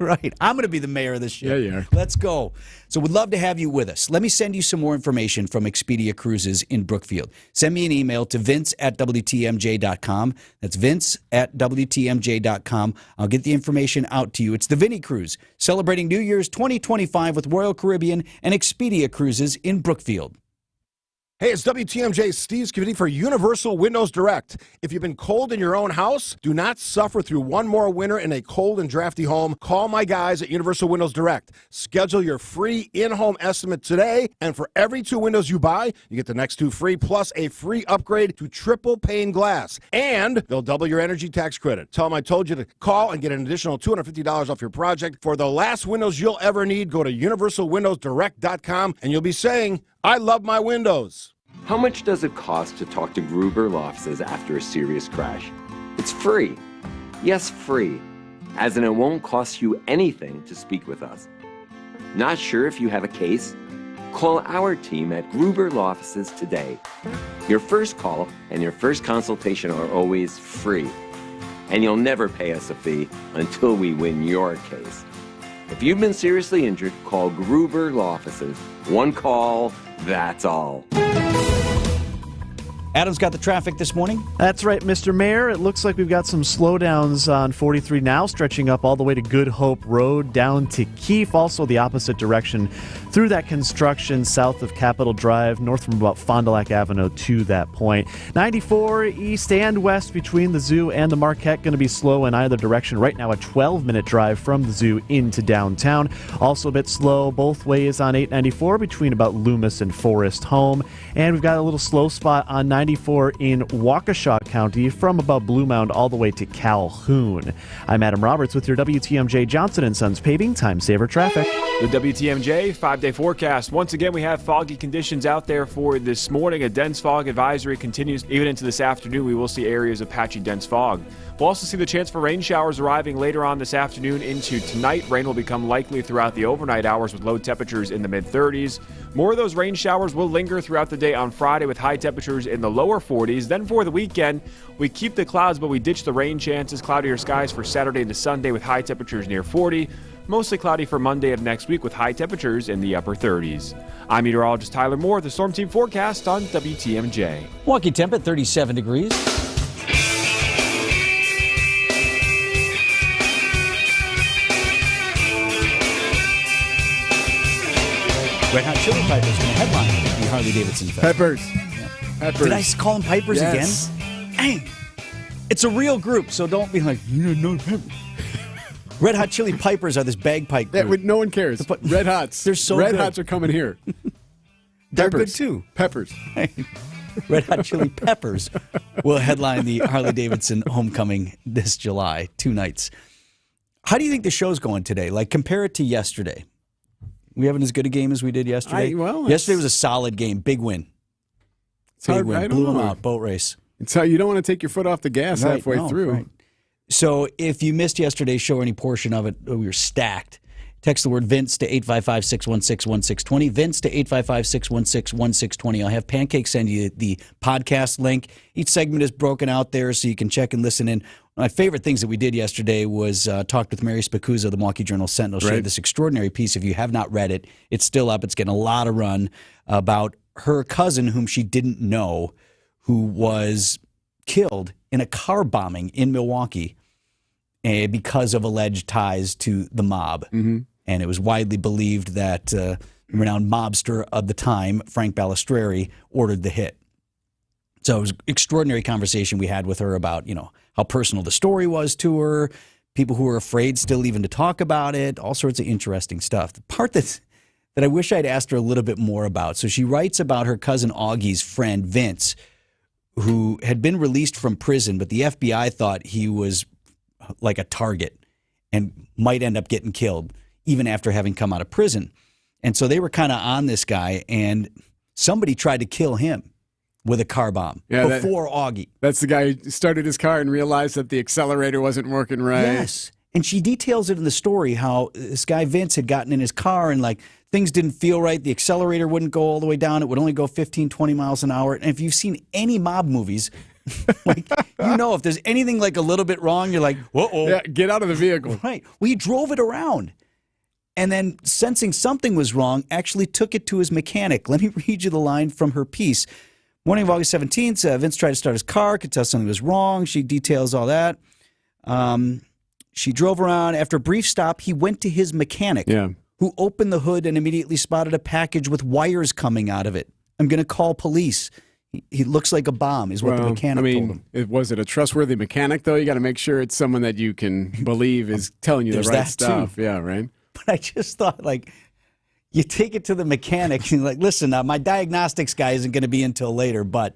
right. I'm going to be the mayor of this ship. Yeah, you are. Let's go. So we'd love to have you with us. Let me send you some more information from Expedia Cruises in Brookfield. Send me an email to vince@WTMJ.com. That's vince@WTMJ.com. I'll get the information out to you. It's the Vinny Cruise, celebrating New Year's 2025 with Royal Caribbean and Expedia Cruises in Brookfield. Hey, it's WTMJ Steve Scavini for Universal Windows Direct. If you've been cold in your own house, do not suffer through one more winter in a cold and drafty home. Call my guys at Universal Windows Direct. Schedule your free in-home estimate today, and for every 2 windows you buy, you get the next 2 free, plus a free upgrade to triple pane glass. And they'll double your energy tax credit. Tell them I told you to call and get an additional $250 off your project. For the last windows you'll ever need, go to universalwindowsdirect.com, and you'll be saying, I love my windows. How much does it cost to talk to Gruber Law Offices after a serious crash? It's free. Yes, free. As in, it won't cost you anything to speak with us. Not sure if you have a case? Call our team at Gruber Law Offices today. Your first call and your first consultation are always free. And you'll never pay us a fee until we win your case. If you've been seriously injured, call Gruber Law Offices. One call, that's all. Adam's got the traffic this morning. That's right, Mr. Mayor. It looks like we've got some slowdowns on 43 now, stretching up all the way to Good Hope Road down to Keefe. Also the opposite direction through that construction south of Capitol Drive, north from about Fond du Lac Avenue to that point. 94 east and west between the zoo and the Marquette, going to be slow in either direction. Right now a 12-minute drive from the zoo into downtown. Also a bit slow both ways on 894 between about Loomis and Forest Home. And we've got a little slow spot on 94 in Waukesha County from about Blue Mound all the way to Calhoun. I'm Adam Roberts with your WTMJ Johnson & Sons Paving Time Saver Traffic. The WTMJ 5-day forecast. Once again, we have foggy conditions out there for this morning. A dense fog advisory continues even into this afternoon. We will see areas of patchy dense fog. We'll also see the chance for rain showers arriving later on this afternoon into tonight. Rain will become likely throughout the overnight hours with low temperatures in the mid-30s. More of those rain showers will linger throughout the day on Friday with high temperatures in the lower 40s. Then for the weekend, we keep the clouds, but we ditch the rain chances. Cloudier skies for Saturday into Sunday with high temperatures near 40. Mostly cloudy for Monday of next week with high temperatures in the upper 30s. I'm meteorologist Tyler Moore with the Storm Team forecast on WTMJ. Milwaukee temp at 37 degrees. Red Hot Chili Peppers going to headline the Harley-Davidson Festival. Peppers. Yeah. Peppers. Did I call them Pipers yes. again? Dang. It's a real group, so don't be like, no, Peppers. Red Hot Chili Pipers are this bagpipe group. No one cares. Red Hots. They're so Red good. Hots are coming here. They're Peppers. good too. Peppers. Red Hot Chili Peppers will headline the Harley-Davidson Homecoming this July, 2 nights. How do you think the show's going today? Like, compare it to yesterday. We having as good a game as we did yesterday? Yesterday was a solid game. Big win. Big win. Blew them out. Boat race. It's how you don't want to take your foot off the gas halfway through. Right. So if you missed yesterday's show or any portion of it, we were stacked. Text the word Vince to 855-616-1620. Vince to 855-616-1620. I'll have Pancake send you the podcast link. Each segment is broken out there so you can check and listen in. One of my favorite things that we did yesterday was talked with Mary Spicuzza of the Milwaukee Journal-Sentinel. She had this extraordinary piece. If you have not read it, it's still up. It's getting a lot of run about her cousin, whom she didn't know, who was killed in a car bombing in Milwaukee because of alleged ties to the mob. Mm-hmm. And it was widely believed that the renowned mobster of the time, Frank Balistreri, ordered the hit. So it was an extraordinary conversation we had with her about, how personal the story was to her, people who were afraid still even to talk about it, all sorts of interesting stuff. The part that I wish I'd asked her a little bit more about. So she writes about her cousin Augie's friend, Vince, who had been released from prison, but the FBI thought he was like a target and might end up getting killed even after having come out of prison. And so they were kind of on this guy, and somebody tried to kill him with a car bomb before Augie. That's the guy who started his car and realized that the accelerator wasn't working right. Yes. And she details it in the story how this guy Vince had gotten in his car and things didn't feel right. The accelerator wouldn't go all the way down. It would only go 15, 20 miles an hour. And if you've seen any mob movies, if there's anything a little bit wrong, you're like, whoa. Yeah, get out of the vehicle. Right. Well, he drove it around. And then, sensing something was wrong, actually took it to his mechanic. Let me read you the line from her piece. Morning of August 17th, Vince tried to start his car, could tell something was wrong. She details all that. She drove around. After a brief stop, he went to his mechanic, who opened the hood and immediately spotted a package with wires coming out of it. I'm going to call police. He looks like a bomb, is what the mechanic told him. Was it a trustworthy mechanic, though? You got to make sure it's someone that you can believe is telling you the right stuff. Too. Yeah, right? But I just thought, you take it to the mechanic and you're like, listen, my diagnostics guy isn't going to be until later, but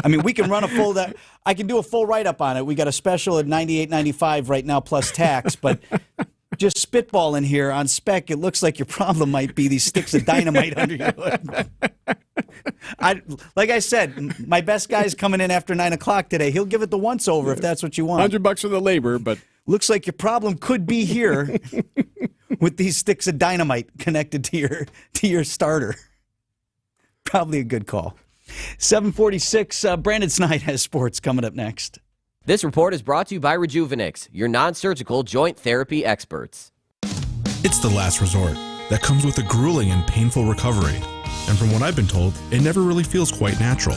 we can run I can do a full write-up on it. We got a special at $98.95 right now plus tax, but just spitball in here on spec, it looks like your problem might be these sticks of dynamite under your hood. Like I said, my best guy's coming in after 9 o'clock today. He'll give it the once-over if that's what you want. $100 for the labor, but looks like your problem could be here with these sticks of dynamite connected to your starter. Probably a good call. 746, Brandon Snide has sports coming up next. This report is brought to you by Rejuvenix, your non-surgical joint therapy experts. It's the last resort that comes with a grueling and painful recovery. And from what I've been told, it never really feels quite natural.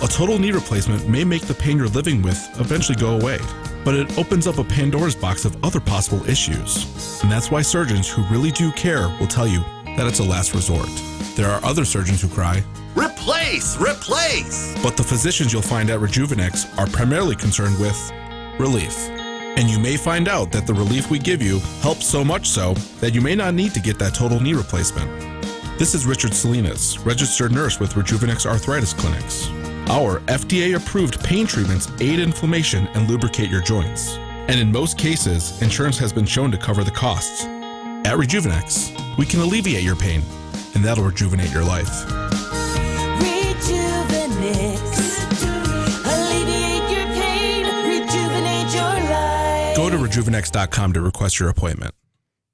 A total knee replacement may make the pain you're living with eventually go away, but it opens up a Pandora's box of other possible issues. And that's why surgeons who really do care will tell you that it's a last resort. There are other surgeons who cry, "Replace! Replace!" But the physicians you'll find at Rejuvenix are primarily concerned with relief. And you may find out that the relief we give you helps so much so that you may not need to get that total knee replacement. This is Richard Salinas, registered nurse with Rejuvenix Arthritis Clinics. Our FDA-approved pain treatments aid inflammation and lubricate your joints. And in most cases, insurance has been shown to cover the costs. At Rejuvenix, we can alleviate your pain, and that'll rejuvenate your life. Alleviate your pain, rejuvenate your life. Go to rejuvenex.com to request your appointment.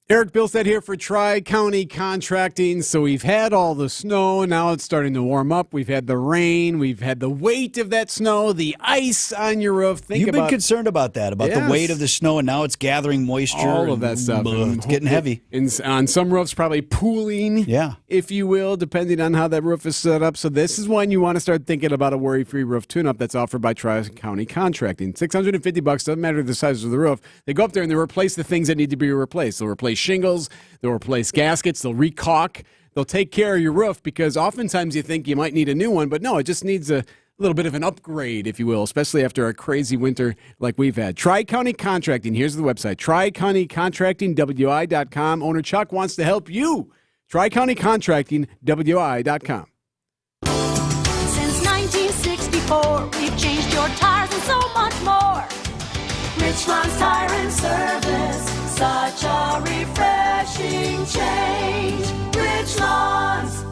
Eric Bilstead here for Tri-County Contracting. So we've had all the snow. Now it's starting to warm up. We've had the rain. We've had the weight of that snow, the ice on your roof. You've been concerned about that, about the weight of the snow, and now it's gathering moisture. All of that stuff. It's getting heavy. On some roofs, probably pooling, if you will, depending on how that roof is set up. So this is when you want to start thinking about a worry-free roof tune-up that's offered by Tri-County Contracting. $650, doesn't matter the size of the roof. They go up there and they replace the things that need to be replaced. They'll replace shingles, they'll replace gaskets, they'll recaulk, they'll take care of your roof, because oftentimes you think you might need a new one, but no, it just needs a little bit of an upgrade, if you will, especially after a crazy winter like we've had. Tri-County Contracting. Here's the website, TriCountyContractingWI.com. Owner Chuck wants to help you. TriCountyContractingWI.com. Since 1964, we've changed your tires and so much more. Richland's Tire and Service, such a refreshing change. Richland's.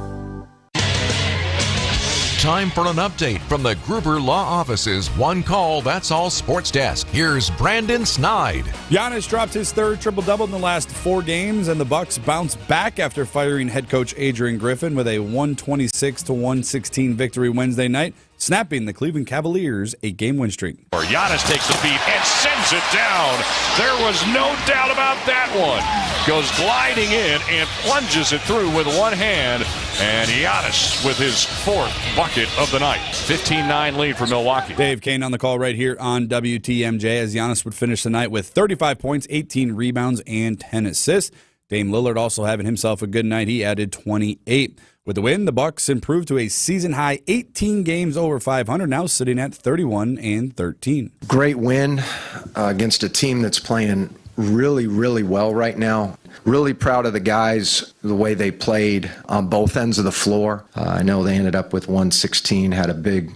Time for an update from the Gruber Law Office's One Call, That's All Sports Desk. Here's Brandon Snide. Giannis dropped his third triple-double in the last 4 games, and the Bucks bounced back after firing head coach Adrian Griffin with a 126-116 victory Wednesday night, snapping the Cleveland Cavaliers a game-win streak. Giannis takes the feed and sends it down. There was no doubt about that one. Goes gliding in and plunges it through with one hand. And Giannis with his 4th bucket of the night. 15-9 lead for Milwaukee. Dave Kane on the call right here on WTMJ as Giannis would finish the night with 35 points, 18 rebounds, and 10 assists. Dame Lillard also having himself a good night. He added 28. With the win, the Bucks improved to a season-high 18 games over 500, now sitting at 31-13. Great win against a team that's playing really, really well right now. Really proud of the guys, the way they played on both ends of the floor. I know they ended up with 116, had a big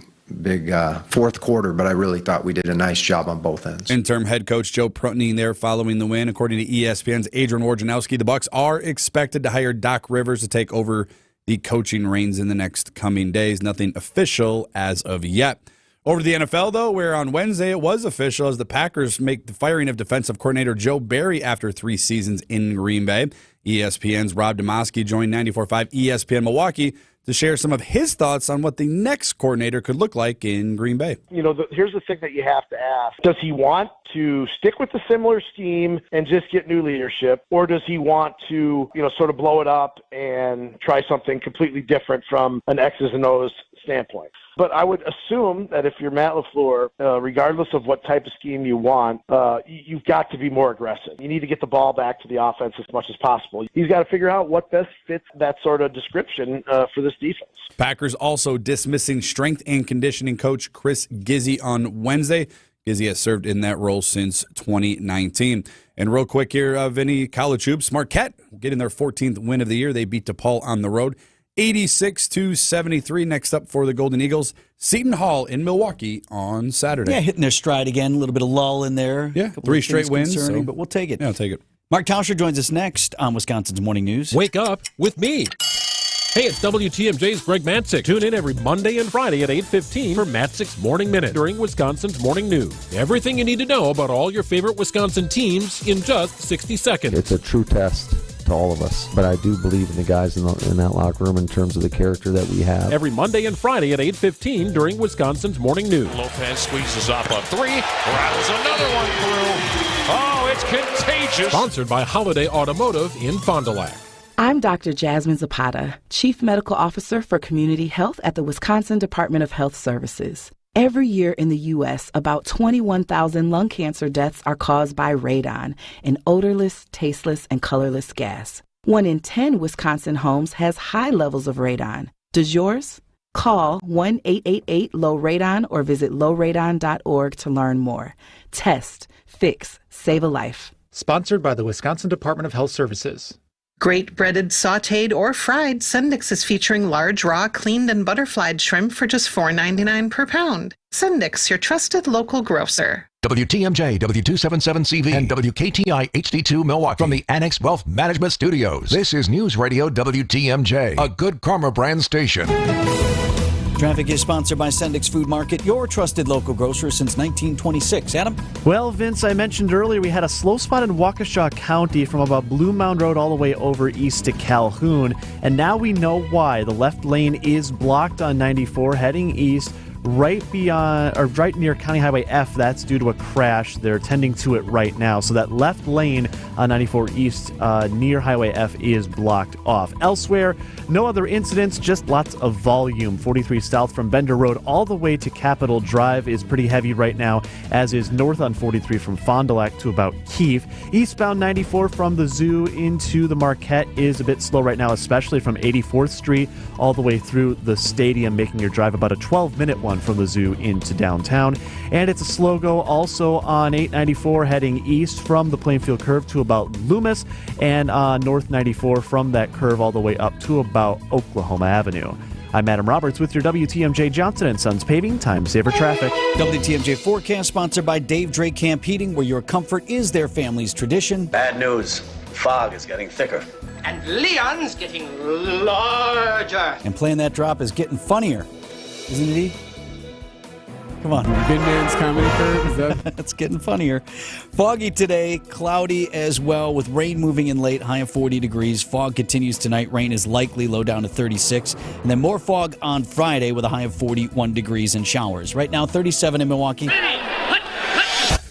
fourth quarter, but I really thought we did a nice job on both ends. Interim head coach Joe Prutney there following the win. According to ESPN's Adrian Wojnarowski, the Bucks are expected to hire Doc Rivers to take over the coaching reins in the next coming days. Nothing official as of yet. Over to the NFL, though, where on Wednesday it was official as the Packers make the firing of defensive coordinator Joe Barry after 3 seasons in Green Bay. ESPN's Rob Demoski joined 94.5 ESPN Milwaukee to share some of his thoughts on what the next coordinator could look like in Green Bay. You know, here's the thing that you have to ask. Does he want to stick with the similar scheme and just get new leadership, or does he want to, sort of blow it up and try something completely different from an X's and O's standpoint? But I would assume that if you're Matt LaFleur, regardless of what type of scheme you want, you've got to be more aggressive. You need to get the ball back to the offense as much as possible. He's got to figure out what best fits that sort of description for this defense. Packers also dismissing strength and conditioning coach Chris Gizzi on Wednesday. Gizzi has served in that role since 2019. And real quick here, Vinny, college hoops, Marquette getting their 14th win of the year. They beat DePaul on the road. 86-73. Next up for the Golden Eagles, Seton Hall in Milwaukee on Saturday. Yeah, hitting their stride again. A little bit of lull in there. Yeah, 3 straight wins. But we'll take it. Yeah, I'll take it. Mark Tauscher joins us next on Wisconsin's Morning News. Wake up with me. Hey, it's WTMJ's Greg Matzik. Tune in every Monday and Friday at 8:15 for Matzik's Morning Minute during Wisconsin's Morning News. Everything you need to know about all your favorite Wisconsin teams in just 60 seconds. It's a true test to all of us, but I do believe in the guys in that locker room in terms of the character that we have. Every Monday and Friday at 8:15 during Wisconsin's Morning News. Lopez squeezes up a 3, rattles another one through. Oh, it's contagious. Sponsored by Holiday Automotive in Fond du Lac. I'm Dr. Jasmine Zapata, Chief Medical Officer for Community Health at the Wisconsin Department of Health Services. Every year in the U.S., about 21,000 lung cancer deaths are caused by radon, an odorless, tasteless, and colorless gas. 1 in 10 Wisconsin homes has high levels of radon. Does yours? Call 1-888-LOW-RADON or visit lowradon.org to learn more. Test, fix, save a life. Sponsored by the Wisconsin Department of Health Services. Great breaded, sautéed, or fried, Sendix is featuring large, raw, cleaned, and butterflied shrimp for just $4.99 per pound. Sendix, your trusted local grocer. WTMJ, W277CV, and WKTI HD2 Milwaukee from the Annex Wealth Management Studios. This is News Radio WTMJ, a Good Karma brand station. Traffic is sponsored by Sendix Food Market, your trusted local grocer since 1926. Adam? Well, Vince, I mentioned earlier we had a slow spot in Waukesha County from about Blue Mound Road all the way over east to Calhoun. And now we know why. The left lane is blocked on 94 heading east. Right near County Highway F. That's due to a crash. They're tending to it right now. So that left lane on 94 East near Highway F is blocked off. Elsewhere, no other incidents, just lots of volume. 43 south from Bender Road all the way to Capitol Drive is pretty heavy right now, as is north on 43 from Fond du Lac to about Keefe. Eastbound 94 from the Zoo into the Marquette is a bit slow right now, especially from 84th Street all the way through the stadium, making your drive about a 12-minute one one from the zoo into downtown. And it's a slow go also on 894 heading east from the Plainfield Curve to about Loomis, and on North 94 from that curve all the way up to about Oklahoma Avenue. I'm Adam Roberts with your WTMJ Johnson & Sons Paving Time Saver Traffic. WTMJ forecast sponsored by Dave Drake Camp Heating, where your comfort is their family's tradition. Bad news. Fog is getting thicker. And Leon's getting larger. And playing that drop is getting funnier. Isn't it, E? Come on. Bin Man's comedy curve, is that? It's getting funnier. Foggy today, cloudy as well, with rain moving in late, high of 40 degrees. Fog continues tonight. Rain is likely, low down to 36. And then more fog on Friday with a high of 41 degrees and showers. Right now, 37 in Milwaukee.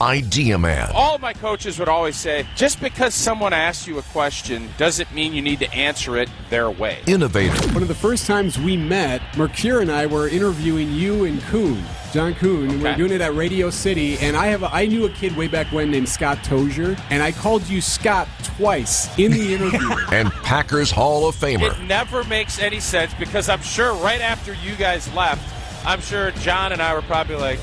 Idea Man. All of my coaches would always say, just because someone asks you a question doesn't mean you need to answer it their way. Innovator. One of the first times we met, Mercure and I were interviewing you and Kuhn, John Kuhn. Okay. We were doing it at Radio City, and I knew a kid way back when named Scott Tozier, and I called you Scott twice in the interview. And Packers Hall of Famer. It never makes any sense because I'm sure right after you guys left, I'm sure John and I were probably like,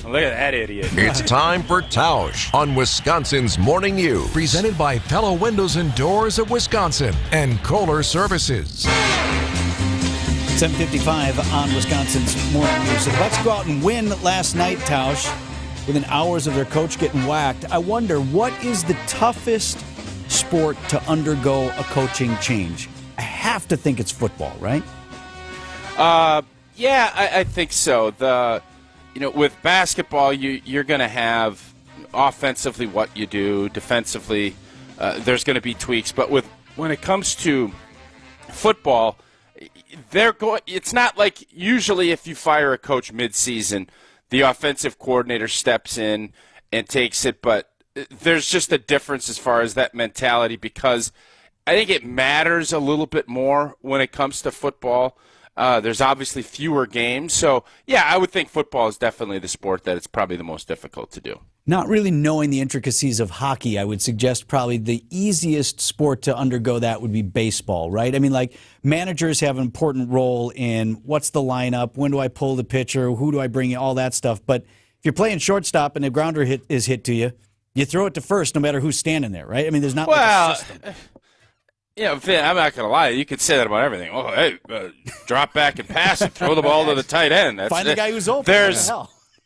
look at that idiot. It's time for Tausch on Wisconsin's Morning News. Presented by Pella Windows and Doors of Wisconsin and Kohler Services. 7:55 on Wisconsin's Morning News. So the Bucs go out and win last night, Tausch, within hours of their coach getting whacked. I wonder, what is the toughest sport to undergo a coaching change? I have to think it's football, right? Yeah, I think so. With basketball, you're going to have offensively what you do, defensively there's going to be tweaks. But when it comes to football, it's not like usually if you fire a coach midseason, the offensive coordinator steps in and takes it. But there's just a difference as far as that mentality because I think it matters a little bit more when it comes to football. There's obviously fewer games. So, yeah, I would think football is definitely the sport that it's probably the most difficult to do. Not really knowing the intricacies of hockey, I would suggest probably the easiest sport to undergo that would be baseball, right? I mean, like, managers have an important role in what's the lineup, when do I pull the pitcher, who do I bring in, all that stuff. But if you're playing shortstop and the grounder is hit to you, you throw it to first no matter who's standing there, right? I mean, there's not like a system. Yeah, Vin, I'm not going to lie. You could say that about everything. Oh, hey, drop back and pass and throw the ball to the tight end. Find the guy who's open.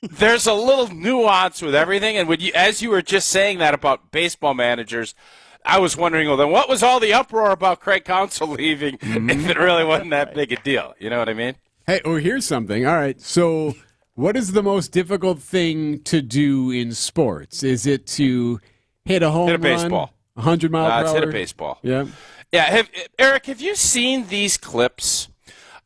There's a little nuance with everything. And as you were just saying that about baseball managers, I was wondering, well, then what was all the uproar about Craig Counsell leaving if it really wasn't that big a deal? You know what I mean? Hey, here's something. All right, so what is the most difficult thing to do in sports? Is it to hit a home run? Hit a baseball. 100 miles per hour? Hit a baseball. Yeah. Yeah, Eric, have you seen these clips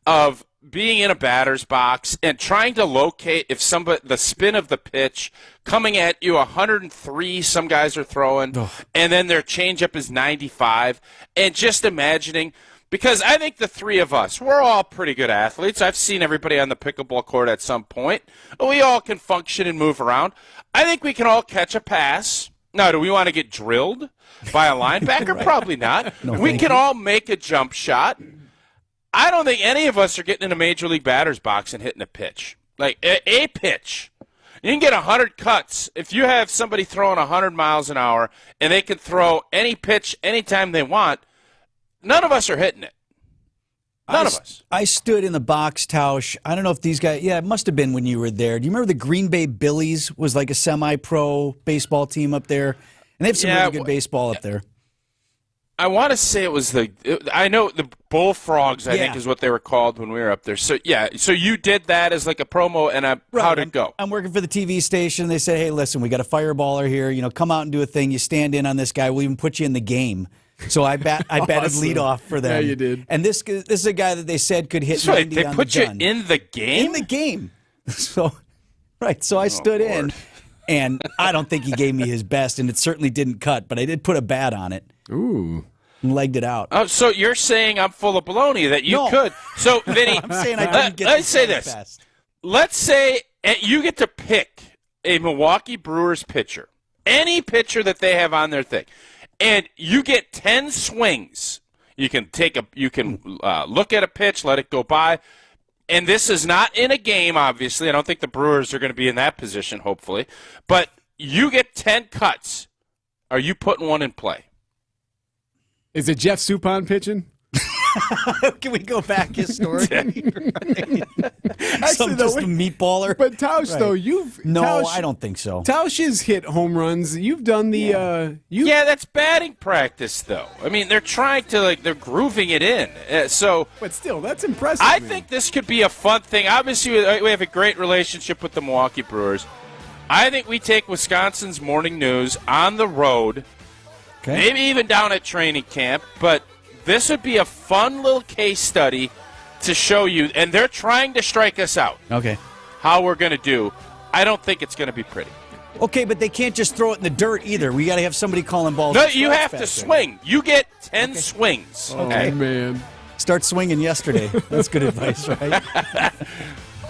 of being in a batter's box and trying to locate if the spin of the pitch coming at you 103, some guys are throwing, and then their changeup is 95, and just imagining, because I think the three of us, we're all pretty good athletes. I've seen everybody on the pickleball court at some point. We all can function and move around. I think we can all catch a pass. Now, do we want to get drilled by a linebacker? Right. Probably not. No, we can all make a jump shot. I don't think any of us are getting in a major league batter's box and hitting a pitch. Like a pitch. You can get 100 cuts. If you have somebody throwing 100 miles an hour and they can throw any pitch anytime they want, none of us are hitting it. None of us. I stood in the box, Tausch. I don't know if these guys, it must have been when you were there. Do you remember the Green Bay Billies was like a semi-pro baseball team up there? And they have some really good baseball up there. I want to say it was I know the Bullfrogs, I think is what they were called when we were up there. So, so you did that as like a promo, and how'd it go? I'm working for the TV station. They said, hey, listen, we got a fireballer here. Come out and do a thing. You stand in on this guy. We'll even put you in the game. So I batted lead off for them. Yeah, you did. And this is a guy that they said could hit 90 they on put the you gun. in the game? In the game. So I stood in, and I don't think he gave me his best, and it certainly didn't cut, but I did put a bat on it. Ooh. And legged it out. Oh, so you're saying I'm full of baloney that you could. So, Vinny, I'm saying I didn't get let's say this. Best. Let's say you get to pick a Milwaukee Brewers pitcher, any pitcher that they have on their thing, and you get 10 swings. You can look at a pitch, let it go by. and this is not in a game, obviously. I don't think the Brewers are going to be in that position, hopefully. But you get 10 cuts. Are you putting one in play? Is it Jeff Suppan pitching? Can we go back historically? Right. Actually, just a meatballer. But Tausch, Right. though, you've No, Tausch, I don't think so. Tausch has hit home runs. You've done the Yeah, that's batting practice, though. I mean, they're trying to they're grooving it in. But still, that's impressive. I think this could be a fun thing. Obviously, we have a great relationship with the Milwaukee Brewers. I think we take Wisconsin's morning news on the road, maybe even down at training camp, but this would be a fun little case study to show you, and they're trying to strike us out. Okay. How we're going to do. I don't think it's going to be pretty. Okay, but they can't just throw it in the dirt either. We got to have somebody calling balls. No, you have to swing. You get 10 swings. Okay. Man. Start swinging yesterday. That's good advice, right?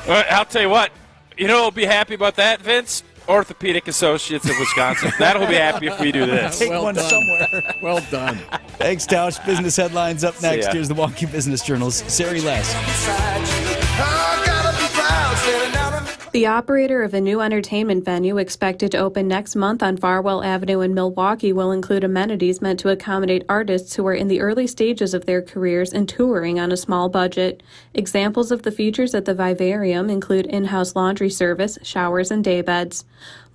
I'll tell you what. You know who'll be happy about that, Vince? Orthopedic Associates of Wisconsin. That'll be happy if we do this. Take one somewhere. Well done. Thanks, Tausch. Business headlines up next. ya. Here's the Milwaukee Business Journal's Sari Les. The operator of a new entertainment venue expected to open next month on Farwell Avenue in Milwaukee will include amenities meant to accommodate artists who are in the early stages of their careers and touring on a small budget. Examples of the features at the Vivarium include in-house laundry service, showers, and daybeds.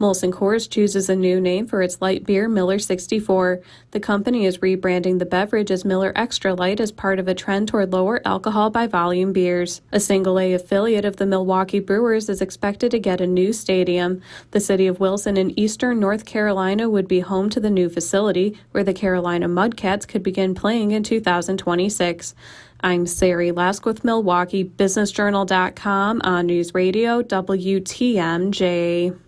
Molson Coors chooses a new name for its light beer, Miller 64. The company is rebranding the beverage as Miller Extra Light as part of a trend toward lower alcohol by volume beers. A single-A affiliate of the Milwaukee Brewers is expected to get a new stadium. The city of Wilson in eastern North Carolina would be home to the new facility, where the Carolina Mudcats could begin playing in 2026. I'm Sari Lesk with Milwaukee BusinessJournal.com on News Radio WTMJ.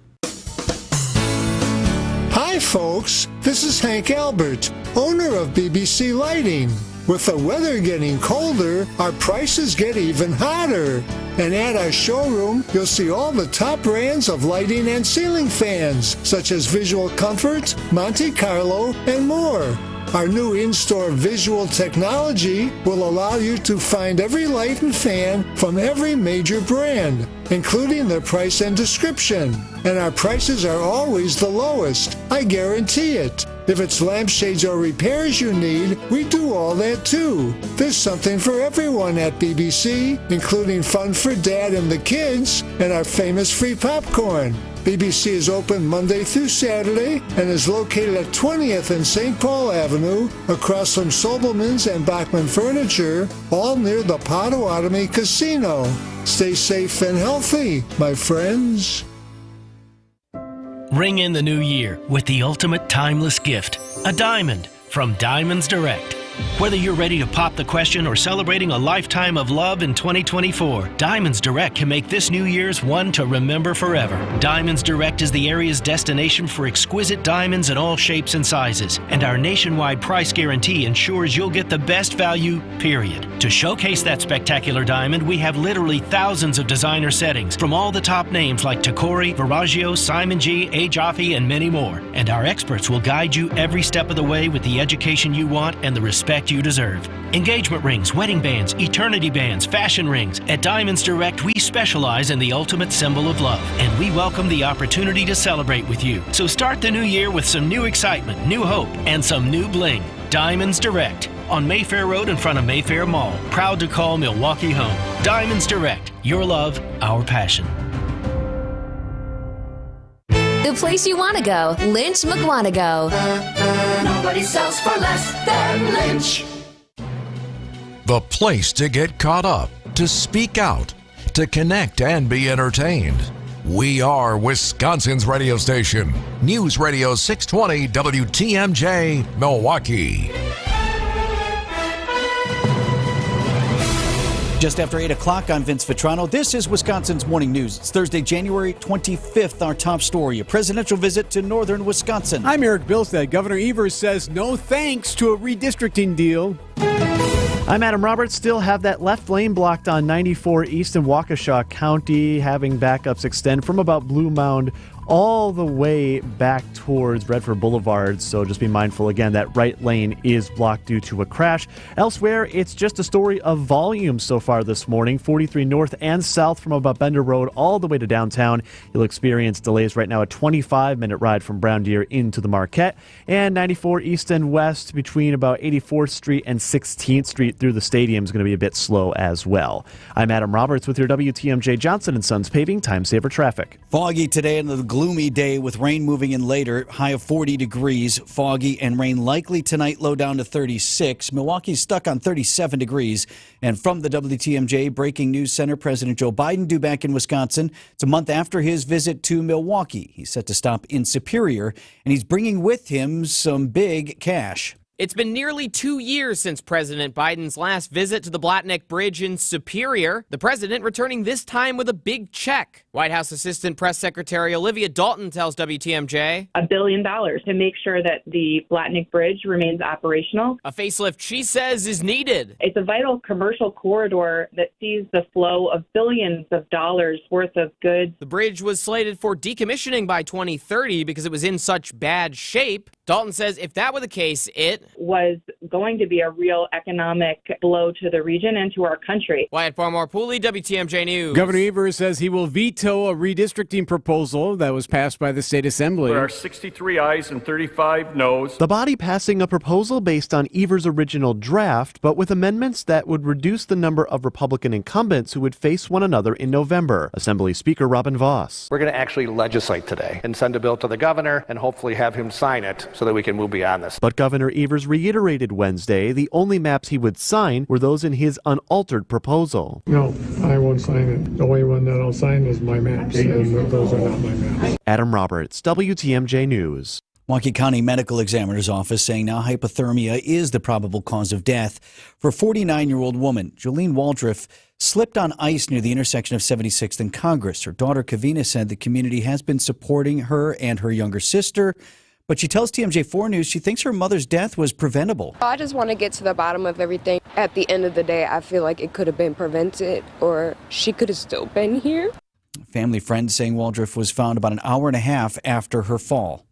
Hi, folks. This is Hank Albert, owner of BBC Lighting. With the weather getting colder, our prices get even hotter. And at our showroom, you'll see all the top brands of lighting and ceiling fans, such as Visual Comfort, Monte Carlo, and more. Our new in-store visual technology will allow you to find every light and fan from every major brand, including their price and description. And our prices are always the lowest. I guarantee it. If it's lampshades or repairs you need, we do all that too. There's something for everyone at BBC, including fun for Dad and the kids, and our famous free popcorn. BBC is open Monday through Saturday and is located at 20th and St. Paul Avenue, across from Sobelman's and Bachman Furniture, all near the Potawatomi Casino. Stay safe and healthy, my friends. Ring in the new year with the ultimate timeless gift, a diamond from Diamonds Direct. Whether you're ready to pop the question or celebrating a lifetime of love in 2024, Diamonds Direct can make this New Year's one to remember forever. Diamonds Direct is the area's destination for exquisite diamonds in all shapes and sizes, and our nationwide price guarantee ensures you'll get the best value, period. To showcase that spectacular diamond, we have literally thousands of designer settings from all the top names like Tacori, Verragio, Simon G, A. Jaffe, and many more. And our experts will guide you every step of the way with the education you want and the respect you deserve. Engagement rings, wedding bands, eternity bands, fashion rings. At Diamonds Direct, we specialize in the ultimate symbol of love, and we welcome the opportunity to celebrate with you. So start the new year with some new excitement, new hope, and some new bling. Diamonds Direct on Mayfair Road in front of Mayfair Mall. Proud to call Milwaukee home. Diamonds Direct, your love, our passion. The place you want to go, Lynch McWanago. Nobody sells for less than Lynch. The place to get caught up, to speak out, to connect and be entertained. We are Wisconsin's radio station. News Radio 620 WTMJ, Milwaukee. Just after 8 o'clock, I'm Vince Vitrano. This is Wisconsin's Morning News. It's Thursday, January 25th. Our top story, a presidential visit to northern Wisconsin. I'm Eric Bilstead. Governor Evers says no thanks to a redistricting deal. I'm Adam Roberts. Still have that left lane blocked on 94 East in Waukesha County, having backups extend from about Blue Mound all the way back towards Redford Boulevard. So just be mindful again that right lane is blocked due to a crash. Elsewhere, it's just a story of volume so far this morning. 43 north and south from about Bender Road all the way to downtown. You'll experience delays right now, a 25-minute ride from Brown Deer into the Marquette, and 94 east and west between about 84th Street and 16th Street through the stadium is going to be a bit slow as well. I'm Adam Roberts with your WTMJ Johnson & Sons Paving Time Saver Traffic. Foggy today and a gloomy day with rain moving in later. High of 40 degrees. Foggy and rain likely tonight, low down to 36. Milwaukee's stuck on 37 degrees. And from the WTMJ Breaking News Center, President Joe Biden due back in Wisconsin. It's a month after his visit to Milwaukee. He's set to stop in Superior, and he's bringing with him some big cash. It's been nearly 2 years since President Biden's last visit to the Blatnick Bridge in Superior. The president returning this time with a big check. White House Assistant Press Secretary Olivia Dalton tells WTMJ $1 billion to make sure that the Blatnick Bridge remains operational. A facelift she says is needed. It's a vital commercial corridor that sees the flow of billions of dollars worth of goods. The bridge was slated for decommissioning by 2030 because it was in such bad shape. Dalton says if that were the case, it was going to be a real economic blow to the region and to our country. Wyatt Barmore-Pooley, WTMJ News. Governor Evers says he will veto a redistricting proposal that was passed by the state assembly. There are 63 ayes and 35 noes. The body passing a proposal based on Evers' original draft, but with amendments that would reduce the number of Republican incumbents who would face one another in November. Assembly Speaker Robin Voss. We're going to actually legislate today and send a bill to the governor and hopefully have him sign it so that we can move beyond this. But Governor Evers reiterated Wednesday the only maps he would sign were those in his unaltered proposal. No, I won't sign it. The only one that I'll sign is my maps, and those are not my maps. Adam Roberts, WTMJ News. Milwaukee County Medical Examiner's Office saying now hypothermia is the probable cause of death for a 49-year-old woman. Jolene Waldriff slipped on ice near the intersection of 76th and Congress. Her daughter, Kavina, said the community has been supporting her and her younger sister. But she tells TMJ4 News she thinks her mother's death was preventable. I just want to get to the bottom of everything. At the end of the day, I feel like it could have been prevented or she could have still been here. Family friends saying Waldriff was found about an hour and a half after her fall.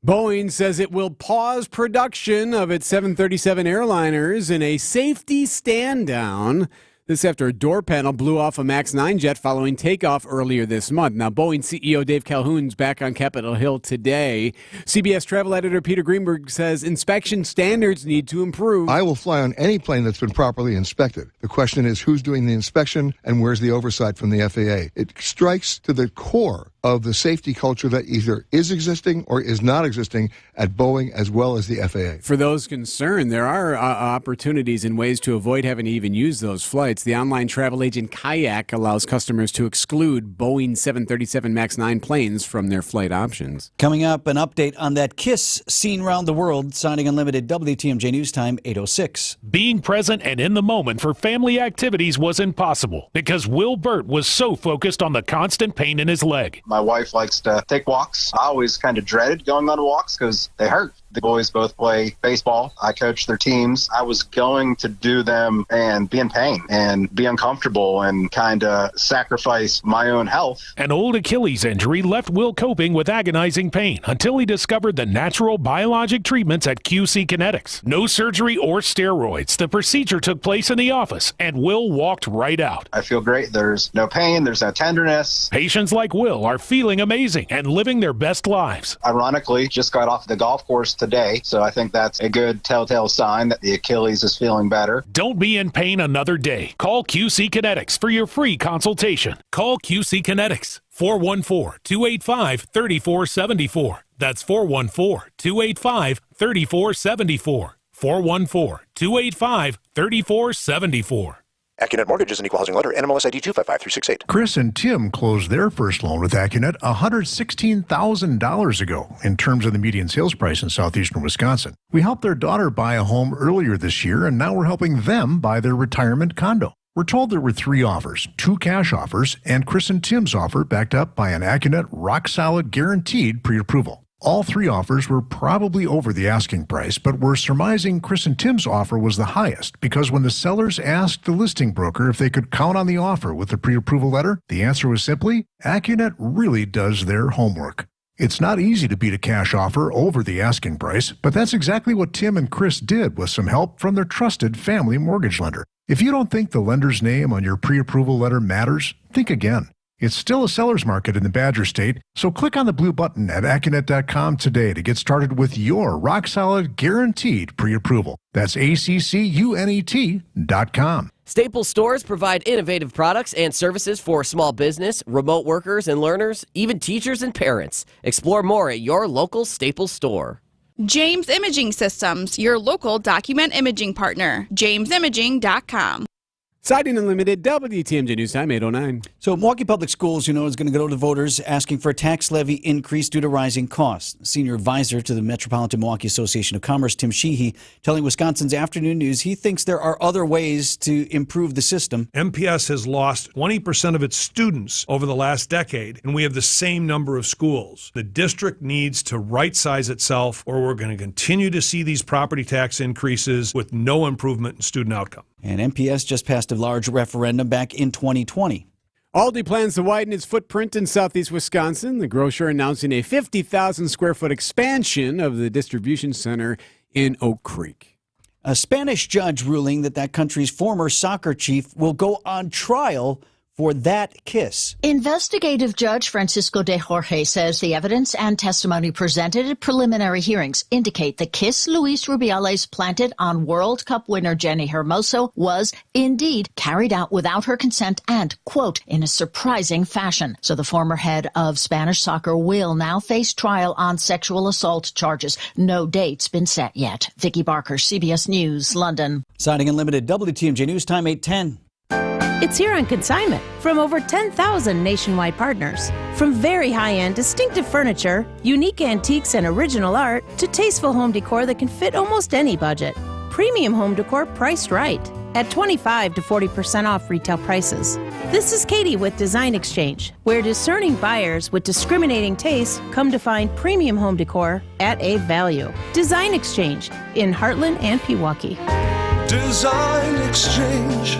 Boeing says it will pause production of its 737 airliners in a safety stand-down. This after a door panel blew off a MAX 9 jet following takeoff earlier this month. Now, Boeing CEO Dave Calhoun's back on Capitol Hill today. CBS travel editor Peter Greenberg says inspection standards need to improve. I will fly on any plane that's been properly inspected. The question is who's doing the inspection and where's the oversight from the FAA. It strikes to the core of the safety culture that either is existing or is not existing at Boeing as well as the FAA. For those concerned, there are opportunities and ways to avoid having to even use those flights. The online travel agent Kayak allows customers to exclude Boeing 737 MAX 9 planes from their flight options. Coming up, an update on that kiss seen around the world. Signing Unlimited, WTMJ News Time, 8:06. Being present and in the moment for family activities was impossible because Will Burt was so focused on the constant pain in his leg. My wife likes to take walks. I always kind of dreaded going on walks because they hurt. The boys both play baseball. I coach their teams. I was going to do them and be in pain and be uncomfortable and kind of sacrifice my own health. An old Achilles injury left Will coping with agonizing pain until he discovered the natural biologic treatments at QC Kinetics. No surgery or steroids. The procedure took place in the office and Will walked right out. I feel great. There's no pain. There's no tenderness. Patients like Will are feeling amazing and living their best lives. Ironically, just got off the golf course today, so I think that's a good telltale sign that the Achilles is feeling better. Don't be in pain another day. Call QC Kinetics for your free consultation. Call QC Kinetics, 414-285-3474. That's 414-285-3474. 414-285-3474. Accunet Mortgage is an equal housing lender. NMLS ID 255368. Chris and Tim closed their first loan with Accunet $116,000 ago in terms of the median sales price in southeastern Wisconsin. We helped their daughter buy a home earlier this year, and now we're helping them buy their retirement condo. We're told there were 3 offers, 2 cash offers, and Chris and Tim's offer backed up by an Accunet rock-solid guaranteed pre-approval. All 3 offers were probably over the asking price, but we're surmising Chris and Tim's offer was the highest because when the sellers asked the listing broker if they could count on the offer with the pre-approval letter, the answer was simply, Accunet really does their homework. It's not easy to beat a cash offer over the asking price, but that's exactly what Tim and Chris did with some help from their trusted family mortgage lender. If you don't think the lender's name on your pre-approval letter matters, think again. It's still a seller's market in the Badger State, so click on the blue button at Accunet.com today to get started with your rock-solid, guaranteed pre-approval. That's ACCUNET.com. Staples stores provide innovative products and services for small business, remote workers and learners, even teachers and parents. Explore more at your local Staples store. James Imaging Systems, your local document imaging partner. JamesImaging.com. Siding Unlimited, WTMJ News Time, 8:09. So Milwaukee Public Schools, is going to go to voters asking for a tax levy increase due to rising costs. Senior advisor to the Metropolitan Milwaukee Association of Commerce, Tim Sheehy, telling Wisconsin's Afternoon News he thinks there are other ways to improve the system. MPS has lost 20% of its students over the last decade, and we have the same number of schools. The district needs to right-size itself, or we're going to continue to see these property tax increases with no improvement in student outcome. And MPS just passed a large referendum back in 2020. Aldi plans to widen its footprint in southeast Wisconsin. The grocer announcing a 50,000 square foot expansion of the distribution center in Oak Creek. A Spanish judge ruling that country's former soccer chief will go on trial for that kiss. Investigative Judge Francisco de Jorge says the evidence and testimony presented at preliminary hearings indicate the kiss Luis Rubiales planted on World Cup winner Jenny Hermoso was indeed carried out without her consent and, quote, in a surprising fashion. So the former head of Spanish soccer will now face trial on sexual assault charges. No date's been set yet. Vicki Barker, CBS News, London. Siding Unlimited, WTMJ News Time, 8:10. It's here on consignment from over 10,000 nationwide partners. From very high-end, distinctive furniture, unique antiques and original art, to tasteful home decor that can fit almost any budget. Premium home decor priced right at 25 to 40% off retail prices. This is Katie with Design Exchange, where discerning buyers with discriminating taste come to find premium home decor at a value. Design Exchange in Heartland and Pewaukee. Design Exchange.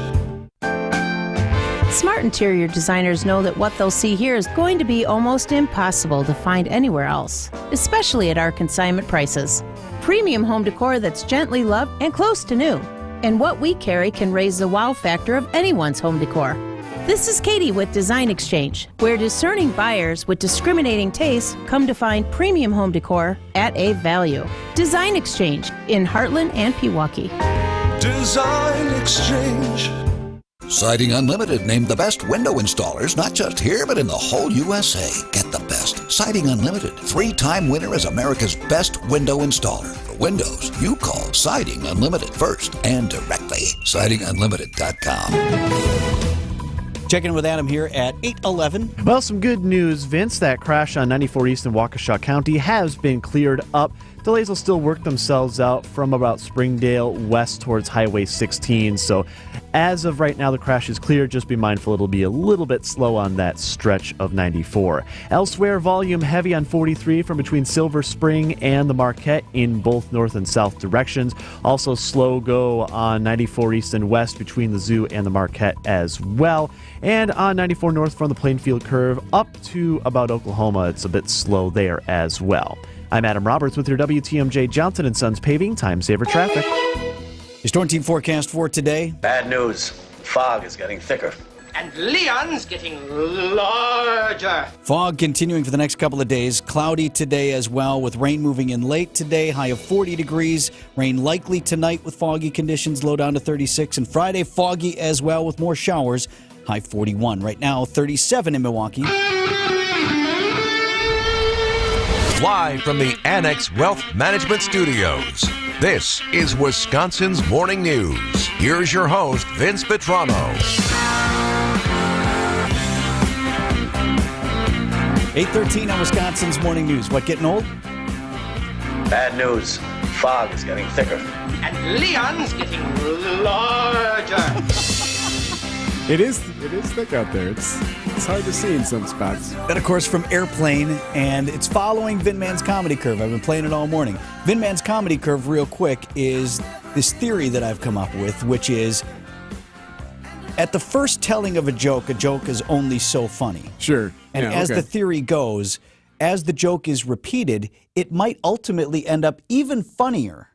Smart interior designers know that what they'll see here is going to be almost impossible to find anywhere else, especially at our consignment prices. Premium home decor that's gently loved and close to new. And what we carry can raise the wow factor of anyone's home decor. This is Katie with Design Exchange, where discerning buyers with discriminating taste come to find premium home decor at a value. Design Exchange in Heartland and Pewaukee. Design Exchange. Siding Unlimited named the best window installers, not just here, but in the whole USA. Get the best. Siding Unlimited, 3-time winner as America's best window installer. For windows, you call Siding Unlimited first and directly. SidingUnlimited.com. Checking in with Adam here at 8:11. Well, some good news, Vince. That crash on 94 East in Waukesha County has been cleared up. Delays will still work themselves out from about Springdale west towards Highway 16. So as of right now, the crash is clear. Just be mindful it'll be a little bit slow on that stretch of 94. Elsewhere, volume heavy on 43 from between Silver Spring and the Marquette in both north and south directions. Also slow go on 94 east and west between the Zoo and the Marquette as well. And on 94 north from the Plainfield Curve up to about Oklahoma, it's a bit slow there as well. I'm Adam Roberts with your WTMJ Johnson & Sons Paving Time Saver Traffic. Your Storm Team forecast for today. Bad news. Fog is getting thicker. And Leon's getting larger. Fog continuing for the next couple of days. Cloudy today as well, with rain moving in late today. High of 40 degrees. Rain likely tonight with foggy conditions. Low down to 36. And Friday, foggy as well with more showers. High 41. Right now, 37 in Milwaukee. Live from the Annex Wealth Management Studios, this is Wisconsin's Morning News. Here's your host, Vince Vitrano. 8:13 on Wisconsin's Morning News. What, getting old? Bad news. Fog is getting thicker. And Leon's getting larger. It is thick out there. It's hard to see in some spots. And, of course, from Airplane, and it's following Vin Man's Comedy Curve. I've been playing it all morning. Vin Man's Comedy Curve, real quick, is this theory that I've come up with, which is at the first telling of a joke is only so funny. Sure. And as the theory goes, as the joke is repeated, it might ultimately end up even funnier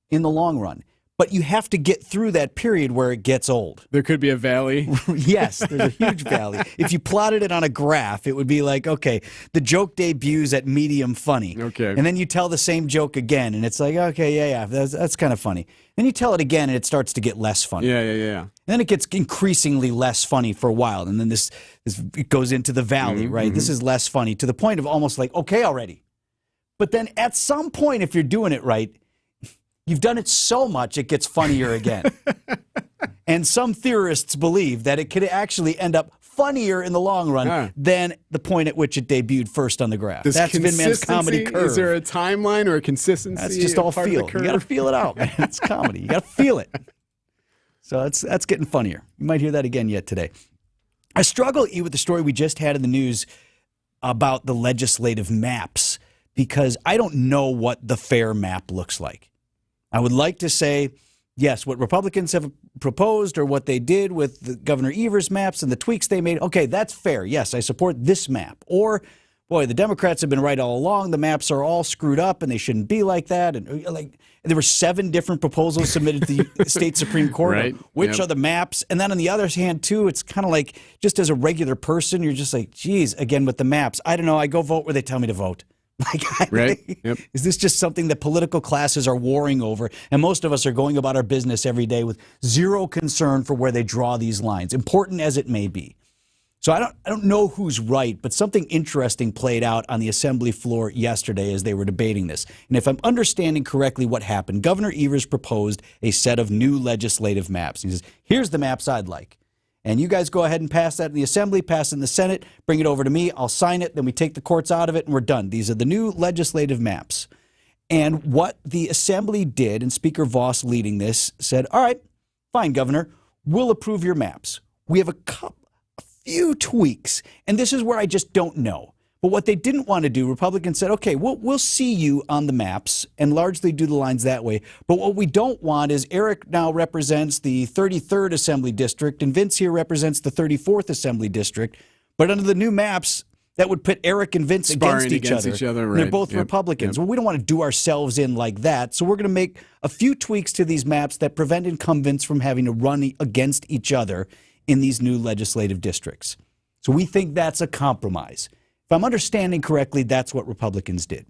in the long run. But you have to get through that period where it gets old. There could be a valley. Yes, there's a huge valley. If you plotted it on a graph, it would be like, okay, the joke debuts at medium funny. Okay. And then you tell the same joke again, and it's like, okay, yeah, that's kind of funny. Then you tell it again, and it starts to get less funny. Yeah. And then it gets increasingly less funny for a while, and then it goes into the valley, right? This is less funny to the point of almost like, okay, already. But then at some point, if you're doing it right, you've done it so much, it gets funnier again. And some theorists believe that it could actually end up funnier in the long run than the point at which it debuted first on the graph. That's Vin Man's comedy curve. Is there a timeline or a consistency? That's just all feel. You got to feel it out, man. It's comedy. You got to feel it. So that's getting funnier. You might hear that again yet today. I struggle with the story we just had in the news about the legislative maps because I don't know what the fair map looks like. I would like to say, yes, what Republicans have proposed or what they did with the Governor Evers maps and the tweaks they made, okay, that's fair. Yes, I support this map. Or, boy, the Democrats have been right all along. The maps are all screwed up and they shouldn't be like that. And there were 7 different proposals submitted to the state Supreme Court. Right. Which are the maps? And then on the other hand, too, it's kind of like just as a regular person, you're just like, geez, again with the maps. I don't know. I go vote where they tell me to vote. Is this just something that political classes are warring over? And most of us are going about our business every day with zero concern for where they draw these lines, important as it may be. So I don't know who's right, but something interesting played out on the assembly floor yesterday as they were debating this. And if I'm understanding correctly what happened, Governor Evers proposed a set of new legislative maps. He says, here's the maps I'd like. And you guys go ahead and pass that in the Assembly, pass it in the Senate, bring it over to me, I'll sign it, then we take the courts out of it, and we're done. These are the new legislative maps. And what the Assembly did, and Speaker Voss leading this, said, all right, fine, Governor, we'll approve your maps. We have a few tweaks, and this is where I just don't know. But what they didn't want to do, Republicans said, okay, we'll see you on the maps and largely do the lines that way. But what we don't want is Eric now represents the 33rd Assembly District and Vince here represents the 34th Assembly District. But under the new maps, that would put Eric and Vince against each other. Right. They're both Republicans. Well, we don't want to do ourselves in like that. So we're going to make a few tweaks to these maps that prevent incumbents from having to run against each other in these new legislative districts. So we think that's a compromise. If I'm understanding correctly, that's what Republicans did.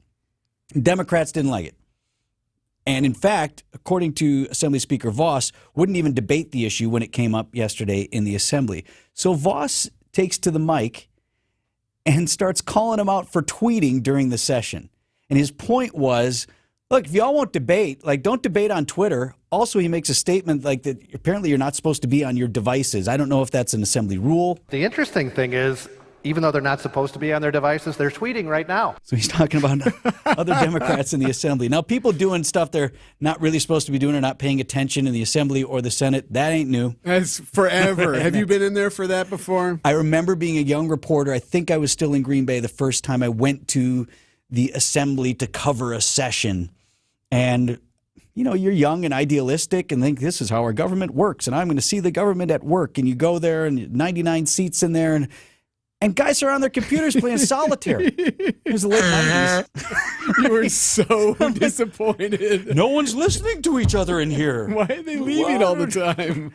Democrats didn't like it. And in fact, according to Assembly Speaker Voss, wouldn't even debate the issue when it came up yesterday in the Assembly. So Voss takes to the mic and starts calling him out for tweeting during the session. And his point was, look, if y'all won't debate, don't debate on Twitter. Also, he makes a statement like that apparently you're not supposed to be on your devices. I don't know if that's an Assembly rule. The interesting thing is, even though they're not supposed to be on their devices, they're tweeting right now. So he's talking about other Democrats in the Assembly. Now, people doing stuff they're not really supposed to be doing or not paying attention in the Assembly or the Senate, that ain't new. That's forever. Have you been in there for that before? I remember being a young reporter. I think I was still in Green Bay the first time I went to the Assembly to cover a session. And, you're young and idealistic and think this is how our government works. And I'm going to see the government at work. And you go there and 99 seats in there and guys are on their computers playing solitaire. It was the late 90s. You were so disappointed. No one's listening to each other in here. Why are they leaving all the time?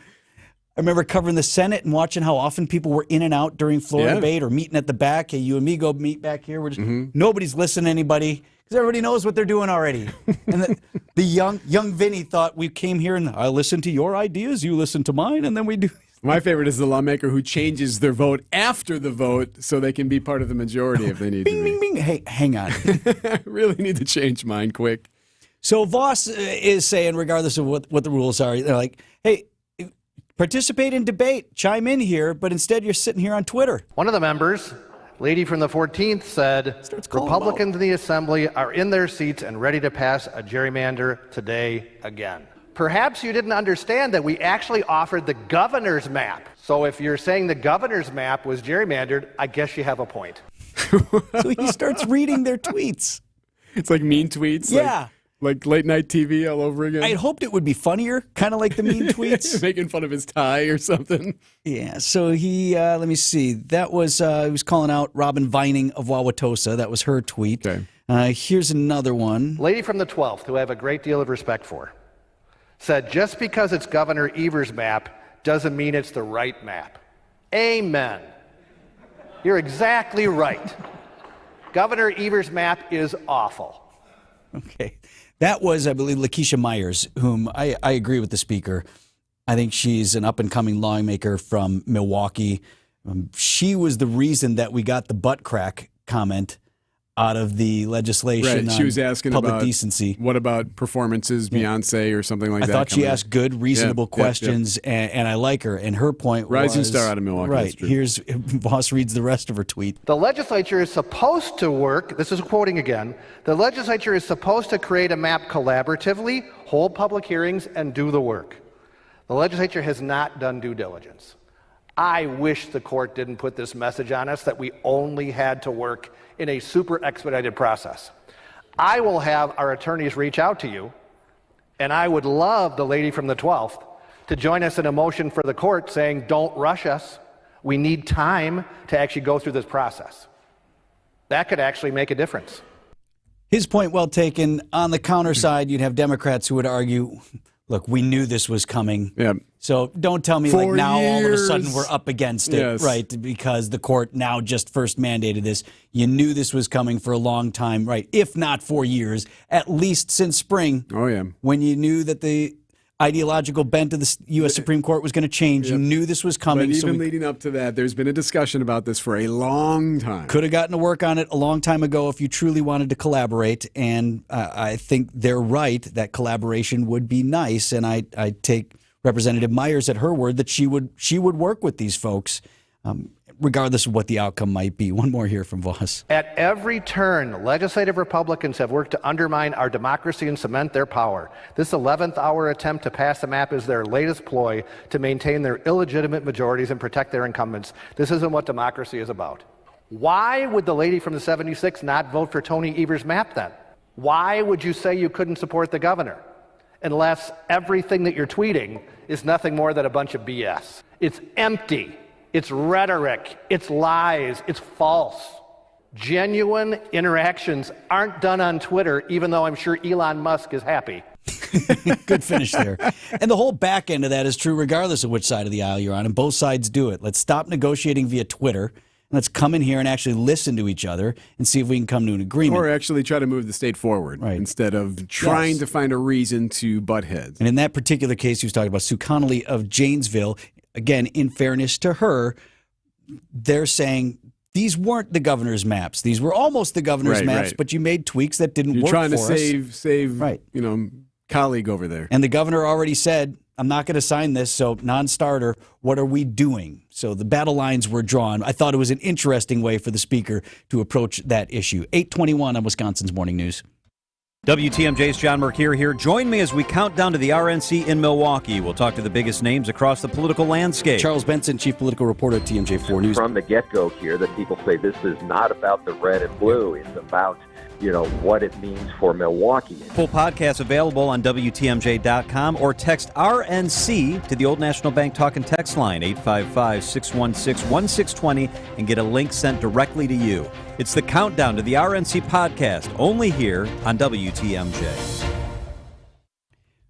I remember covering the Senate and watching how often people were in and out during floor debate or meeting at the back. Hey, you and me go meet back here. We're just nobody's listening to anybody because everybody knows what they're doing already. And the young Vinny thought we came here and I listen to your ideas, you listen to mine, and then we do. My favorite is the lawmaker who changes their vote after the vote so they can be part of the majority if they need bing, to be. Bing, bing. Hey, hang on. I really need to change mine quick. So Voss is saying, regardless of what the rules are, they're like, hey, participate in debate, chime in here, but instead you're sitting here on Twitter. One of the members, lady from the 14th, said, Republicans in the Assembly are in their seats and ready to pass a gerrymander today again. Perhaps you didn't understand that we actually offered the governor's map. So if you're saying the governor's map was gerrymandered, I guess you have a point. So he starts reading their tweets. It's like mean tweets? Yeah. Like late night TV all over again? I had hoped it would be funnier, kind of like the mean tweets. Making fun of his tie or something. Yeah, so he, let me see, that was, he was calling out Robin Vining of Wauwatosa. That was her tweet. Okay. Here's another one. Lady from the 12th, who I have a great deal of respect for, said, just because it's Governor Evers' map doesn't mean it's the right map. Amen. You're exactly right. Governor Evers' map is awful. Okay. That was, I believe, Lakeisha Myers, whom I agree with the speaker. I think she's an up-and-coming lawmaker from Milwaukee. She was the reason that we got the butt crack comment out of the legislation. Right. She was asking public about decency. What about performances, Beyonce or something like that? I thought she asked good, reasonable questions, and I like her. And her point was... Rising star out of Milwaukee. Right. Here's, Voss reads the rest of her tweet. The legislature is supposed to work, this is quoting again, the legislature is supposed to create a map collaboratively, hold public hearings, and do the work. The legislature has not done due diligence. I wish the court didn't put this message on us that we only had to work in a super expedited process. I will have our attorneys reach out to you, and I would love the lady from the 12th to join us in a motion for the court saying, don't rush us. We need time to actually go through this process. That could actually make a difference. His point well taken. On the counter side, you'd have Democrats who would argue, look, we knew this was coming. Yeah. So don't tell me like now all of a sudden we're up against it, Yes. right? Because the court now just first mandated this. You knew this was coming for a long time, right? If not 4 years, at least since spring. Oh, yeah. When you knew that the ideological bent of the U.S. Supreme Court was going to change. You knew this was coming. But even leading up to that, there's been a discussion about this for a long time. Could have gotten to work on it a long time ago if you truly wanted to collaborate. And I think they're right that collaboration would be nice. And I take Representative Myers at her word that she would work with these folks, regardless of what the outcome might be. One more here from Voss. At every turn, legislative Republicans have worked to undermine our democracy and cement their power. This 11th hour attempt to pass the map is their latest ploy to maintain their illegitimate majorities and protect their incumbents. This isn't what democracy is about. Why would the lady from the 76 not vote for Tony Evers' map then? Why would you say you couldn't support the governor? Unless everything that you're tweeting is nothing more than a bunch of BS. It's empty. It's rhetoric. It's lies. It's false. Genuine interactions aren't done on Twitter, even though I'm sure Elon Musk is happy. Good finish there. And the whole back end of that is true regardless of which side of the aisle you're on, and both sides do it. Let's stop negotiating via Twitter. Let's come in here and actually listen to each other and see if we can come to an agreement. Or actually try to move the state forward instead of trying to find a reason to butt heads. And in that particular case, he was talking about Sue Connolly of Janesville. Again, in fairness to her, they're saying these weren't the governor's maps. These were almost the governor's maps, but you made tweaks that didn't work for us. You're trying to save colleague over there. And the governor already said, I'm not going to sign this, so non-starter, what are we doing? So the battle lines were drawn. I thought it was an interesting way for the speaker to approach that issue. 8:21 on Wisconsin's Morning News. WTMJ's John Mercure here. Join me as we count down to the RNC in Milwaukee. We'll talk to the biggest names across the political landscape. Charles Benson, Chief Political Reporter at TMJ4 News. From the get-go here, that people say this is not about the red and blue. It's about what it means for Milwaukee. Full podcast available on WTMJ.com or text RNC to the Old National Bank Talk and Text line 855-616-1620 and get a link sent directly to you. It's the countdown to the RNC podcast, only here on WTMJ.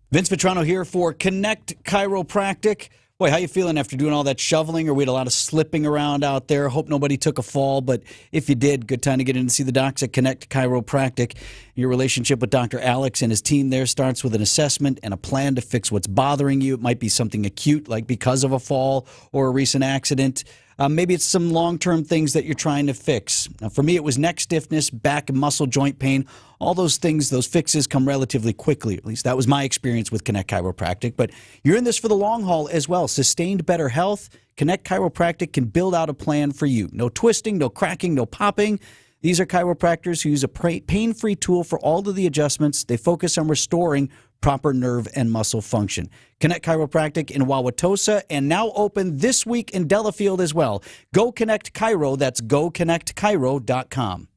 Vince Vitrano here for Connect Chiropractic. Boy, how you feeling after doing all that shoveling? Or we had a lot of slipping around out there. Hope nobody took a fall, but if you did, good time to get in to see the docs at Connect Chiropractic. Your relationship with Dr. Alex and his team there starts with an assessment and a plan to fix what's bothering you. It might be something acute, like because of a fall or a recent accident. Maybe it's some long-term things that you're trying to fix. Now, for me, it was neck stiffness, back and muscle joint pain. All those things, those fixes come relatively quickly. At least that was my experience with Connect Chiropractic. But you're in this for the long haul as well. Sustained better health. Connect Chiropractic can build out a plan for you. No twisting, no cracking, no popping. These are chiropractors who use a pain-free tool for all of the adjustments. They focus on restoring proper nerve and muscle function. Connect Chiropractic in Wauwatosa and now open this week in Delafield as well. Go Connect Chiro. That's goconnectchiro.com.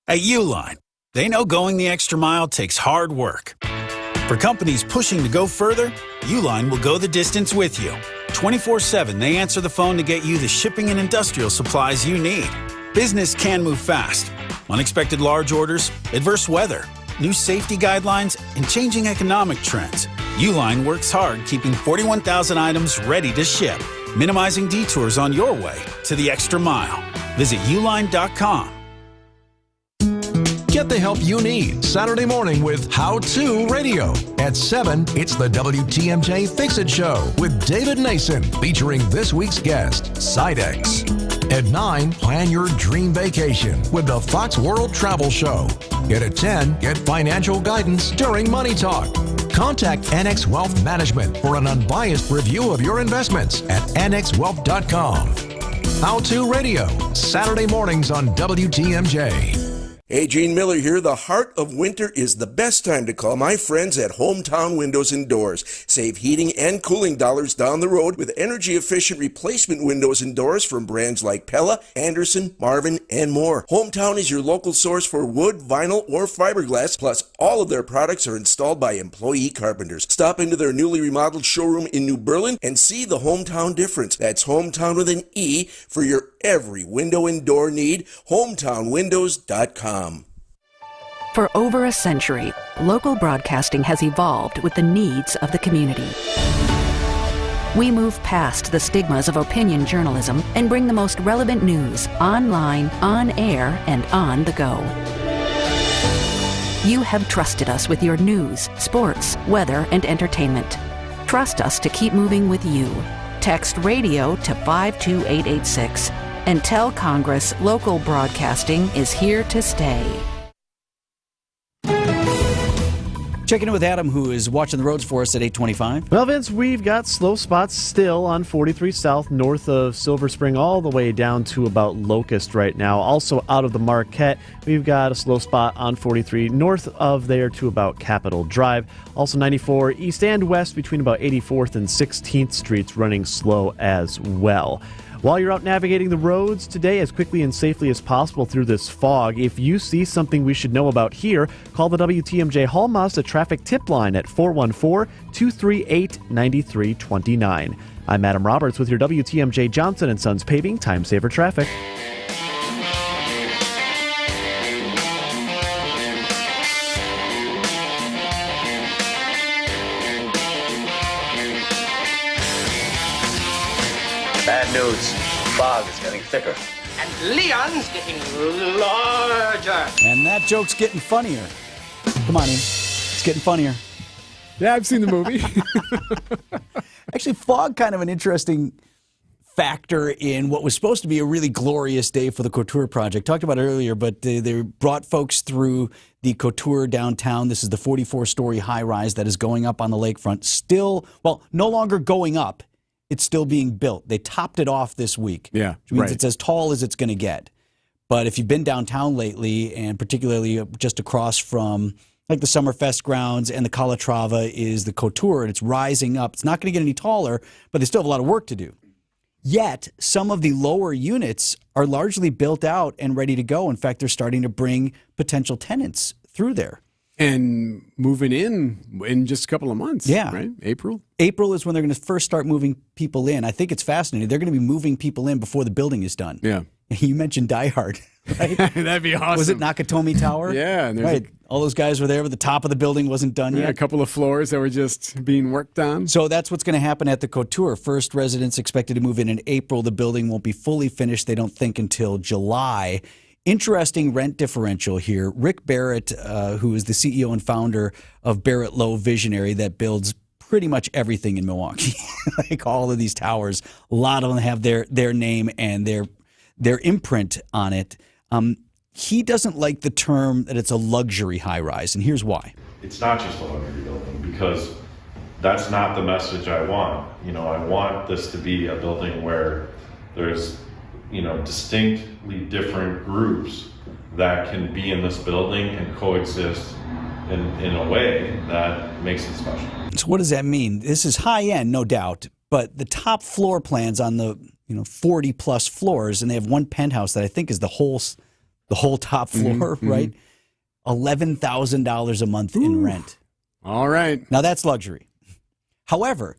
At Uline, They know going the extra mile takes hard work. For companies pushing to go further, Uline will go the distance with you. 24/7, they answer the phone to get you the shipping and industrial supplies you need. Business can move fast. Unexpected large orders, adverse weather, new safety guidelines, and changing economic trends. Uline works hard keeping 41,000 items ready to ship, minimizing detours on your way to the extra mile. Visit uline.com. Get the help you need Saturday morning with How To Radio. At 7, it's the WTMJ Fix It Show with David Nason, featuring this week's guest, Sidex. At 9, plan your dream vacation with the Fox World Travel Show. Yet at 10, get financial guidance during Money Talk. Contact NX Wealth Management for an unbiased review of your investments at nxwealth.com. How To Radio, Saturday mornings on WTMJ. Hey, Gene Miller here. The heart of winter is the best time to call my friends at Hometown Windows and Doors. Save heating and cooling dollars down the road with energy-efficient replacement windows and doors from brands like Pella, Anderson, Marvin, and more. Hometown is your local source for wood, vinyl, or fiberglass, plus all of their products are installed by employee carpenters. Stop into their newly remodeled showroom in New Berlin and see the Hometown difference. That's Hometown with an E for your every window and door need. HometownWindows.com. For over a century, local broadcasting has evolved with the needs of the community. We move past the stigmas of opinion journalism and bring the most relevant news online, on air, and on the go. You have trusted us with your news, sports, weather, and entertainment. Trust us to keep moving with you. Text radio to 52886 and tell Congress local broadcasting is here to stay. Checking in with Adam, who is watching the roads for us at 8:25. Well, Vince, we've got slow spots still on 43 South north of Silver Spring all the way down to about Locust right now. Also out of the Marquette, we've got a slow spot on 43 north of there to about Capitol Drive. Also 94 east and west between about 84th and 16th Streets running slow as well. While you're out navigating the roads today as quickly and safely as possible through this fog, if you see something we should know about here, call the WTMJ Hall Mazda traffic tip line at 414-238-9329. I'm Adam Roberts with your WTMJ Johnson & Sons Paving Time Saver Traffic. Bad news. Fog is getting thicker. And Leon's getting larger. And that joke's getting funnier. Come on in. It's getting funnier. Yeah, I've seen the movie. Actually, fog kind of an interesting factor in what was supposed to be a really glorious day for the Couture project. Talked about it earlier, but they brought folks through the Couture downtown. This is the 44-story high-rise that is going up on the lakefront. Still, well, no longer going up. It's still being built. They topped it off this week. Yeah, which means right. It's as tall as it's going to get. But if you've been downtown lately, and particularly just across from like the Summerfest grounds and the Calatrava is the Couture, and it's rising up. It's not going to get any taller, but they still have a lot of work to do. Yet, some of the lower units are largely built out and ready to go. In fact, they're starting to bring potential tenants through there. And moving in just a couple of months. Yeah. Right? April? April is when they're going to first start moving people in. I think it's fascinating. They're going to be moving people in before the building is done. Yeah. You mentioned Die Hard, right? That'd be awesome. Was it Nakatomi Tower? Yeah. And right. All those guys were there, but the top of the building wasn't done yet. A couple of floors that were just being worked on. So that's what's going to happen at the Couture. First residents expected to move in April. The building won't be fully finished, they don't think, until July. Interesting rent differential here. Rick Barrett, who is the CEO and founder of Barrett Lowe Visionary that builds pretty much everything in Milwaukee, like all of these towers, a lot of them have their name and their imprint on it. He doesn't like the term that it's a luxury high-rise, and here's why. It's not just a luxury building, because that's not the message I want. I want this to be a building where there's distinctly different groups that can be in this building and coexist in a way that makes it special. So what does that mean? This is high-end, no doubt, but the top floor plans on the 40-plus floors, and they have one penthouse that I think is the whole top floor, right? $11,000 a month in rent. All right. Now, that's luxury. However,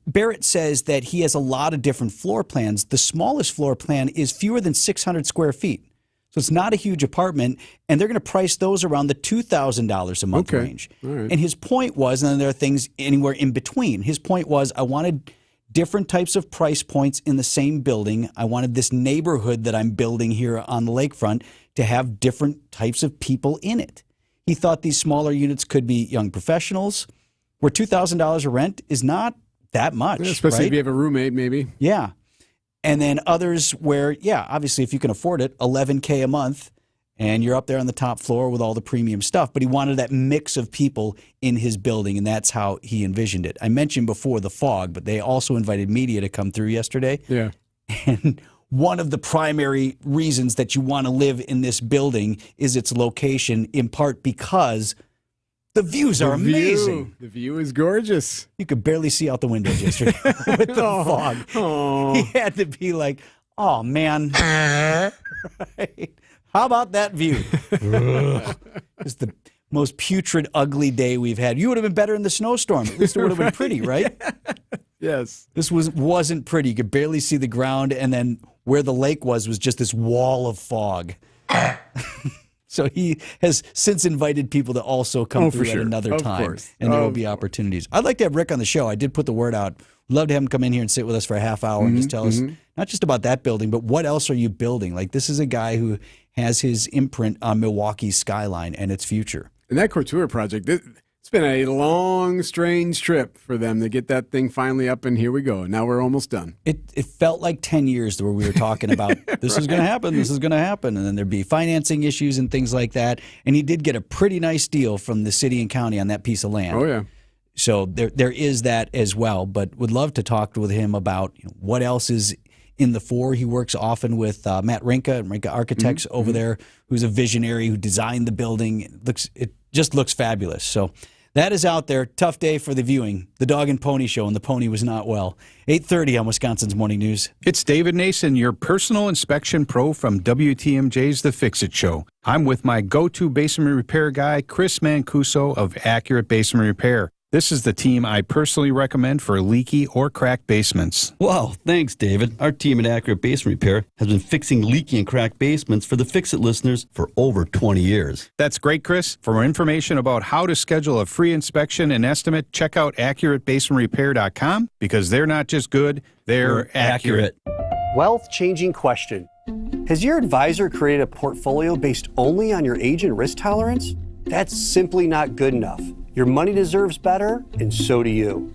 Barrett says that he has a lot of different floor plans. The smallest floor plan is fewer than 600 square feet. So it's not a huge apartment, and they're going to price those around the $2,000 a month range. All right. And his point was, and then there are things anywhere in between. His point was, I wanted different types of price points in the same building. I wanted this neighborhood that I'm building here on the lakefront to have different types of people in it. He thought these smaller units could be young professionals, where $2,000 a rent is not that much. Yeah, especially right? if you have a roommate, maybe. Yeah. And then others where, obviously if you can afford it, $11K a month, and you're up there on the top floor with all the premium stuff. But he wanted that mix of people in his building, and that's how he envisioned it. I mentioned before the fog, but they also invited media to come through yesterday. Yeah. And one of the primary reasons that you want to live in this building is its location, in part because the views are amazing. The view is gorgeous. You could barely see out the windows yesterday with the fog. Oh. He had to be like, oh, man. Right? How about that view? It's the most putrid, ugly day we've had. You would have been better in the snowstorm. At least it would have been pretty, right? Yes. This wasn't pretty. You could barely see the ground, and then where the lake was just this wall of fog. So he has since invited people to also come through at another time, and there will be opportunities. I'd like to have Rick on the show. I did put the word out. Love to have him come in here and sit with us for a half hour and just tell us not just about that building, but what else are you building? Like, this is a guy who has his imprint on Milwaukee's skyline and its future. And that Couture project, it's been a long, strange trip for them to get that thing finally up, and here we go. Now we're almost done. It felt like 10 years where we were talking about this is going to happen, this is going to happen, and then there'd be financing issues and things like that. And he did get a pretty nice deal from the city and county on that piece of land. Oh, yeah. So there is that as well, but would love to talk with him about what else is in the fore. He works often with Matt Rinka and Rinka Architects over there, who's a visionary who designed the building. It just looks fabulous. So that is out there. Tough day for the viewing. The Dog and Pony Show, and the pony was not well. 8:30 on Wisconsin's Morning News. It's David Nason, your personal inspection pro from WTMJ's The Fix-It Show. I'm with my go-to basement repair guy, Chris Mancuso of Accurate Basement Repair. This is the team I personally recommend for leaky or cracked basements. Wow, thanks, David. Our team at Accurate Basement Repair has been fixing leaky and cracked basements for the Fix-It listeners for over 20 years. That's great, Chris. For more information about how to schedule a free inspection and estimate, check out AccurateBasementRepair.com, because they're not just good, they're accurate. Wealth-changing question. Has your advisor created a portfolio based only on your age and risk tolerance? That's simply not good enough. Your money deserves better, and so do you.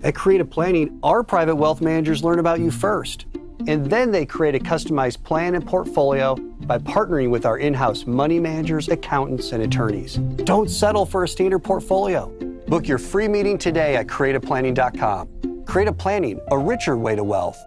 At Creative Planning, our private wealth managers learn about you first, and then they create a customized plan and portfolio by partnering with our in-house money managers, accountants, and attorneys. Don't settle for a standard portfolio. Book your free meeting today at creativeplanning.com. Creative Planning, a richer way to wealth.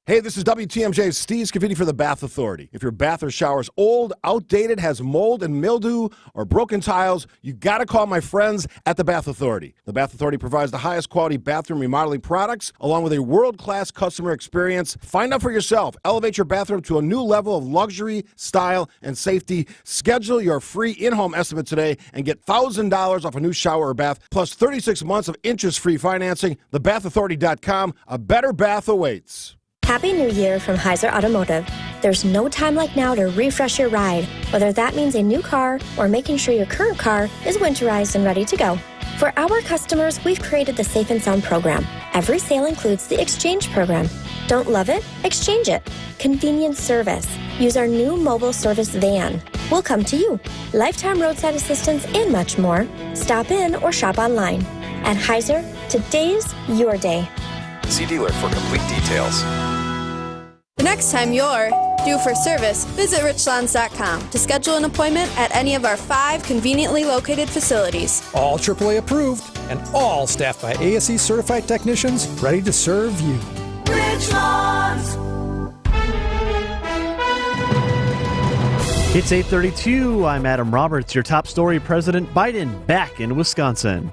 Hey, this is WTMJ's Steve Scavini for the Bath Authority. If your bath or shower is old, outdated, has mold and mildew, or broken tiles, you got to call my friends at the Bath Authority. The Bath Authority provides the highest quality bathroom remodeling products, along with a world-class customer experience. Find out for yourself. Elevate your bathroom to a new level of luxury, style, and safety. Schedule your free in-home estimate today and get $1,000 off a new shower or bath, plus 36 months of interest-free financing. TheBathAuthority.com. A better bath awaits. Happy New Year from Heiser Automotive. There's no time like now to refresh your ride, whether that means a new car or making sure your current car is winterized and ready to go. For our customers, we've created the Safe and Sound program. Every sale includes the exchange program. Don't love it? Exchange it. Convenience service. Use our new mobile service van. We'll come to you. Lifetime roadside assistance and much more. Stop in or shop online. At Heiser, today's your day. See dealer for complete details. The next time you're due for service, visit richlands.com to schedule an appointment at any of our 5 conveniently located facilities. All AAA approved and all staffed by ASE certified technicians ready to serve you. Richlands. It's 8:32. I'm Adam Roberts. Your top story: President Biden back in Wisconsin.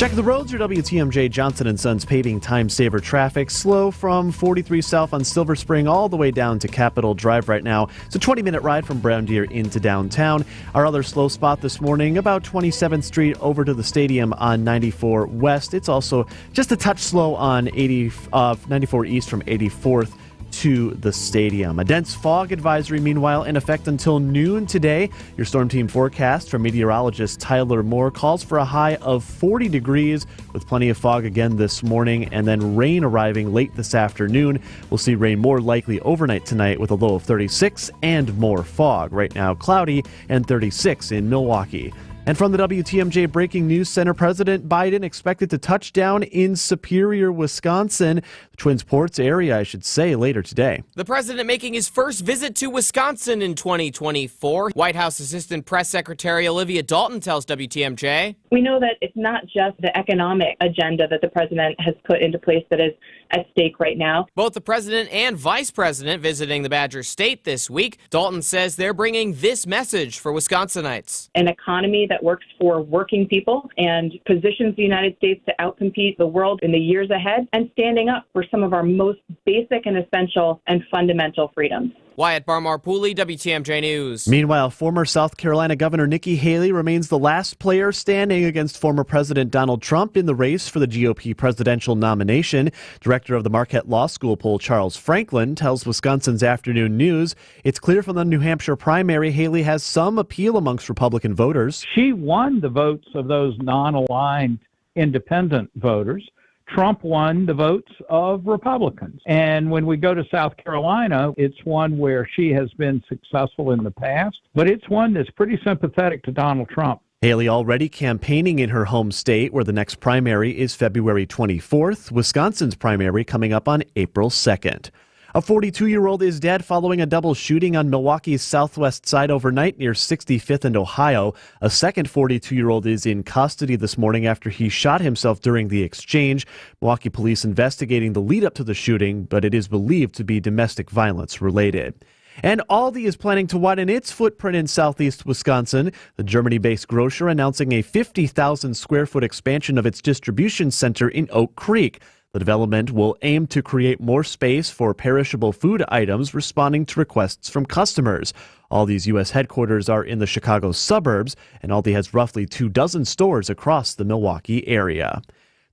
Checking the roads, your WTMJ Johnson & Sons paving time saver traffic. Slow from 43 south on Silver Spring all the way down to Capitol Drive right now. It's a 20-minute ride from Brown Deer into downtown. Our other slow spot this morning, about 27th Street over to the stadium on 94 West. It's also just a touch slow on 94 East from 84th to the stadium. A dense fog advisory, meanwhile, in effect until noon today. Your storm team forecast from meteorologist Tyler Moore calls for a high of 40 degrees with plenty of fog again this morning and then rain arriving late this afternoon. We'll see rain more likely overnight tonight with a low of 36 and more fog. Right now, cloudy and 36 in Milwaukee. And from the WTMJ Breaking News Center, President Biden expected to touch down in Superior, Wisconsin, the Twin Ports area, I should say, later today. The president making his first visit to Wisconsin in 2024. White House Assistant Press Secretary Olivia Dalton tells WTMJ. We know that it's not just the economic agenda that the president has put into place that is at stake right now. Both the president and vice president visiting the Badger State this week. Dalton says they're bringing this message for Wisconsinites. An economy that works for working people and positions the United States to outcompete the world in the years ahead, and standing up for some of our most basic and essential and fundamental freedoms. Wyatt Barmar-Pooley, WTMJ News. Meanwhile, former South Carolina Governor Nikki Haley remains the last player standing against former President Donald Trump in the race for the GOP presidential nomination. Director of the Marquette Law School poll, Charles Franklin, tells Wisconsin's Afternoon News it's clear from the New Hampshire primary Haley has some appeal amongst Republican voters. She won the votes of those non-aligned independent voters. Trump won the votes of Republicans. And when we go to South Carolina, it's one where she has been successful in the past, but it's one that's pretty sympathetic to Donald Trump. Haley already campaigning in her home state, where the next primary is February 24th. Wisconsin's primary coming up on April 2nd. A 42-year-old is dead following a double shooting on Milwaukee's southwest side overnight near 65th and Ohio. A second 42-year-old is in custody this morning after he shot himself during the exchange. Milwaukee police investigating the lead up to the shooting, but it is believed to be domestic violence related. And Aldi is planning to widen its footprint in southeast Wisconsin. The Germany-based grocer announcing a 50,000 square foot expansion of its distribution center in Oak Creek. The development will aim to create more space for perishable food items, responding to requests from customers. Aldi's U.S. headquarters are in the Chicago suburbs, and Aldi has roughly 24 stores across the Milwaukee area.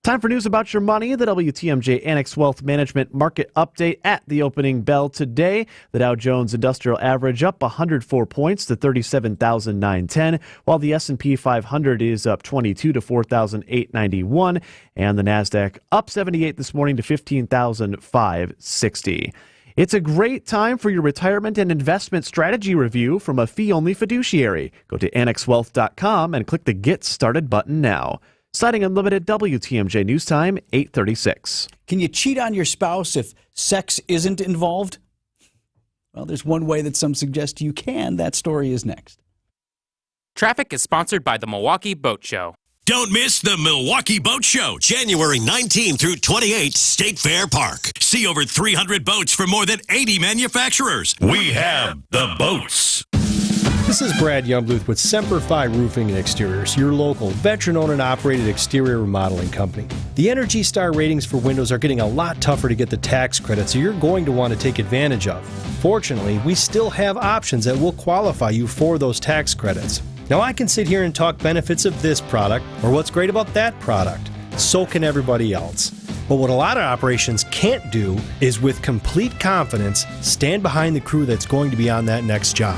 Time for news about your money. The WTMJ Annex Wealth Management Market Update at the opening bell today. The Dow Jones Industrial Average up 104 points to 37,910, while the S&P 500 is up 22 to 4,891, and the Nasdaq up 78 this morning to 15,560. It's a great time for your retirement and investment strategy review from a fee-only fiduciary. Go to annexwealth.com and click the Get Started button now. Citing Unlimited, WTMJ News Time, 8:36. Can you cheat on your spouse if sex isn't involved? Well, there's one way that some suggest you can. That story is next. Traffic is sponsored by the Milwaukee Boat Show. Don't miss the Milwaukee Boat Show, January 19 through 28, State Fair Park. See over 300 boats from more than 80 manufacturers. We have the boats. This is Brad Youngbluth with Semper Fi Roofing and Exteriors, your local, veteran-owned and operated exterior remodeling company. The Energy Star ratings for windows are getting a lot tougher to get the tax credit, so you're going to want to take advantage of. Fortunately, we still have options that will qualify you for those tax credits. Now, I can sit here and talk benefits of this product or what's great about that product. So can everybody else. But what a lot of operations can't do is, with complete confidence, stand behind the crew that's going to be on that next job.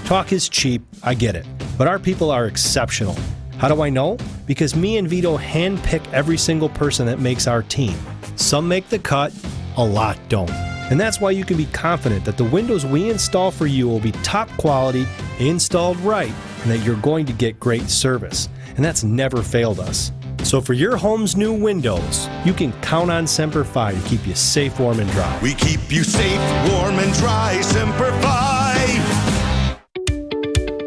Talk is cheap, I get it, but our people are exceptional. How do I know? Because me and Vito handpick every single person that makes our team. Some make the cut, a lot don't. And that's why you can be confident that the windows we install for you will be top quality, installed right, and that you're going to get great service. And that's never failed us. So for your home's new windows, you can count on Semper Fi to keep you safe, warm, and dry. We keep you safe, warm, and dry, Semper Fi.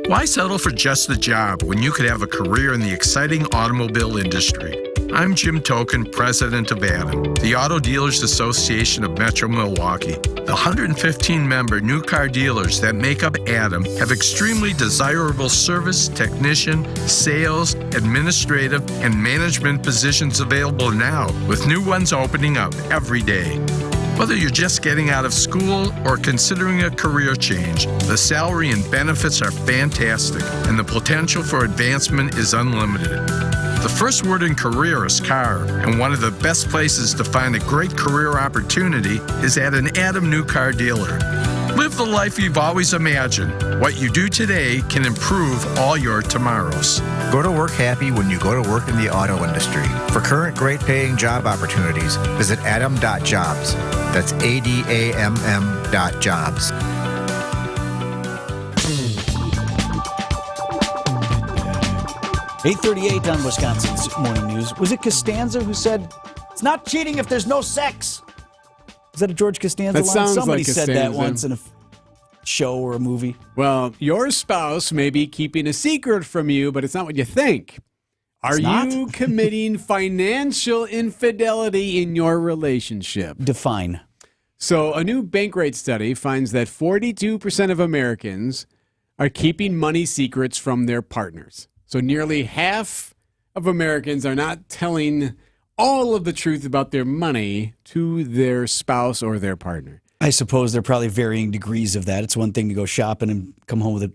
Why settle for just the job when you could have a career in the exciting automobile industry? I'm Jim Token, president of ADAM, the Auto Dealers Association of Metro Milwaukee. The 115-member new car dealers that make up ADAM have extremely desirable service, technician, sales, administrative, and management positions available now, with new ones opening up every day. Whether you're just getting out of school or considering a career change, the salary and benefits are fantastic, and the potential for advancement is unlimited. The first word in career is car, and one of the best places to find a great career opportunity is at an ADAM new car dealer. Live the life you've always imagined. What you do today can improve all your tomorrows. Go to work happy when you go to work in the auto industry. For current great paying job opportunities, visit adam.jobs. That's ADAMM.jobs. .838 on Wisconsin's Morning News. Was it Costanza who said, it's not cheating if there's no sex? Is that a George Costanza line? Somebody said that once in a show or a movie. Well, your spouse may be keeping a secret from you, but it's not what you think. Are you committing financial infidelity in your relationship? Define. So a new Bankrate study finds that 42% of Americans are keeping money secrets from their partners. So nearly half of Americans are not telling all of the truth about their money to their spouse or their partner. I suppose there are probably varying degrees of that. It's one thing to go shopping and come home with a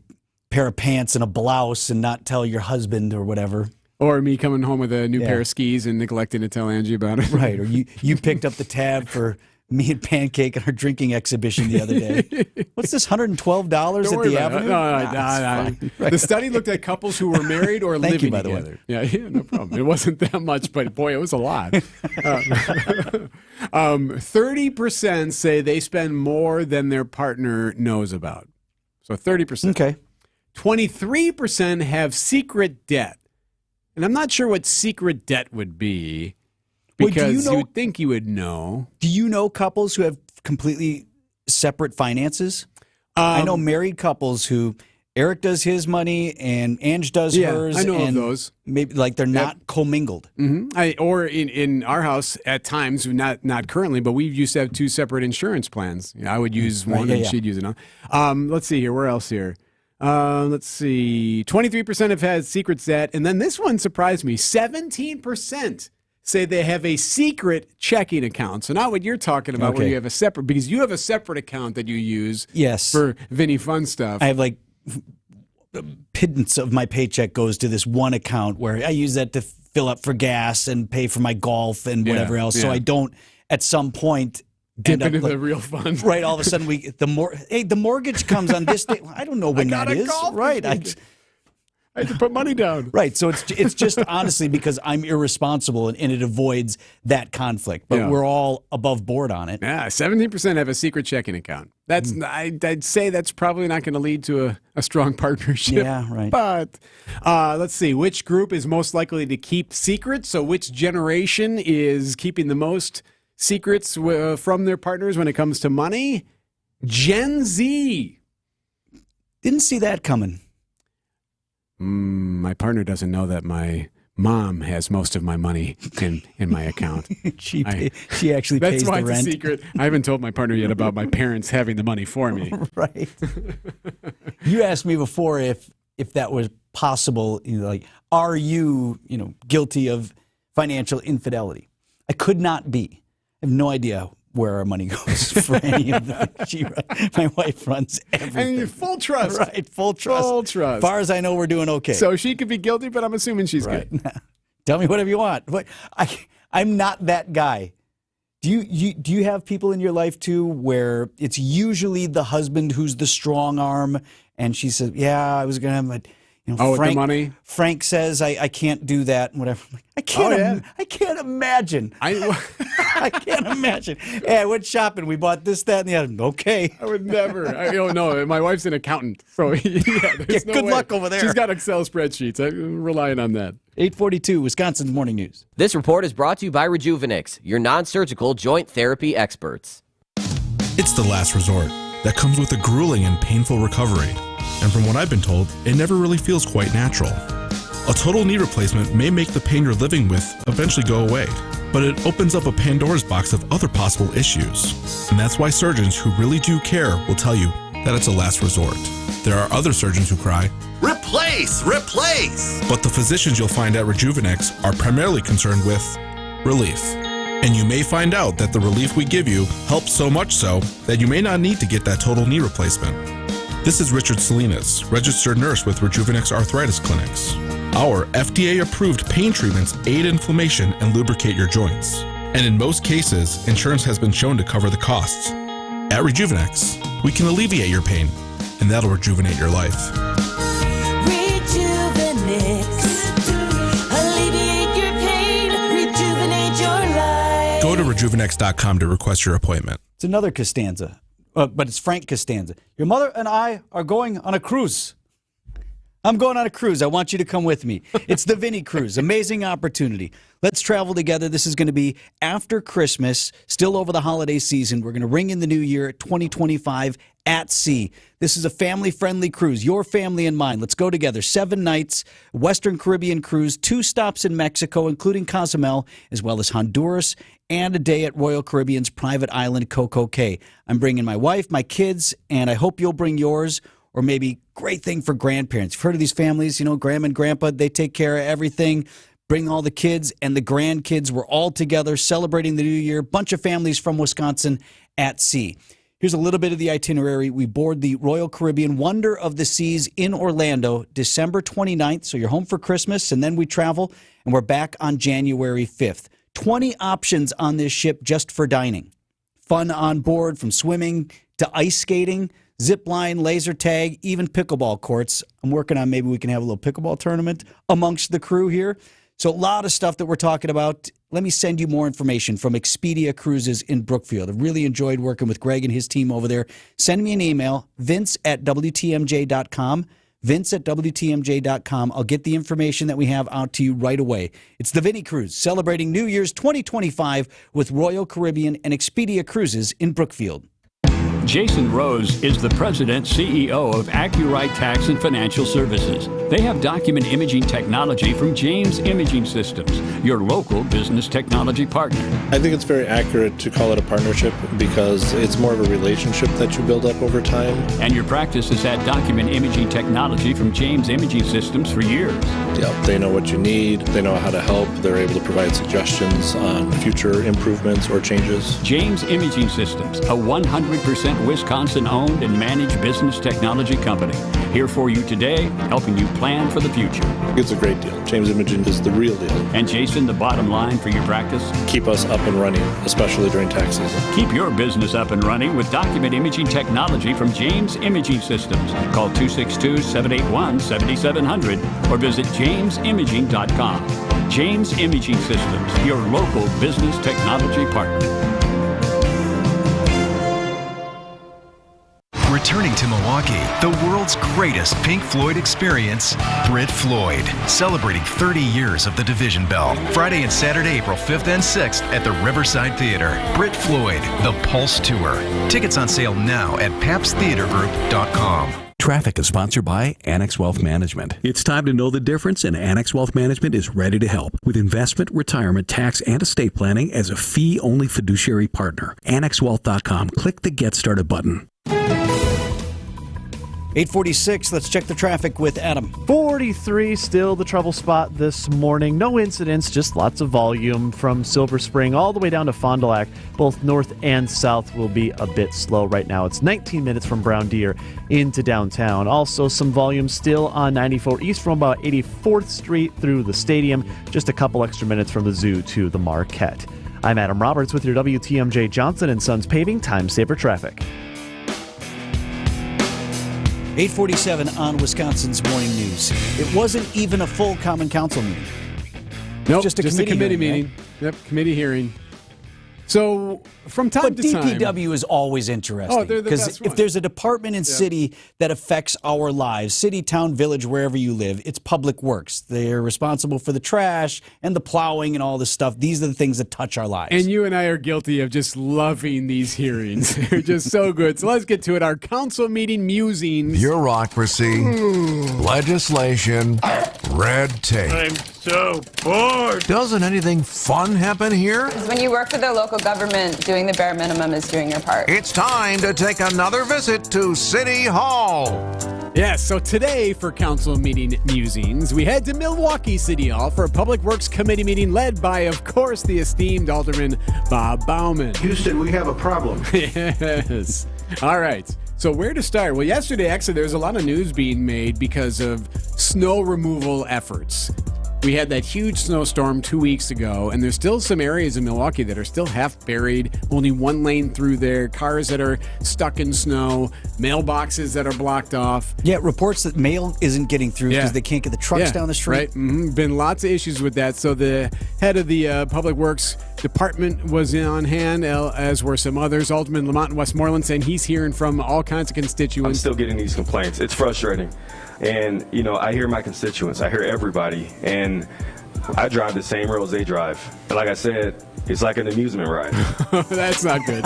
pair of pants and a blouse and not tell your husband or whatever. Or me coming home with a new pair of skis and neglecting to tell Angie about it. Right. Or you picked up the tab for me and Pancake at our drinking exhibition the other day. What's this, $112 at the Avenue? No. The study looked at couples who were married or living together. Yeah, no problem. It wasn't that much, but boy, it was a lot. 30% say they spend more than their partner knows about. So 30%. Okay. 23% have secret debt. And I'm not sure what secret debt would be. Because you would think you would know. Do you know couples who have completely separate finances? I know married couples who Eric does his money and Ange does hers. I know and of those. Maybe like they're not commingled. Mm-hmm. Or in our house at times, not currently, but we used to have two separate insurance plans. I would use one and she'd use another. Let's see here. Where else here? Let's see. 23% have had secret debt. And then this one surprised me. 17% say they have a secret checking account. So not what you're talking about where you have a separate, because you have a separate account that you use for Vinny Fun stuff. I have like pittance of my paycheck goes to this one account where I use that to fill up for gas and pay for my golf and whatever else. So I don't at some point dip into the real fund. Right. All of a sudden the mortgage comes on this day. I don't know when that is. Right. I had to put money down. Right. So it's just honestly because I'm irresponsible and it avoids that conflict. But we're all above board on it. Yeah, 17% have a secret checking account. That's I'd say that's probably not going to lead to a strong partnership. Yeah, right. But let's see. Which group is most likely to keep secrets? So which generation is keeping the most secrets from their partners when it comes to money? Gen Z. Didn't see that coming. My partner doesn't know that my mom has most of my money in my account. She actually pays the rent. That's why it's a secret. I haven't told my partner yet about my parents having the money for me. Right. You asked me before if that was possible. Like, are you guilty of financial infidelity? I could not be. I have no idea where our money goes for any of the. My wife runs everything. And full trust. Right, full trust. Full trust. As far as I know, we're doing okay. So she could be guilty, but I'm assuming she's good. Tell me whatever you want. But I'm not that guy. Do you have people in your life too where it's usually the husband who's the strong arm, and she says, "Yeah, I was gonna have my." Frank, with the money? Frank says I can't do that and whatever. I can't imagine. I can't imagine. Hey, I went shopping. We bought this, that, and the other. Okay. I would never. I don't know. My wife's an accountant, so good luck over there. She's got Excel spreadsheets. I'm relying on that. 842, Wisconsin's Morning News. This report is brought to you by Rejuvenix, your non-surgical joint therapy experts. It's the last resort. that comes with a grueling and painful recovery. And from what I've been told, it never really feels quite natural. A total knee replacement may make the pain you're living with eventually go away, but it opens up a Pandora's box of other possible issues. And that's why surgeons who really do care will tell you that it's a last resort. There are other surgeons who cry, "Replace! Replace!" But the physicians you'll find at Rejuvenex are primarily concerned with relief. And you may find out that the relief we give you helps so much so that you may not need to get that total knee replacement. This is Richard Salinas, registered nurse with Rejuvenex Arthritis Clinics. Our FDA-approved pain treatments aid inflammation and lubricate your joints. And in most cases, insurance has been shown to cover the costs. At Rejuvenex, we can alleviate your pain, and that'll rejuvenate your life. Rejuvenex. Alleviate your pain. Rejuvenate your life. Go to rejuvenex.com to request your appointment. It's another Costanza, but it's Frank Costanza. Your mother and I are going on a cruise. I'm going on a cruise. I want you to come with me. It's the Vinny Cruise. Amazing opportunity. Let's travel together. This is going to be after Christmas, still over the holiday season. We're going to ring in the new year, 2025, at sea. This is a family-friendly cruise, your family and mine. Let's go together. 7 nights, Western Caribbean cruise, 2 stops in Mexico, including Cozumel, as well as Honduras, and a day at Royal Caribbean's private island, Coco Cay. I'm bringing my wife, my kids, and I hope you'll bring yours. Or maybe great thing for grandparents. You've heard of these families, you know, grandma and grandpa, they take care of everything. Bring all the kids and the grandkids. We're all together celebrating the new year. Bunch of families from Wisconsin at sea. Here's a little bit of the itinerary. We board the Royal Caribbean Wonder of the Seas in Orlando, December 29th. So you're home for Christmas, and then we travel, and we're back on January 5th. 20 options on this ship just for dining. Fun on board, from swimming to ice skating, zip line, laser tag, even pickleball courts. I'm working on maybe we can have a little pickleball tournament amongst the crew here. So a lot of stuff that we're talking about. Let me send you more information from Expedia Cruises in Brookfield. I really enjoyed working with Greg and his team over there. Send me an email, vince@WTMJ.com. Vince@WTMJ.com. I'll get the information that we have out to you right away. It's the Vinny Cruise, celebrating New Year's 2025 with Royal Caribbean and Expedia Cruises in Brookfield. Jason Rose is the president CEO of AccuRite Tax and Financial Services. They have document imaging technology from James Imaging Systems, your local business technology partner. I think it's very accurate to call it a partnership because it's more of a relationship that you build up over time. And your practice has had document imaging technology from James Imaging Systems for years. Yep, they know what you need, they know how to help, they're able to provide suggestions on future improvements or changes. James Imaging Systems, a 100% Wisconsin-owned and managed business technology company. Here for you today, helping you plan for the future. It's a great deal. James Imaging is the real deal. And Jason, the bottom line for your practice? Keep us up and running, especially during tax season. Keep your business up and running with document imaging technology from James Imaging Systems. Call 262-781-7700 or visit jamesimaging.com. James Imaging Systems, your local business technology partner. Returning to Milwaukee, the world's greatest Pink Floyd experience, Brit Floyd, celebrating 30 years of the Division Bell. Friday and Saturday, April 5th and 6th at the Riverside Theater. Brit Floyd, the Pulse Tour. Tickets on sale now at papstheatergroup.com. Traffic is sponsored by Annex Wealth Management. It's time to know the difference, and Annex Wealth Management is ready to help with investment, retirement, tax, and estate planning as a fee-only fiduciary partner. AnnexWealth.com. Click the Get Started button. 846, let's check the traffic with Adam. 43, still the trouble spot this morning. No incidents, just lots of volume from Silver Spring all the way down to Fond du Lac. Both north and south will be a bit slow right now. It's 19 minutes from Brown Deer into downtown. Also some volume still on 94 east from about 84th Street through the stadium. Just a couple extra minutes from the zoo to the Marquette. I'm Adam Roberts with your WTMJ Johnson & Sons Paving Time Saver Traffic. 847 on Wisconsin's Morning News. It wasn't even a full Common Council meeting. Nope, just a committee meeting. Right? Yep, committee hearing. So from time but to time, DPW is always interesting. Oh, they're the best if one. there's a department in city that affects our lives, city, town, village, wherever you live, it's public works. They're responsible for the trash and the plowing and all this stuff. These are the things that touch our lives. And you and I are guilty of just loving these hearings. They're just so good. So let's get to it. Our council meeting musings. Bureaucracy, legislation, red tape. I'm so bored. Doesn't anything fun happen here? When you work for the local government, doing the bare minimum is doing your part. It's time to take another visit to City Hall. Yes, so today for council meeting musings, we head to Milwaukee City Hall for a Public Works Committee meeting led by, of course, the esteemed Alderman Bob Bauman. Houston, we have a problem. Yes. All right. So where to start? Well, yesterday, actually, there was a lot of news being made because of snow removal efforts. We had that huge snowstorm 2 weeks ago, and there's still some areas in Milwaukee that are still half buried, only one lane through there, cars that are stuck in snow, mailboxes that are blocked off. Yeah, reports that mail isn't getting through because they can't get the trucks down the street. Right. Mm-hmm. Been lots of issues with that. So the head of the Public Works Department was on hand, as were some others. Alderman Lamont in Westmoreland saying he's hearing from all kinds of constituents. I'm still getting these complaints. It's frustrating. And, you know, I hear my constituents. I hear everybody. And I drive the same roads they drive. And like I said, it's like an amusement ride. That's not good.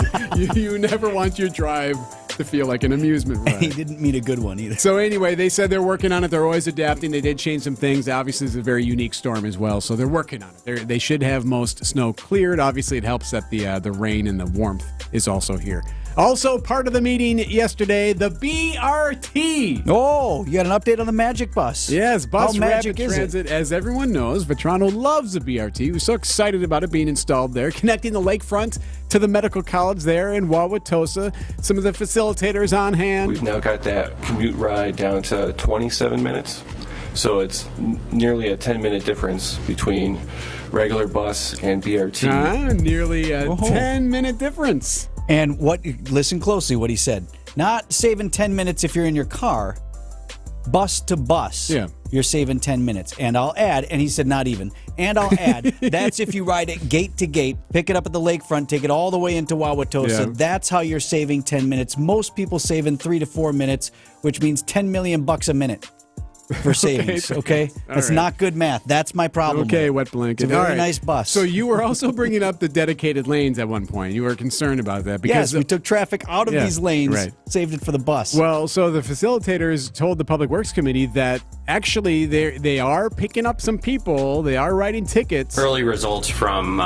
You never want your drive to feel like an amusement ride. He didn't mean a good one either. So anyway, they said they're working on it. They're always adapting. They did change some things. Obviously, it's a very unique storm as well. So they're working on it. They should have most snow cleared. Obviously, it helps that the rain and the warmth is also here. Also, part of the meeting yesterday, the BRT. Oh, you got an update on the Magic Bus. Yes, Bus How magic Rapid is Transit. As everyone knows, Vitrano loves the BRT. We're so excited about it being installed there, connecting the lakefront to the medical college there in Wauwatosa. Some of the facilitators on hand. We've now got that commute ride down to 27 minutes. So it's nearly a 10-minute difference between regular bus and BRT. Nearly a 10-minute difference. And listen closely what he said. Not saving 10 minutes if you're in your car. Bus to bus. Yeah. You're saving 10 minutes. And I'll add, and he said not even, and I'll add, that's if you ride it gate to gate, pick it up at the lakefront, take it all the way into Wauwatosa. Yeah. That's how you're saving 10 minutes. Most people saving 3 to 4 minutes, which means $10 million a minute. For savings, okay? That's not good math. That's my problem. Okay, wet blanket. It's a very nice bus. So you were also bringing up the dedicated lanes at one point. You were concerned about that. Because yes, we took traffic out of these lanes, saved it for the bus. Well, so the facilitators told the Public Works Committee that actually they are picking up some people. They are writing tickets. Early results from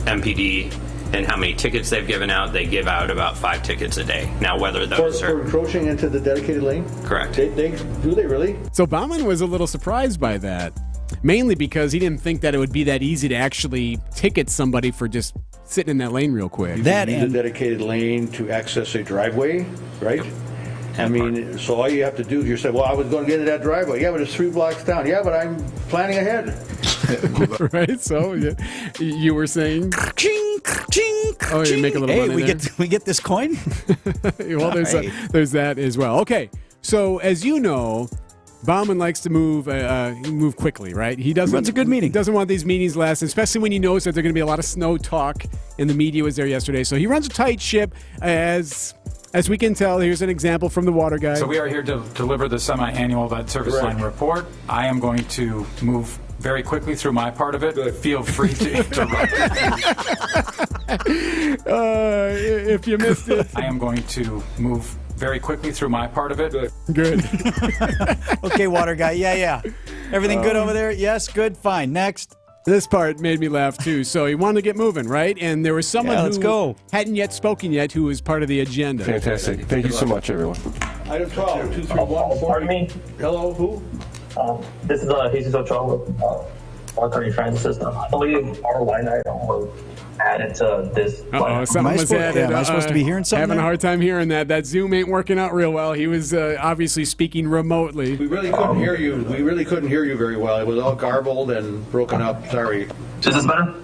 MPD and how many tickets they've given out. They give out about 5 tickets a day. Now, whether those for encroaching into the dedicated lane? Correct. Do they really? So Bauman was a little surprised by that, mainly because he didn't think that it would be that easy to actually ticket somebody for just sitting in that lane real quick. You need a dedicated lane to access a driveway, right? I mean, so all you have to do is you say, well, I was going to get into that driveway. Yeah, but it's 3 blocks down. Yeah, but I'm planning ahead. Right? So you were saying, ching, ching, oh, you make a little money there. we get this coin. Well, there's that as well. Okay, so as you know, Bauman likes to move quickly, right? He doesn't. Runs a good meeting. Doesn't want these meetings to last, especially when he knows that there's going to be a lot of snow talk, and the media was there yesterday. So he runs a tight ship. As we can tell, here's an example from the water guy. So we are here to deliver the semi-annual lead service line report. I am going to move very quickly through my part of it. Feel free to interrupt. If you missed it. I am going to move very quickly through my part of it. Good. Okay, water guy. Yeah. Everything good over there? Yes, good, fine. Next. This part made me laugh, too. So he wanted to get moving, right? And there was someone who hadn't yet spoken yet who was part of the agenda. Fantastic. Thank you so much, everyone. Item 12, 231. Pardon me? Hello, who? This is Jesus Ochoa with Water Country Transit System. I believe our line item was added to this. Something was added. Am I supposed to be hearing something? Having a hard time hearing that. That Zoom ain't working out real well. He was obviously speaking remotely. We really couldn't hear you. We really couldn't hear you very well. It was all garbled and broken up. Sorry. Is this better?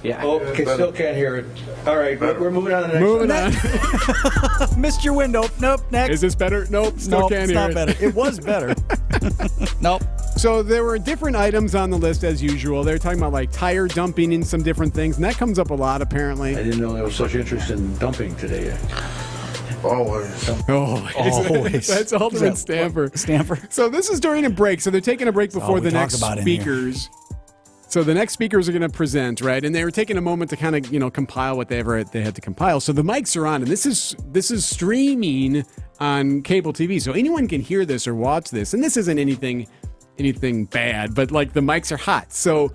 Yeah. Okay, still can't hear it. All right, we're moving on to the next one. Missed your window. Nope, next. Is this better? Nope, still can't hear it. Nope, it's not better. It was better. Nope. So there were different items on the list as usual. They're talking about like tire dumping and some different things, and that comes up a lot apparently. I didn't know there was such interest in dumping today. Always. That's Alderman Stamper. So this is during a break. So they're taking a break before the next speakers. So the next speakers are going to present, right? And they were taking a moment to kind of, compile whatever they had to compile. So the mics are on, and this is streaming on cable TV, so anyone can hear this or watch this. And this isn't anything bad, but like the mics are hot. So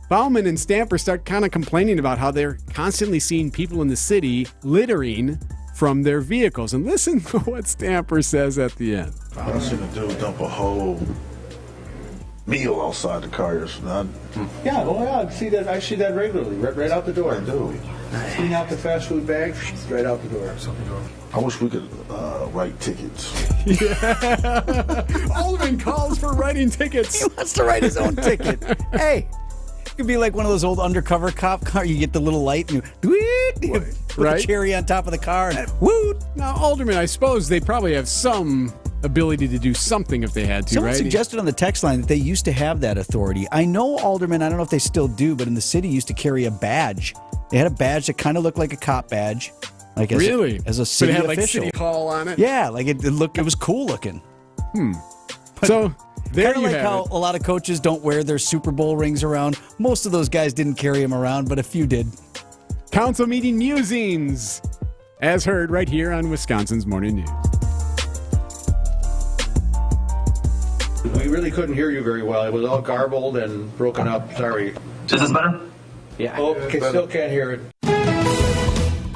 Bauman and Stamper start kind of complaining about how they're constantly seeing people in the city littering from their vehicles. And listen to what Stamper says at the end. I seen a dude dump a whole meal outside the car. I see that. I see that regularly, right out the door. I do. Clean out the fast food bag, right out the door. I wish we could write tickets. Alderman calls for writing tickets. He wants to write his own ticket. Hey, it could be like one of those old undercover cop cars. You get the little light and you put the cherry on top of the car and whoop. Now, Alderman, I suppose they probably have some ability to do something if they had to, Someone right? suggested on the text line that they used to have that authority. I know aldermen, I don't know if they still do, but in the city used to carry a badge. They had a badge that kind of looked like a cop badge. Like as really? As a city but it had official. like City Hall on it? Yeah, like it was cool looking. So there you like have how it. a lot of coaches don't wear their Super Bowl rings around. Most of those guys didn't carry them around, but a few did. Council meeting musings, as heard right here on Wisconsin's Morning News. We really couldn't hear you very well. It was all garbled and broken up. Sorry. Is this better? Yeah. Okay, still can't hear it.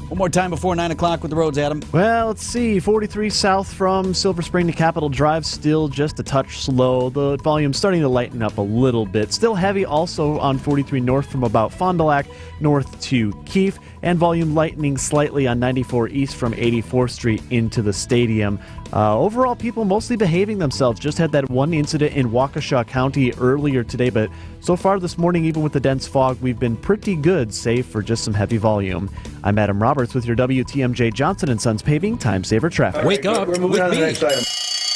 One more time before 9 o'clock with the roads, Adam. Well, let's see. 43 south from Silver Spring to Capitol Drive, still just a touch slow. The volume starting to lighten up a little bit. Still heavy also on 43 north from about Fond du Lac north to Keefe. And volume lightening slightly on 94 east from 84th Street into the stadium. Overall, people mostly behaving themselves. Just had that one incident in Waukesha County earlier today, but so far this morning, even with the dense fog, we've been pretty good, save for just some heavy volume. I'm Adam Roberts with your WTMJ Johnson & Sons Paving Time Saver Traffic. Wake up We're moving with on to me. the next item.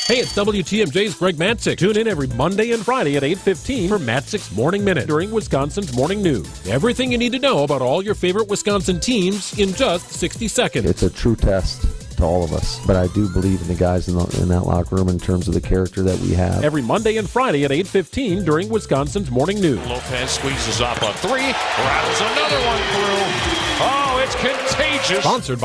Hey, it's WTMJ's Greg Matzik. Tune in every Monday and Friday at 8:15 for Matzik's Morning Minute during Wisconsin's Morning News. Everything you need to know about all your favorite Wisconsin teams in just 60 seconds. It's a true test to all of us, but I do believe in the guys in that locker room in terms of the character that we have. Every Monday and Friday at 8:15 during Wisconsin's Morning News. Lopez squeezes up a three, rattles another one through. Oh, it's contagious. Sponsored by